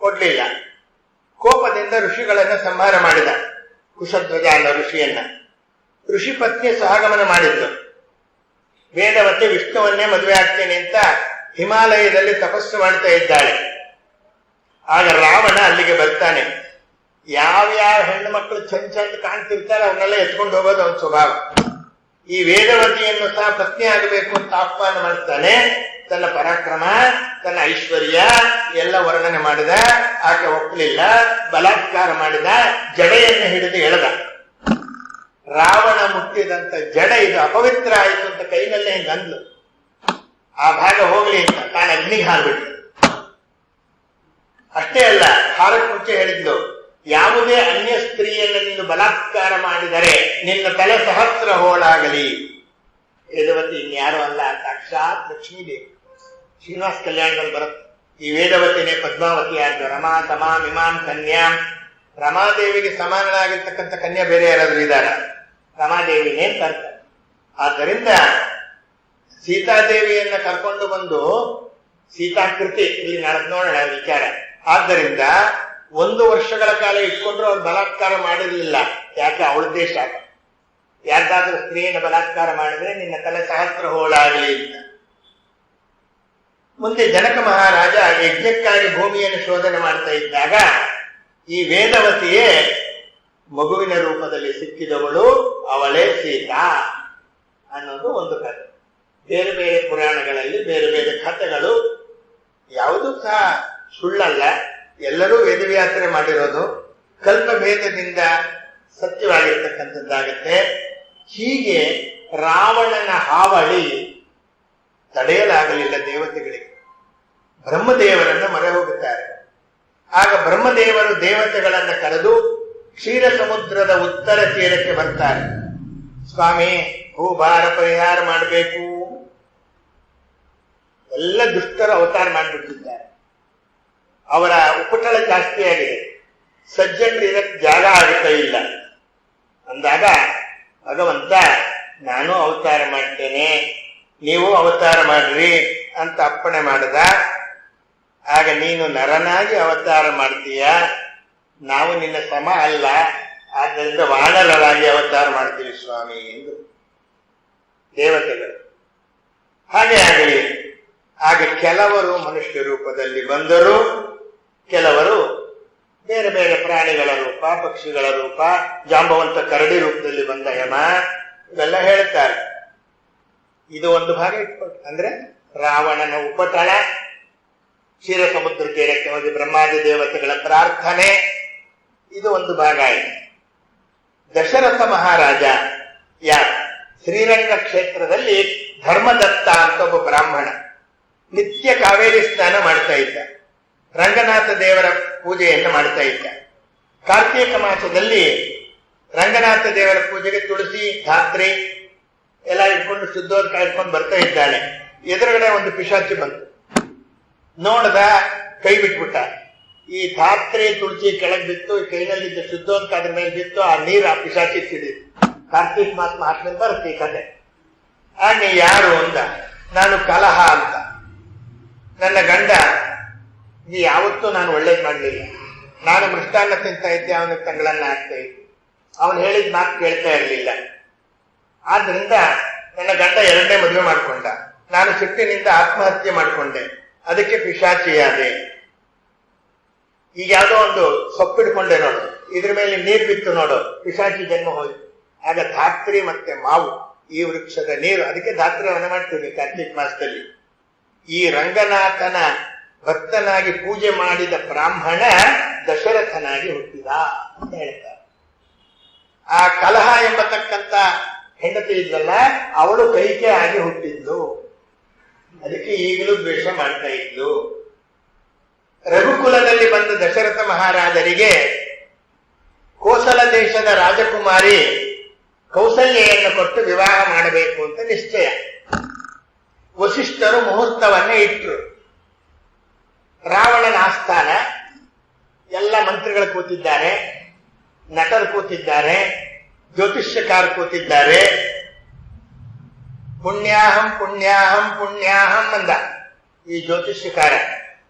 ಕೊಡ್ಲಿಲ್ಲ. ಕೋಪದಿಂದ ಋಷಿಗಳನ್ನ ಸಂಹಾರ ಮಾಡಿದ, ಕುಶಧ್ವಜ ಅನ್ನೋ ಋಷಿಯನ್ನ. ಋಷಿ ಪತ್ನಿ ಸಹಗಮನ ಮಾಡಿದ್ದು. ವೇದವತಿ ವಿಷ್ಣುವನ್ನೇ ಮದುವೆ ಆಗ್ತೇನೆ ಅಂತ ಹಿಮಾಲಯದಲ್ಲಿ ತಪಸ್ಸು ಮಾಡ್ತಾ ಇದ್ದಾಳೆ. ಆಗ ರಾವಣ ಅಲ್ಲಿಗೆ ಬರ್ತಾನೆ. ಯಾವ್ಯಾವ ಹೆಣ್ಣು ಮಕ್ಕಳು ಚಂದ ಕಾಣ್ತಿರ್ತಾರೆ ಅವನ್ನೆಲ್ಲ ಎತ್ಕೊಂಡು ಹೋಗೋದು ಅವನ ಸ್ವಭಾವ. ಈ ವೇದವತಿಯನ್ನು ಸಹ ಪತ್ನಿ ಆಗಬೇಕು ಅಂತ ಆಹ್ವಾನ ಮಾಡ್ತಾನೆ. ತನ್ನ ಪರಾಕ್ರಮ, ತನ್ನ ಐಶ್ವರ್ಯ ಎಲ್ಲ ವರ್ಣನೆ ಮಾಡಿದ. ಆಕೆ ಒಪ್ಪಲಿಲ್ಲ, ಬಲಾತ್ಕಾರ ಮಾಡಿದ, ಜಡೆಯನ್ನು ಹಿಡಿದು ಎಳೆದ. ರಾವಣ ಮುಟ್ಟಿದಂತ ಜಡ ಇದು ಅಪವಿತ್ರ ಆಯಿತು ಅಂತ ಕೈನಲ್ಲೇ ಹಿಂಗ ಅಂದ್ಲು. ಆ ಭಾಗ ಹೋಗ್ಲಿ ಅಂತ ತಾನು ಅಗ್ನಿಗೆ ಹಾರ್ಬಿಟ್ಲು. ಅಷ್ಟೇ ಅಲ್ಲ, ಹಾರಕ್ಕೆ ಮುಂಚೆ ಹೇಳಿದ್ಲು, ಯಾವುದೇ ಅನ್ಯ ಸ್ತ್ರೀಯನ್ನು ನೀನು ಬಲಾತ್ಕಾರ ಮಾಡಿದರೆ ನಿನ್ನ ತಲೆ ಸಹಸ್ರ ಹೋಳಾಗಲಿ. ವೇದವತಿ ಇನ್ಯಾರು ಅಲ್ಲ, ಸಾಕ್ಷಾತ್ ಲಕ್ಷ್ಮೀದೇವಿ. ಶ್ರೀನಿವಾಸ ಕಲ್ಯಾಣದಲ್ಲಿ ಬರುತ್ತೆ. ಈ ವೇದವತಿನೇ ಪದ್ಮಾವತಿ ಆದ ರಮಾ ತಮಾಂ ಇಮಾಂ ಕನ್ಯಾಂ. ರಮಾದೇವಿಗೆ ಸಮಾನರಾಗಿರ್ತಕ್ಕಂಥ ಕನ್ಯಾ ಬೇರೆ ಯಾರಾದ್ರೂ ಇದ್ದಾರ? ರಮಾದೇವಿನೇ ಅಂತ. ಆದ್ದರಿಂದ ಸೀತಾದೇವಿಯನ್ನ ಕರ್ಕೊಂಡು ಬಂದು ಸೀತಾಕೃತಿ ಇಲ್ಲಿ ನೋಡೋಣ ವಿಚಾರ. ಆದ್ದರಿಂದ 1 ವರ್ಷಗಳ ಕಾಲ ಇಟ್ಕೊಂಡ್ರು ಅವ್ರು ಬಲಾತ್ಕಾರ ಮಾಡಿರ್ಲಿಲ್ಲ. ಯಾಕೆ? ಅವಳದ್ದೇ ಶಾಪ. ಯಾರ್ದಾದ್ರೂ ಸ್ತ್ರೀಯನ್ನು ಬಲಾತ್ಕಾರ ಮಾಡಿದ್ರೆ ನಿನ್ನ ತಲೆ ಸಹಸ್ರ ಹೋಳಾಗಲಿ ಅಂತ. ಮುಂದೆ ಜನಕ ಮಹಾರಾಜ ಯಜ್ಞಕ್ಕಾಗಿ ಭೂಮಿಯನ್ನು ಶೋಧನೆ ಮಾಡ್ತಾ ಇದ್ದಾಗ ಈ ವೇದವತಿಯೇ ಮಗುವಿನ ರೂಪದಲ್ಲಿ ಸಿಕ್ಕಿದವಳು, ಅವಳೇ ಸೀತಾ ಅನ್ನೋದು ಒಂದು ಕಥೆ. ಬೇರೆ ಬೇರೆ ಪುರಾಣಗಳಲ್ಲಿ ಬೇರೆ ಬೇರೆ ಕಥೆಗಳು, ಯಾವುದೂ ಸಹ ಸುಳ್ಳಲ್ಲ. ಎಲ್ಲರೂ ವೇದವ್ಯಾಸರೆ ಮಾಡಿರೋದು, ಕಲ್ಪಭೇದದಿಂದ ಸತ್ಯವಾಗಿರ್ತಕ್ಕಂಥದ್ದಾಗತ್ತೆ. ಹೀಗೆ ರಾವಣನ ಹಾವಳಿ ತಡೆಯಲಾಗಲಿಲ್ಲ ದೇವತೆಗಳಿಗೆ. ಬ್ರಹ್ಮದೇವರನ್ನ ಮೊರೆ ಹೋಗುತ್ತಾರೆ. ಆಗ ಬ್ರಹ್ಮದೇವರು ದೇವತೆಗಳನ್ನ ಕರೆದು ಕ್ಷೀರ ಸಮುದ್ರದ ಉತ್ತರ ತೀರಕ್ಕೆ ಬರ್ತಾರೆ. ಸ್ವಾಮಿ, ಭೂಭಾರ ಪರಿಹಾರ ಮಾಡಬೇಕು. ಎಲ್ಲ ದುಷ್ಟರ ಅವತಾರ ಮಾಡಿಬಿಟ್ಟಿದ್ದಾರೆ. ಅವರ ಉಪಟಳ ಜಾಸ್ತಿ ಆಗಿದೆ. ಸಜ್ಜನರು ಇದಕ್ಕೆ ಜಾಗ ಆಗುತ್ತಾ ಇಲ್ಲ ಅಂದಾಗ ಭಗವಂತ, ನಾನು ಅವತಾರ ಮಾಡ್ತೇನೆ, ನೀವು ಅವತಾರ ಮಾಡ್ರಿ ಅಂತ ಅಪ್ಪಣೆ ಮಾಡಿದ. ಆಗ ನೀನು ನರನಾಗಿ ಅವತಾರ ಮಾಡ್ತೀಯ, ನಾವು ನಿನ್ನ ಸಮ ಅಲ್ಲ, ಆದ್ದರಿಂದ ವಾನರರಾಗಿ ಅವತಾರ ಮಾಡ್ತೀವಿ ಸ್ವಾಮಿ ಎಂದು ದೇವತೆಗಳು. ಹಾಗೆ ಆಗಲಿ. ಆಗ ಕೆಲವರು ಮನುಷ್ಯ ರೂಪದಲ್ಲಿ ಬಂದರು, ಕೆಲವರು ಬೇರೆ ಬೇರೆ ಪ್ರಾಣಿಗಳ ರೂಪ, ಪಕ್ಷಿಗಳ ರೂಪ, ಜಾಂಬವಂತ ಕರಡಿ ರೂಪದಲ್ಲಿ ಬಂದ ಯಮ, ಇವೆಲ್ಲ ಹೇಳ್ತಾರೆ. ಇದು ಒಂದು ಭಾಗ ಇಟ್ಕೊಂಡು, ಅಂದ್ರೆ ರಾವಣನ ಉಪಟಳ, ಕ್ಷೀರ ಸಮುದ್ರ ತೀರಕ್ಕೆ ಹೋಗಿ ಬ್ರಹ್ಮಾದಿ ದೇವತೆಗಳ ಪ್ರಾರ್ಥನೆ, ಇದು ಒಂದು ಭಾಗ ಆಯಿತು. ದಶರಥ ಮಹಾರಾಜ ಯಾರು? ಶ್ರೀರಂಗ ಕ್ಷೇತ್ರದಲ್ಲಿ ಧರ್ಮದತ್ತ ಅಂತ ಒಬ್ಬ ಬ್ರಾಹ್ಮಣ ನಿತ್ಯ ಕಾವೇರಿ ಸ್ನಾನ ಮಾಡ್ತಾ ಇದ್ದ. ರಂಗನಾಥ ದೇವರ ಪೂಜೆಯನ್ನು ಮಾಡ್ತಾ ಇದ್ದ. ಕಾರ್ತೀಕ ಮಾಸದಲ್ಲಿ ರಂಗನಾಥ ದೇವರ ಪೂಜೆಗೆ ತುಳಸಿ, ಧಾತ್ರಿ ಎಲ್ಲ ಇಟ್ಕೊಂಡು ಶುದ್ಧೋದಕ ಇಟ್ಕೊಂಡು ಬರ್ತಾ ಇದ್ದಾನೆ. ಎದುರುಗಡೆ ಒಂದು ಪಿಶಾಚಿ ಬಂತು. ನೋಡ್ದ, ಕೈ ಬಿಟ್ಬಿಟ್ಟ. ಈ ಧಾತ್ರಿ ತುಳಸಿ ಕೆಳಗೆ ಬಿತ್ತು, ಕೈನಲ್ಲಿದ್ದ ಶುದ್ಧೋದಕ ಅದ್ರ ಮೇಲೆ ಬಿತ್ತು. ಆ ನೀರು ಆ ಪಿಶಾಚಿ ಸಿಡಿತು. ಕಾರ್ತೀಕ ಮಾಸ ಮಹಾತ್ಮೆ ಬರುತ್ತೆ ಈ ಕತೆ. ಹಾಗೆ ಯಾರು ಅಂದ, ನಾನು ಕಲಹ ಅಂತ. ನನ್ನ ಗಂಡ ಯಾವತ್ತೂ ನಾನು ಒಳ್ಳೇದು ಮಾಡಲಿಲ್ಲ. ನಾನು ಮೃಷ್ಟಾನ್ನ ತಿಂತಾ ಇದ್ದೆ, ಅವನಿಗೆ ತಂಗಳನ್ನ ಹಾಕ್ತಾ ಇದ್ದೆ. ಅವನು ಹೇಳಿದ ಮಾತು ಕೇಳ್ತಾ ಇರಲಿಲ್ಲ. ಆದ್ರಿಂದ ನನ್ನ ಗಂಡ ಎರಡನೇ ಮದುವೆ ಮಾಡ್ಕೊಂಡ. ನಾನು ಸಿಟ್ಟಿನಿಂದ ಆತ್ಮಹತ್ಯೆ ಮಾಡಿಕೊಂಡೆ. ಅದಕ್ಕೆ ಪಿಶಾಚಿಯಾದೆ. ಈಗ ಯಾವುದೋ ಒಂದು ಸೊಪ್ಪಿಡ್ಕೊಂಡೆ ನೋಡು, ಇದ್ರ ಮೇಲೆ ನೀರು ಬಿತ್ತು ನೋಡು, ಪಿಶಾಚಿ ಜನ್ಮ ಹೋಯ್ತು. ಆಗ ಧಾತ್ರಿ ಮತ್ತೆ ಮಾವು, ಈ ವೃಕ್ಷದ ನೀರು, ಅದಕ್ಕೆ ಧಾತ್ರಿ ಹವನ ಮಾಡ್ತೀವಿ ಕಾರ್ತಿಕ್ ಮಾಸದಲ್ಲಿ. ಈ ರಂಗನಾಥನ ಭಕ್ತನಾಗಿ ಪೂಜೆ ಮಾಡಿದ ಬ್ರಾಹ್ಮಣ ದಶರಥನಾಗಿ ಹುಟ್ಟಿದ ಅಂತ ಹೇಳ್ತಾರೆ. ಆ ಕಲಹ ಎಂಬತಕ್ಕಂತ ಹೆಂಡತಿ ಇದ್ಲಲ್ಲ, ಅವಳು ಕೈಕೆ ಆಗಿ ಹುಟ್ಟಿದ್ಲು. ಅದಕ್ಕೆ ಈಗಲೂ ದ್ವೇಷ ಮಾಡ್ತಾ ಇದ್ಲು. ರಘುಕುಲದಲ್ಲಿ ಬಂದ ದಶರಥ ಮಹಾರಾಜರಿಗೆ ಕೋಸಲ ದೇಶದ ರಾಜಕುಮಾರಿ ಕೌಸಲ್ಯೆಯನ್ನು ಕೊಟ್ಟು ವಿವಾಹ ಮಾಡಬೇಕು ಅಂತ ನಿಶ್ಚಯ. ವಸಿಷ್ಠರು ಮುಹೂರ್ತವನ್ನೇ ಇಟ್ಟರು. ರಾವಣನ ಆಸ್ಥಾನ, ಎಲ್ಲ ಮಂತ್ರಿಗಳು ಕೂತಿದ್ದಾರೆ, ನಟರು ಕೂತಿದ್ದಾರೆ, ಜ್ಯೋತಿಷ್ಯಕಾರ ಕೂತಿದ್ದಾರೆ. ಪುಣ್ಯಾಹಂ ಪುಣ್ಯಾಹಂ ಪುಣ್ಯಾಹಂ ಅಂದ ಈ ಜ್ಯೋತಿಷ್ಯಕಾರ.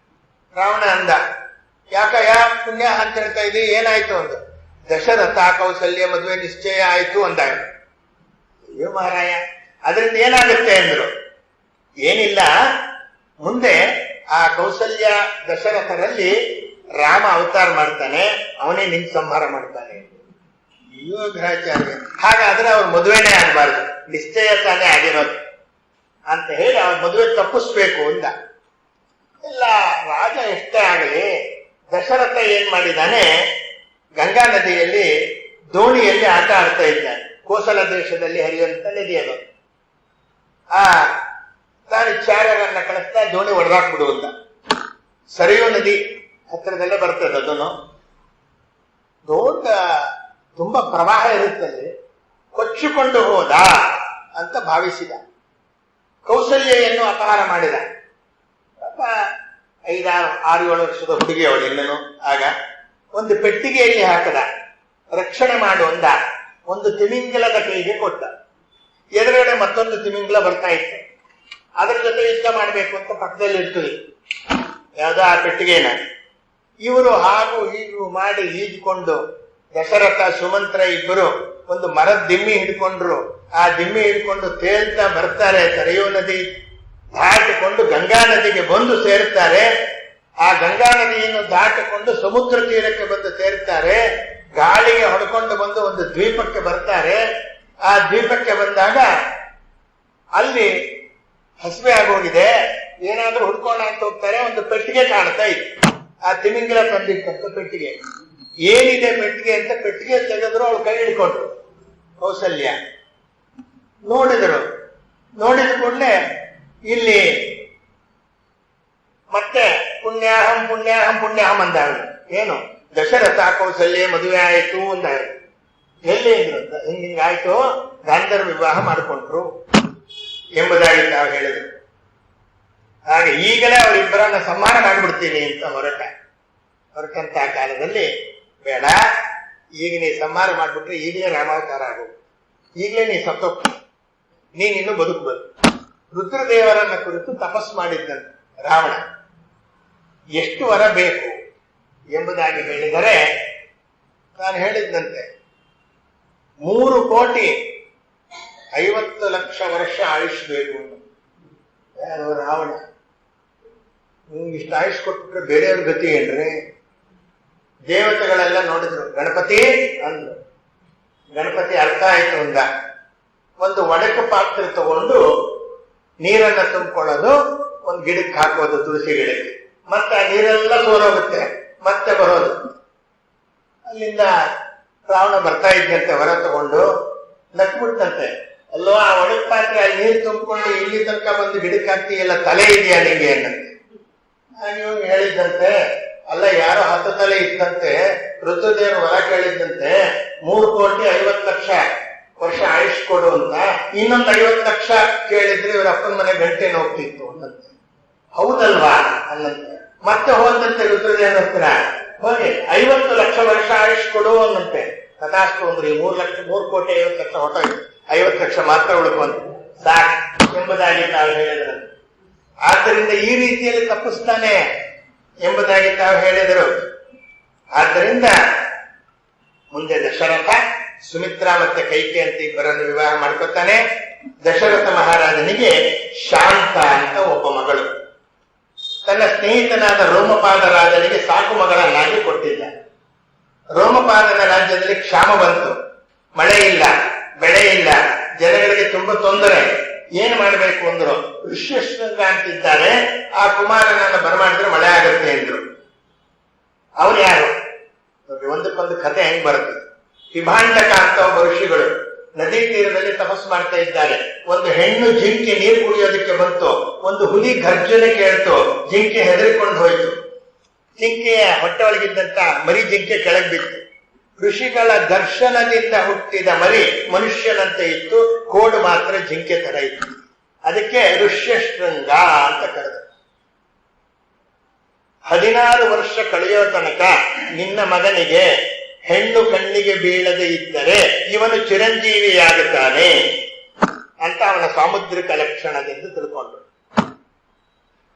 ರಾವಣ ಅಂದ, ಯಾಕಯ್ಯ ಪುಣ್ಯಾಹ ಅಂತ ಹೇಳ್ತಾ ಇದ್ದೀ, ಏನಾಯ್ತು ಅಂದ. ದಶರಥ ಕೌಸಲ್ಯ ಮದುವೆ ನಿಶ್ಚಯ ಆಯ್ತು ಅಂದಾಗ. ಅಯ್ಯೋ ಮಹಾರಾಯ, ಅದರಿಂದ ಏನಾಗುತ್ತೆ ಅಂದ್ರು. ಏನಿಲ್ಲ, ಮುಂದೆ ಆ ಕೌಸಲ್ಯ ದಶರಥರಲ್ಲಿ ರಾಮ ಅವತಾರ ಮಾಡ್ತಾನೆ, ಅವನೇ ನಿನ್ ಸಂಹಾರ ಮಾಡ್ತಾನೆ. ಅಯ್ಯೋ ಗ್ರಹಾಚಾರ್ಯ, ಹಾಗಾದ್ರೆ ಅವ್ರ ಮದುವೆನೇ ಆಗಬಾರ್ದು, ನಿಶ್ಚಯ ತಾನೇ ಆಗಿರೋದು ಅಂತ ಹೇಳಿ ಅವ್ರ ಮದುವೆ ತಪ್ಪಿಸ್ಬೇಕು ಅಂದ. ಎಲ್ಲ ರಾಜ ಎಷ್ಟೇ ಆಗಲಿ, ದಶರಥ ಏನ್ ಮಾಡಿದಾನೆ, ಗಂಗಾ ನದಿಯಲ್ಲಿ ದೋಣಿಯಲ್ಲಿ ಆಟ ಆಡ್ತಾ ಇದ್ದಾನೆ. ಕೋಸಲ ದೇಶದಲ್ಲಿ ಹರಿಯುವಂತ ನದಿ ಅದು. ತಾನು ಚಾರ್ಯರನ್ನ ಕಳಿಸ್ತಾ ದೋಣಿ ಒಡೆದಾಕ್ಬಿಡು ಅಂತ. ಸರಿಯೋ ನದಿ ಹತ್ತಿರದಲ್ಲೇ ಬರ್ತದೆ. ಅದನ್ನು ದೊಡ್ಡ ತುಂಬಾ ಪ್ರವಾಹ ಇರುತ್ತದೆ, ಕೊಚ್ಚಿಕೊಂಡು ಹೋದ ಅಂತ ಭಾವಿಸಿದ. ಕೌಸಲ್ಯನ್ನು ಅಪಹಾರ ಮಾಡಿದ. 5-6-7 ವರ್ಷದ ಹುಡುಗಿ ಅವಳು ಇನ್ನೂ. ಆಗ ಒಂದು ಪೆಟ್ಟಿಗೆಯಲ್ಲಿ ಹಾಕದ, ರಕ್ಷಣೆ ಮಾಡು ಅಂದ. ಒಂದು ತಿಮಿಂಗಲದ ಕೈಗೆ ಕೊಟ್ಟ. ಎದುರುಗಡೆ ಮತ್ತೊಂದು ತಿಮಿಂಗಲ ಬರ್ತಾ ಇತ್ತು. ಅದರ ಜೊತೆ ಯುದ್ಧ ಮಾಡಬೇಕು ಅಂತ ಪಕ್ಕದಲ್ಲಿ ಇರ್ತದೆ ಯಾವ್ದೋ ಆ ಪೆಟ್ಟಿಗೆನ. ಇವರು ಹಾಗೂ ಹೀಗೂ ಮಾಡಿ ಈಜ್ಕೊಂಡು ದಶರಥ ಸುಮಂತ್ರ ಇಬ್ಬರು ಒಂದು ಮರದ ದಿಮ್ಮಿ ಹಿಡ್ಕೊಂಡ್ರು. ಆ ದಿಮ್ಮಿ ಹಿಡ್ಕೊಂಡು ತೇಲ್ತಾ ಬರ್ತಾರೆ. ಸರಿಯೋ ನದಿ ದಾಟಿಕೊಂಡು ಗಂಗಾ ನದಿಗೆ ಬಂದು ಸೇರ್ತಾರೆ. ಆ ಗಂಗಾ ನದಿಯನ್ನು ದಾಟಿಕೊಂಡು ಸಮುದ್ರ ತೀರಕ್ಕೆ ಬಂದು ಸೇರ್ತಾರೆ. ಗಾಳಿಗೆ ಹೊಡ್ಕೊಂಡು ಬಂದು ಒಂದು ದ್ವೀಪಕ್ಕೆ ಬರ್ತಾರೆ. ಆ ದ್ವೀಪಕ್ಕೆ ಬಂದಾಗ ಅಲ್ಲಿ ಹಸಿವೆ ಆಗೋಗಿದೆ. ಏನಾದ್ರೂ ಹುಡ್ಕೋಣ ಅಂತ ಹೋಗ್ತಾರೆ. ಒಂದು ಪೆಟ್ಟಿಗೆ ಕಾಣ್ತಾ ಇತ್ತು, ಆ ತಿಮಿಂಗಲ ತಂದಿರ್ತಂತ ಪೆಟ್ಟಿಗೆ. ಏನಿದೆ ಪೆಟ್ಟಿಗೆ ಅಂತ ಪೆಟ್ಟಿಗೆ ತೆಗೆದ್ರು. ಅವ್ಳು ಕೈ ಹಿಡ್ಕೊಂಡ್ರು ಕೌಸಲ್ಯ. ನೋಡಿದ್ರು. ನೋಡಿದ ಕೂಡಲೇ ಇಲ್ಲಿ ಮತ್ತೆ ಪುಣ್ಯಾಹಂ ಪುಣ್ಯಾಹಂ ಪುಣ್ಯಾಹಂ ಅಂದಾಳು. ಏನು ದಶರಥ ಕೌಸಲ್ಯ ಮದುವೆ ಆಯಿತು ಅಂದಾಳು. ಎಲ್ಲಿ ಇದ್ರು ಅಂತ. ಹಿಂಗಾಯ್ತು, ಗಾಂಧರ್ವ ವಿವಾಹ ಮಾಡಿಕೊಂಡ್ರು ಎಂಬುದಾಗಿ ತಾವು ಹೇಳಿದ್ರು. ಹಾಗೆ ಈಗಲೇ ಅವರಿಬ್ಬರನ್ನ ಸಂಹಾರ ಮಾಡಿಬಿಡ್ತೀನಿ ಅಂತ ಹೊರಟಂತ ಕಾಲದಲ್ಲಿ ಬೇಡ, ಈಗ ನೀ ಸಂಹಾರ ಮಾಡ್ಬಿಟ್ರೆ ಈಗಲೇ ರಾಮಾವತಾರ ಆಗು, ಈಗಲೇ ನೀ ಸತ್ತೋಗ್ತಿ, ನೀನಿನ್ನು ಬದುಕಬೇಕು. ರುದ್ರದೇವರನ್ನ ಕುರಿತು ತಪಸ್ಸು ಮಾಡಿದ್ದಂತೆ ರಾವಣ. ಎಷ್ಟು ವರ ಬೇಕು ಎಂಬುದಾಗಿ ಹೇಳಿದರೆ ನಾನು ಹೇಳಿದ್ದಂತೆ 3,50,00,000 ವರ್ಷ ಆಯುಷ್ ಬೇಕು. ಯಾರು ರಾವಣ ನಿಮ್ಗೆ ಇಷ್ಟು ಆಯುಷ್ ಕೊಟ್ಬಿಟ್ರೆ ಬೇರೆಯವ್ರ ಗತಿ ಏನ್ರಿ? ದೇವತೆಗಳೆಲ್ಲ ನೋಡಿದ್ರು. ಗಣಪತಿ ಅಂದ್ರು. ಗಣಪತಿ ಅರ್ಥ ಆಯ್ತು ಅಂದ. ಒಂದು ಒಡಕು ಪಾತ್ರೆ ತಗೊಂಡು ನೀರನ್ನ ತುಂಬಿಕೊಳ್ಳೋದು, ಒಂದು ಗಿಡಕ್ಕೆ ಹಾಕೋದು, ತುಳಸಿ ಗಿಡಕ್ಕೆ. ಮತ್ತೆ ಆ ನೀರೆಲ್ಲ ಸೋರೋಗುತ್ತೆ, ಮತ್ತೆ ಬರೋದು. ಅಲ್ಲಿಂದ ರಾವಣ ಬರ್ತಾ ಇದ್ದಂತೆ ಹೊರ ತಗೊಂಡು ನಕ್ಬಿಡ್ತಂತೆ. ಅಲ್ಲೋ ಆ ಒಡಕ್ ಪಾತ್ರೆ ಅಲ್ಲಿ ನೀರು ತುಂಬಿಕೊಂಡು ಇಲ್ಲಿ ತನಕ ಬಂದು ಗಿಡಕ್ಕೆ ಹಾಕ್ತೀಯಲ್ಲ, ತಲೆ ಇದೆಯಾ ನಿಂಗೆ ಅನ್ನಂತೆ. ನೀವು ಹೇಳಿದ್ದಂತೆ, ಅಲ್ಲ ಯಾರೋ 10 ತಲೆ ಇತ್ತಂತೆ. ರುದ್ರದೇವರು ಹೊರ ಕೇಳಿದ್ದಂತೆ 3,50,00,000 ವರ್ಷ ಆಯುಷ್ ಕೊಡು ಅಂತ. ಇನ್ನೊಂದು 50,00,000 ಕೇಳಿದ್ರೆ ಇವ್ರ ಅಪ್ಪನ ಮನೆ ಗಂಟೆ ಹೋಗ್ತಿತ್ತು ಅನ್ನಂತೆ. ಹೌದಲ್ವಾ ಅನ್ನಂತೆ. ಮತ್ತೆ ಹೋದಂತೆ ರುದ್ರದೇವರ ಹತ್ರ ಹೋಗಿ 50,00,000 ವರ್ಷ ಆಯುಷ್ ಕೊಡು ಅನ್ನಂತೆ. ತಥಾಸ್ತು ಅಂದ್ರೆ 3,50,00,000 ಹೊರಟೋಯ್ತು, 50,00,000 ಮಾತ್ರ ಉಳ್ಕೊಂತ ಸಾಕ್ ಎಂಬುದಾಗಿ ತಾವು ಹೇಳಿದ್ರು. ಆದ್ದರಿಂದ ಈ ರೀತಿಯಲ್ಲಿ ತಪ್ಪಿಸ್ತಾನೆ ಎಂಬುದಾಗಿ ತಾವು ಹೇಳಿದರು. ಆದ್ದರಿಂದ ಮುಂದೆ ದಶರಥ ಸುಮಿತ್ರಾ ಮತ್ತೆ ಕೈಕೆ ಅಂತ ಇಬ್ಬರನ್ನು ವಿವಾಹ ಮಾಡ್ಕೊತಾನೆ. ದಶರಥ ಮಹಾರಾಜನಿಗೆ ಶಾಂತ ಅಂತ ಒಬ್ಬ ಮಗಳು. ತನ್ನ ಸ್ನೇಹಿತನಾದ ರೋಮಪಾದ ರಾಜನಿಗೆ ಸಾಕು ಮಗಳನ್ನಾಗಿ ಕೊಟ್ಟಿದ್ದ. ರೋಮಪಾದನ ರಾಜ್ಯದಲ್ಲಿ ಕ್ಷಾಮ ಬಂತು, ಮಳೆ ಇಲ್ಲ, ಬೆಳೆ ಇಲ್ಲ, ಜನಗಳಿಗೆ ತುಂಬಾ ತೊಂದರೆ. ಏನ್ ಮಾಡ್ಬೇಕು ಅಂದ್ರು. ಋಷ್ಯಶೃಂಗ ಅಂತಿದ್ದಾರೆ, ಆ ಕುಮಾರನನ್ನ ಬರಮಾಡಿದ್ರೆ ಮಳೆ ಆಗುತ್ತೆ ಅಂದ್ರು. ಅವ್ರು ಯಾರು? ಒಂದಕ್ಕೊಂದು ಕಥೆ ಹೆಂಗ್ ಬರುತ್ತೆ. ವಿಭಾಂಡಕ ಅಂತ ಒಬ್ಬ ಋಷಿಗಳು ನದಿ ತೀರದಲ್ಲಿ ತಪಸ್ಸು ಮಾಡ್ತಾ ಇದ್ದಾರೆ. ಒಂದು ಹೆಣ್ಣು ಜಿಂಕೆ ನೀರು ಕುಡಿಯೋದಕ್ಕೆ ಬಂತು. ಒಂದು ಹುಲಿ ಗರ್ಜನೆ ಕೇಳ್ತು. ಜಿಂಕೆ ಹೆದರಿಕೊಂಡು ಹೋಯ್ತು. ಜಿಂಕೆಯ ಹೊಟ್ಟೆ ಒಳಗಿದ್ದಂತ ಮರಿ ಜಿಂಕೆ ಕೆಳಗೆ ಬಿತ್ತು. ಋಷಿಗಳ ದರ್ಶನದಿಂದ ಹುಟ್ಟಿದ ಮರಿ ಮನುಷ್ಯನಂತೆ ಇತ್ತು, ಕೋಡು ಮಾತ್ರ ಜಿಂಕೆ ತರ ಇತ್ತು. ಅದಕ್ಕೆ ಋಷ್ಯಶೃಂಗ ಅಂತ ಕರೆದ. 16 ವರ್ಷ ಕಳೆಯೋ ತನಕ ನಿನ್ನ ಮಗನಿಗೆ ಹೆಣ್ಣು ಕಣ್ಣಿಗೆ ಬೀಳದೆ ಇದ್ದರೆ ಇವನು ಚಿರಂಜೀವಿಯಾಗುತ್ತಾನೆ ಅಂತ ಅವನ ಸಾಮುದ್ರಿಕ ಲಕ್ಷಣದಿಂದ ತಿಳ್ಕೊಂಡ್ರು.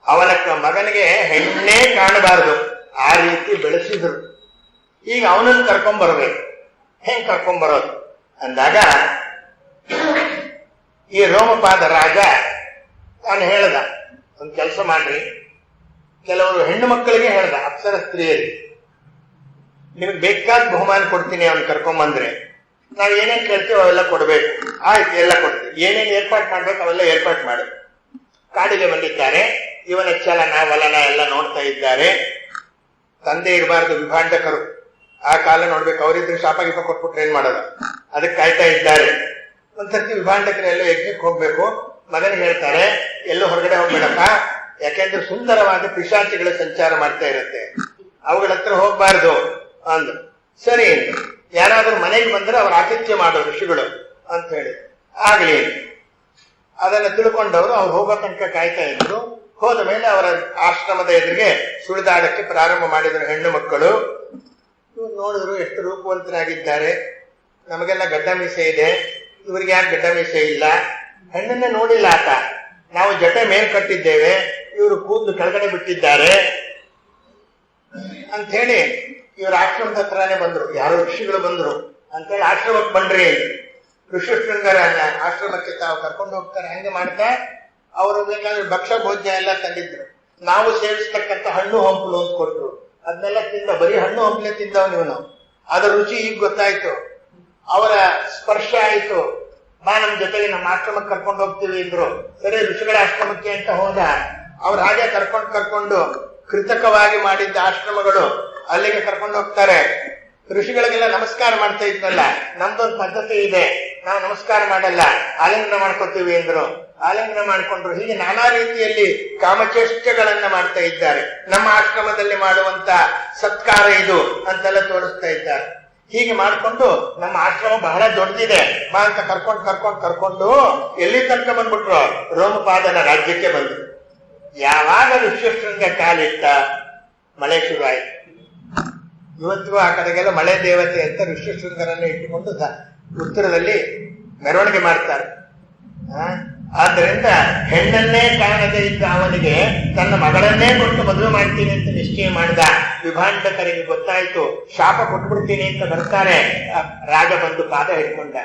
ಅವನ ಮಗನಿಗೆ ಹೆಣ್ಣೇ ಕಾಣಬಾರದು, ಆ ರೀತಿ ಬೆಳೆಸಿದ್ರು. ಈಗ ಅವನನ್ನು ಕರ್ಕೊಂಡ್ಬರ್ಬೇಕು. ಹೆಂಗ್ ಕರ್ಕೊಂಡ್ಬರೋದು ಅಂದಾಗ ಈ ರೋಮಪಾದ ರಾಜ ತಾನು ಹೇಳ್ದ, ಒಂದು ಕೆಲಸ ಮಾಡ್ರಿ. ಕೆಲವರು ಹೆಣ್ಣು ಮಕ್ಕಳಿಗೆ ಹೇಳ್ದ, ಅಪ್ಸರ ಸ್ತ್ರೀಯರಿಗೆ, ನಿಮ್ಗೆ ಬೇಕಾದ ಬಹುಮಾನ ಕೊಡ್ತೀನಿ ಅವನ್ ಕರ್ಕೊಂಬಂದ್ರೆ. ನಾವ್ ಏನೇನ್ ಕೇಳ್ತೀವಿ ಅವೆಲ್ಲ ಕೊಡ್ಬೇಕು. ಆಯ್ತು, ಎಲ್ಲ ಕೊಡ್ತೀವಿ. ಏನೇನ್ ಏರ್ಪಾಟ್ ಮಾಡ್ಬೇಕು ಅವೆಲ್ಲ ಏರ್ಪಾಟ್ ಮಾಡು. ಕಾಡಿಗೆ ಬಂದಿದ್ದಾರೆ. ಇವನ ಚಲನ ವಲನ ಎಲ್ಲ ನೋಡ್ತಾ ಇದ್ದಾರೆ. ತಂದೆ ಇರಬಾರ್ದು, ವಿಭಾಂಡಕರು ಆ ಕಾಲ ನೋಡ್ಬೇಕು. ಅವರಿದ್ರೆ ಶಾಪ ಗೀಪ ಕೊಟ್ಬಿಟ್ರೆ ಏನ್ ಮಾಡೋದು, ಅದಕ್ಕೆ ಕಾಯ್ತಾ ಇದ್ದಾರೆ. ಒಂದ್ಸರ್ತಿ ವಿಭಾಂಡಕರೆಲ್ಲ ಯಜ್ಞಕ್ಕೆ ಹೋಗ್ಬೇಕು. ಮಗನಿಗೆ ಹೇಳ್ತಾರೆ, ಎಲ್ಲೂ ಹೊರಗಡೆ ಹೋಗ್ಬೇಡಪ್ಪ, ಯಾಕೆಂದ್ರೆ ಸುಂದರವಾದ ಪಿಶಾಚಿಗಳ ಸಂಚಾರ ಮಾಡ್ತಾ ಇರುತ್ತೆ, ಅವುಗಳ ಹತ್ರ ಹೋಗ್ಬಾರ್ದು ಅಂದ್ರು. ಸರಿ, ಯಾರಾದ್ರೂ ಮನೆಗೆ ಬಂದ್ರೆ ಅವ್ರ ಆತಿಥ್ಯ ಮಾಡೋ ಋಷಿಗಳು ಅಂತ ಹೇಳಿ ಆಗ್ಲಿ. ಅದನ್ನ ತಿಳ್ಕೊಂಡವರು ಅವ್ರು ಹೋಗೋ ತನಕ ಕಾಯ್ತಾ ಇದ್ರು. ಹೋದ ಮೇಲೆ ಅವರ ಆಶ್ರಮದ ಎದುರಿಗೆ ಸುಳಿದಾಡಕ್ಕೆ ಪ್ರಾರಂಭ ಮಾಡಿದ್ರು ಹೆಣ್ಣು ಮಕ್ಕಳು. ಇವ್ರು ನೋಡಿದ್ರು, ಎಷ್ಟು ರೂಪವಂತರಾಗಿದ್ದಾರೆ, ನಮಗೆಲ್ಲ ಗಡ್ಡ ಮೀಸೆ ಇದೆ, ಇವ್ರಿಗೆ ಯಾಕೆ ಗಡ್ಡ ಮೀಸೆ ಇಲ್ಲ? ಹೆಣ್ಣನ್ನೇ ನೋಡಿಲ್ಲ ಆತ. ನಾವು ಜಟೆ ಮೇಲ್ ಕಟ್ಟಿದ್ದೇವೆ, ಇವರು ಕೂದಲು ಕೆಳಗಡೆ ಬಿಟ್ಟಿದ್ದಾರೆ ಅಂತ ಹೇಳಿ ಇವ್ರ ಆಶ್ರಮದ ಹತ್ರನೇ ಬಂದ್ರು. ಯಾರೋ ಋಷಿಗಳು ಬಂದ್ರು ಅಂತೇಳಿ ಆಶ್ರಮಕ್ಕೆ ಬನ್ರಿ. ಋಷಿಶೃಂಗರ ಆಶ್ರಮಕ್ಕೆ ತಾವು ಕರ್ಕೊಂಡು ಹೋಗ್ತಾರೆ. ಹಂಗೆ ಮಾಡ್ತಾ ಅವರು ಬೇಕಾದ್ರೆ ಭಕ್ಷ್ಯ ಭೋಜ್ಯ ಎಲ್ಲ ತಂದಿದ್ರು. ನಾವು ಸೇವಿಸ್ತಕ್ಕಂಥ ಹಣ್ಣು ಹಂಪಲು ಅಂತ ಕೊಟ್ರು. ಅದನ್ನೆಲ್ಲ ತಿಂದ, ಬರೀ ಹಣ್ಣು ಹಂಪಲೆ ತಿಂದವ್ ಇವನು. ಅದರ ರುಚಿ ಈಗ ಗೊತ್ತಾಯ್ತು. ಅವರ ಸ್ಪರ್ಶ ಆಯ್ತು. ಬಾ ನಮ್ ಜೊತೆಗೆ ನಮ್ಮ ಆಶ್ರಮಕ್ಕೆ ಕರ್ಕೊಂಡು ಹೋಗ್ತೀವಿ ಅಂದ್ರು. ಸರಿ, ಋಷಿಗಳ ಆಶ್ರಮಕ್ಕೆ ಅಂತ ಹೋದ. ಅವ್ರು ಹಾಗೆ ಕರ್ಕೊಂಡು ಕೃತಕವಾಗಿ ಮಾಡಿದ್ದ ಆಶ್ರಮಗಳು ಅಲ್ಲಿಗೆ ಕರ್ಕೊಂಡು ಹೋಗ್ತಾರೆ. ಋಷಿಗಳಿಗೆಲ್ಲ ನಮಸ್ಕಾರ ಮಾಡ್ತಾ ಇದ್ನಲ್ಲ, ನಮ್ದೊಂದು ಪದ್ಧತಿ ಇದೆ, ನಾವು ನಮಸ್ಕಾರ ಮಾಡಲ್ಲ, ಆಲಿಂಗನ ಮಾಡ್ಕೊತೀವಿ ಅಂದ್ರು. ಆಲಿಂಗನ ಮಾಡ್ಕೊಂಡ್ರು. ಹೀಗೆ ನಾನಾ ರೀತಿಯಲ್ಲಿ ಕಾಮಚೇಷ್ಟೆಗಳನ್ನ ಮಾಡ್ತಾ ಇದ್ದಾರೆ. ನಮ್ಮ ಆಶ್ರಮದಲ್ಲಿ ಮಾಡುವಂತ ಸತ್ಕಾರ ಇದು ಅಂತೆಲ್ಲ ತೋರಿಸ್ತಾ ಇದ್ದಾರೆ. ಹೀಗೆ ಮಾಡ್ಕೊಂಡು ನಮ್ಮ ಆಶ್ರಮ ಬಹಳ ದೊಡ್ಡದಿದೆ ಬಾ ಅಂತ ಕರ್ಕೊಂಡು ಎಲ್ಲಿ ತನಕ ಬಂದ್ಬಿಟ್ರು? ರೋಮಪಾದನ ರಾಜ್ಯಕ್ಕೆ ಬಂದ್ರು. ಯಾವಾಗ ಋಷ್ಯಶೃಂಗ ಕಾಲಿಟ್ಟ ಮಳೆ ಶುರು ಆಯ್ತು. ಇವತ್ತು ಆ ಕಡೆಗೆಲ್ಲ ಮಳೆ ದೇವತೆ ಅಂತ ಋಷ್ಯಶೃಂಗರನ್ನು ಇಟ್ಟುಕೊಂಡು ಉತ್ತರದಲ್ಲಿ ಮೆರವಣಿಗೆ ಮಾಡ್ತಾರೆ. ಆದ್ರಿಂದ ಹೆಣ್ಣನ್ನೇ ಕಾಣದೇ ಇದ್ದ ಅವನಿಗೆ ತನ್ನ ಮಗಳನ್ನೇ ಕೊಟ್ಟು ಮದುವೆ ಮಾಡ್ತೀನಿ ಅಂತ ನಿಶ್ಚಯ ಮಾಡಿದ. ವಿಭಾಂಡಕರಿಗೆ ಗೊತ್ತಾಯ್ತು, ಶಾಪ ಕೊಟ್ಬಿಡ್ತೀನಿ ಅಂತ ಬರ್ತಾರೆ. ರಾಜ ಬಂದು ಪಾದ ಹಿಡ್ಕೊಂಡ,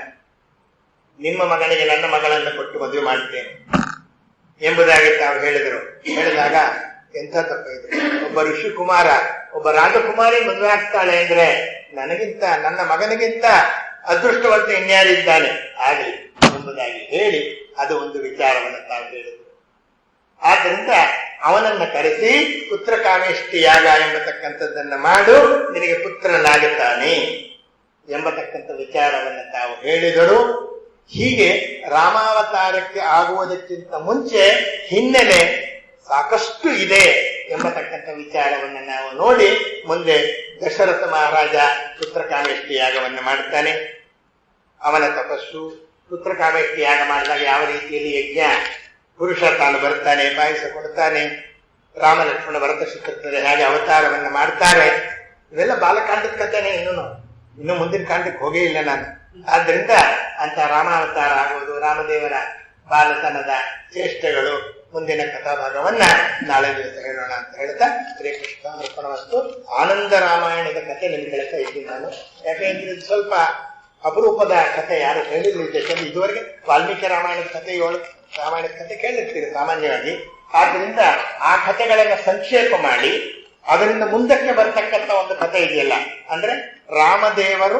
ನಿಮ್ಮ ಮಗನಿಗೆ ನನ್ನ ಮಗಳನ್ನು ಕೊಟ್ಟು ಮದುವೆ ಮಾಡ್ತೇನೆ ಎಂಬುದಾಗಿ ತಾವು ಹೇಳಿದರು. ಹೇಳಿದಾಗ ಎಂಥ ತಪ್ಪಿದ್ರು. ಒಬ್ಬ ಋಷಿ ಕುಮಾರ, ಒಬ್ಬ ರಾಜಕುಮಾರಿ ಮದುವೆ ಆಗ್ತಾಳೆ ಅಂದ್ರೆ ನನಗಿಂತ, ನನ್ನ ಮಗನಿಗಿಂತ ಅದೃಷ್ಟವಂತ ಇನ್ಯಾರಿದ್ದಾನೆ ಆಗಲಿ ಎಂಬುದಾಗಿ ಹೇಳಿ ಅದು ಒಂದು ವಿಚಾರವನ್ನು ತಾವು ಹೇಳಿದರು. ಆದ್ದರಿಂದ ಅವನನ್ನ ಕರೆಸಿ ಪುತ್ರ ಕಾಮೇಷ್ಟಿ ಯಾಗ ಎಂಬತಕ್ಕಂಥದ್ದನ್ನ ಮಾಡು, ನಿನಗೆ ಪುತ್ರನಾಗುತ್ತಾನೆ ಎಂಬತಕ್ಕಂಥ ವಿಚಾರವನ್ನು ತಾವು ಹೇಳಿದರು. ಹೀಗೆ ರಾಮಾವತಾರಕ್ಕೆ ಆಗುವುದಕ್ಕಿಂತ ಮುಂಚೆ ಹಿನ್ನೆಲೆ ಸಾಕಷ್ಟು ಇದೆ ಎಂಬತಕ್ಕಂಥ ವಿಚಾರವನ್ನು ನಾವು ನೋಡಿ ಮುಂದೆ ದಶರಥ ಮಹಾರಾಜ ಪುತ್ರ ಕಾಮೇಷ್ಟಿ ಯಾಗವನ್ನು ಮಾಡ್ತಾನೆ. ಅವನ ತಪಸ್ಸು, ಪುತ್ರ ಕಾಮೇಷ್ಟಿ ಯಾಗ ಮಾಡಿದಾಗ ಯಾವ ರೀತಿಯಲ್ಲಿ ಯಜ್ಞ, ಪುರುಷ ತಾನು ಬರ್ತಾನೆ, ಪಾಯಸ ಕೊಡ್ತಾನೆ, ರಾಮ ಲಕ್ಷ್ಮಣ ಭರತ ಶತ್ರುಘ್ನರು ಹೇಗೆ ಅವತಾರವನ್ನು ಮಾಡ್ತಾರೆ, ಇವೆಲ್ಲ ಬಾಲಕಾಂಡದ ಕಥೆನೆ. ಇನ್ನು ಮುಂದಿನ ಕಾಂಡಕ್ಕೆ ಹೋಗೇ ಇಲ್ಲ ನಾನು. ಆದ್ರಿಂದ ಅಂತ ರಾಮಾವತಾರ ಆಗುವುದು, ರಾಮದೇವರ ಬಾಲತನದ ಚೇಷ್ಟೆಗಳು, ಮುಂದಿನ ಕಥಾಭಾಗವನ್ನ ನಾಳೆ ದಿವಸ ಹೇಳೋಣ ಅಂತ ಹೇಳ್ತಾ ಶ್ರೀಕೃಷ್ಣ ಅರ್ಪಣವಸ್ತು. ಆನಂದ ರಾಮಾಯಣದ ಕಥೆ ನಿಮ್ಗೆ ಹೇಳ್ತಾ ಇದ್ದೀನಿ ನಾನು. ಯಾಕೆಂದ್ರೆ ಇದು ಸ್ವಲ್ಪ ಅಪರೂಪದ ಕಥೆ ಯಾರು ಹೇಳಿರ್ಲಿಲ್ಲ. ಯಾಕಂದ್ರೆ ಇದುವರೆಗೆ ವಾಲ್ಮೀಕಿ ರಾಮಾಯಣದ ಕಥೆ 7 ರಾಮಾಯಣದ ಕಥೆ ಕೇಳಿರ್ತೀರಿ ಸಾಮಾನ್ಯವಾಗಿ. ಆದ್ರಿಂದ ಆ ಕಥೆಗಳನ್ನ ಸಂಕ್ಷೇಪ ಮಾಡಿ ಅದರಿಂದ ಮುಂದಕ್ಕೆ ಬರ್ತಕ್ಕಂಥ ಒಂದು ಕಥೆ ಇದೆಯಲ್ಲ, ಅಂದ್ರೆ ರಾಮದೇವರು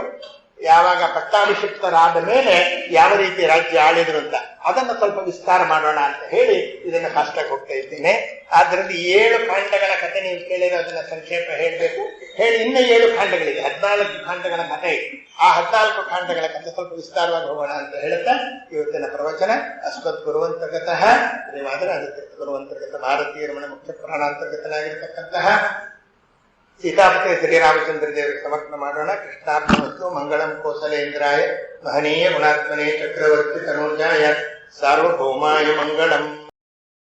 ಯಾವಾಗ ಪಟ್ಟಾಭಿಷಿಕ್ತರಾದ ಮೇಲೆ ಯಾವ ರೀತಿ ರಾಜ್ಯ ಆಳಿದ್ರು ಅಂತ ಅದನ್ನು ಸ್ವಲ್ಪ ವಿಸ್ತಾರ ಮಾಡೋಣ ಅಂತ ಹೇಳಿ ಇದನ್ನು ಫಾಸ್ಟಾಗಿ ಹೋಗ್ತಾ ಇದ್ದೇನೆ. ಆದ್ರಿಂದ 7 ಕಾಂಡಗಳ ಕಥೆ ನೀವು ಕೇಳಿದ್ರೆ ಅದನ್ನ ಸಂಕ್ಷೇಪ ಹೇಳಬೇಕು. ಹೇಳಿ ಇನ್ನ 7 ಕಾಂಡಗಳಿದೆ, 14 ಕಾಂಡಗಳ ಕಥೆ ಇದೆ. ಆ 14 ಕಾಂಡಗಳ ಕಥೆ ಸ್ವಲ್ಪ ವಿಸ್ತಾರವಾಗಿ ಹೋಗೋಣ ಅಂತ ಹೇಳುತ್ತಾ ಇವತ್ತಿನ ಪ್ರವಚನ ಅಸ್ಮತ್ ಗುರುವಂತರ್ಗತಃ ಗುರುವಂತರ್ಗತ ಭಾರತೀಯ ರಮಣ ಮುಖ್ಯ ಪ್ರಾಣಾಂತರ್ಗತನಾಗಿರ್ತಕ್ಕಂತಹ ಸೀತಾಪತಿ ಶ್ರೀರಾಮಚಂದ್ರ ದೇವರಿಗೆ ಸಮರ್ಪಣೆ ಮಾಡೋಣ. ಕೃಷ್ಣಾರ್ಪಣಮಸ್ತು. ಮಂಗಳಂ ಕೋಸಲೇಂದ್ರಾಯ ಮಹನೀಯ ಗುಣಾತ್ಮನೇ ಚಕ್ರವರ್ತಿ ತನೂಜಾಯ ಸಾರ್ವಭೌಮಾಯ ಮಂಗಳಂ.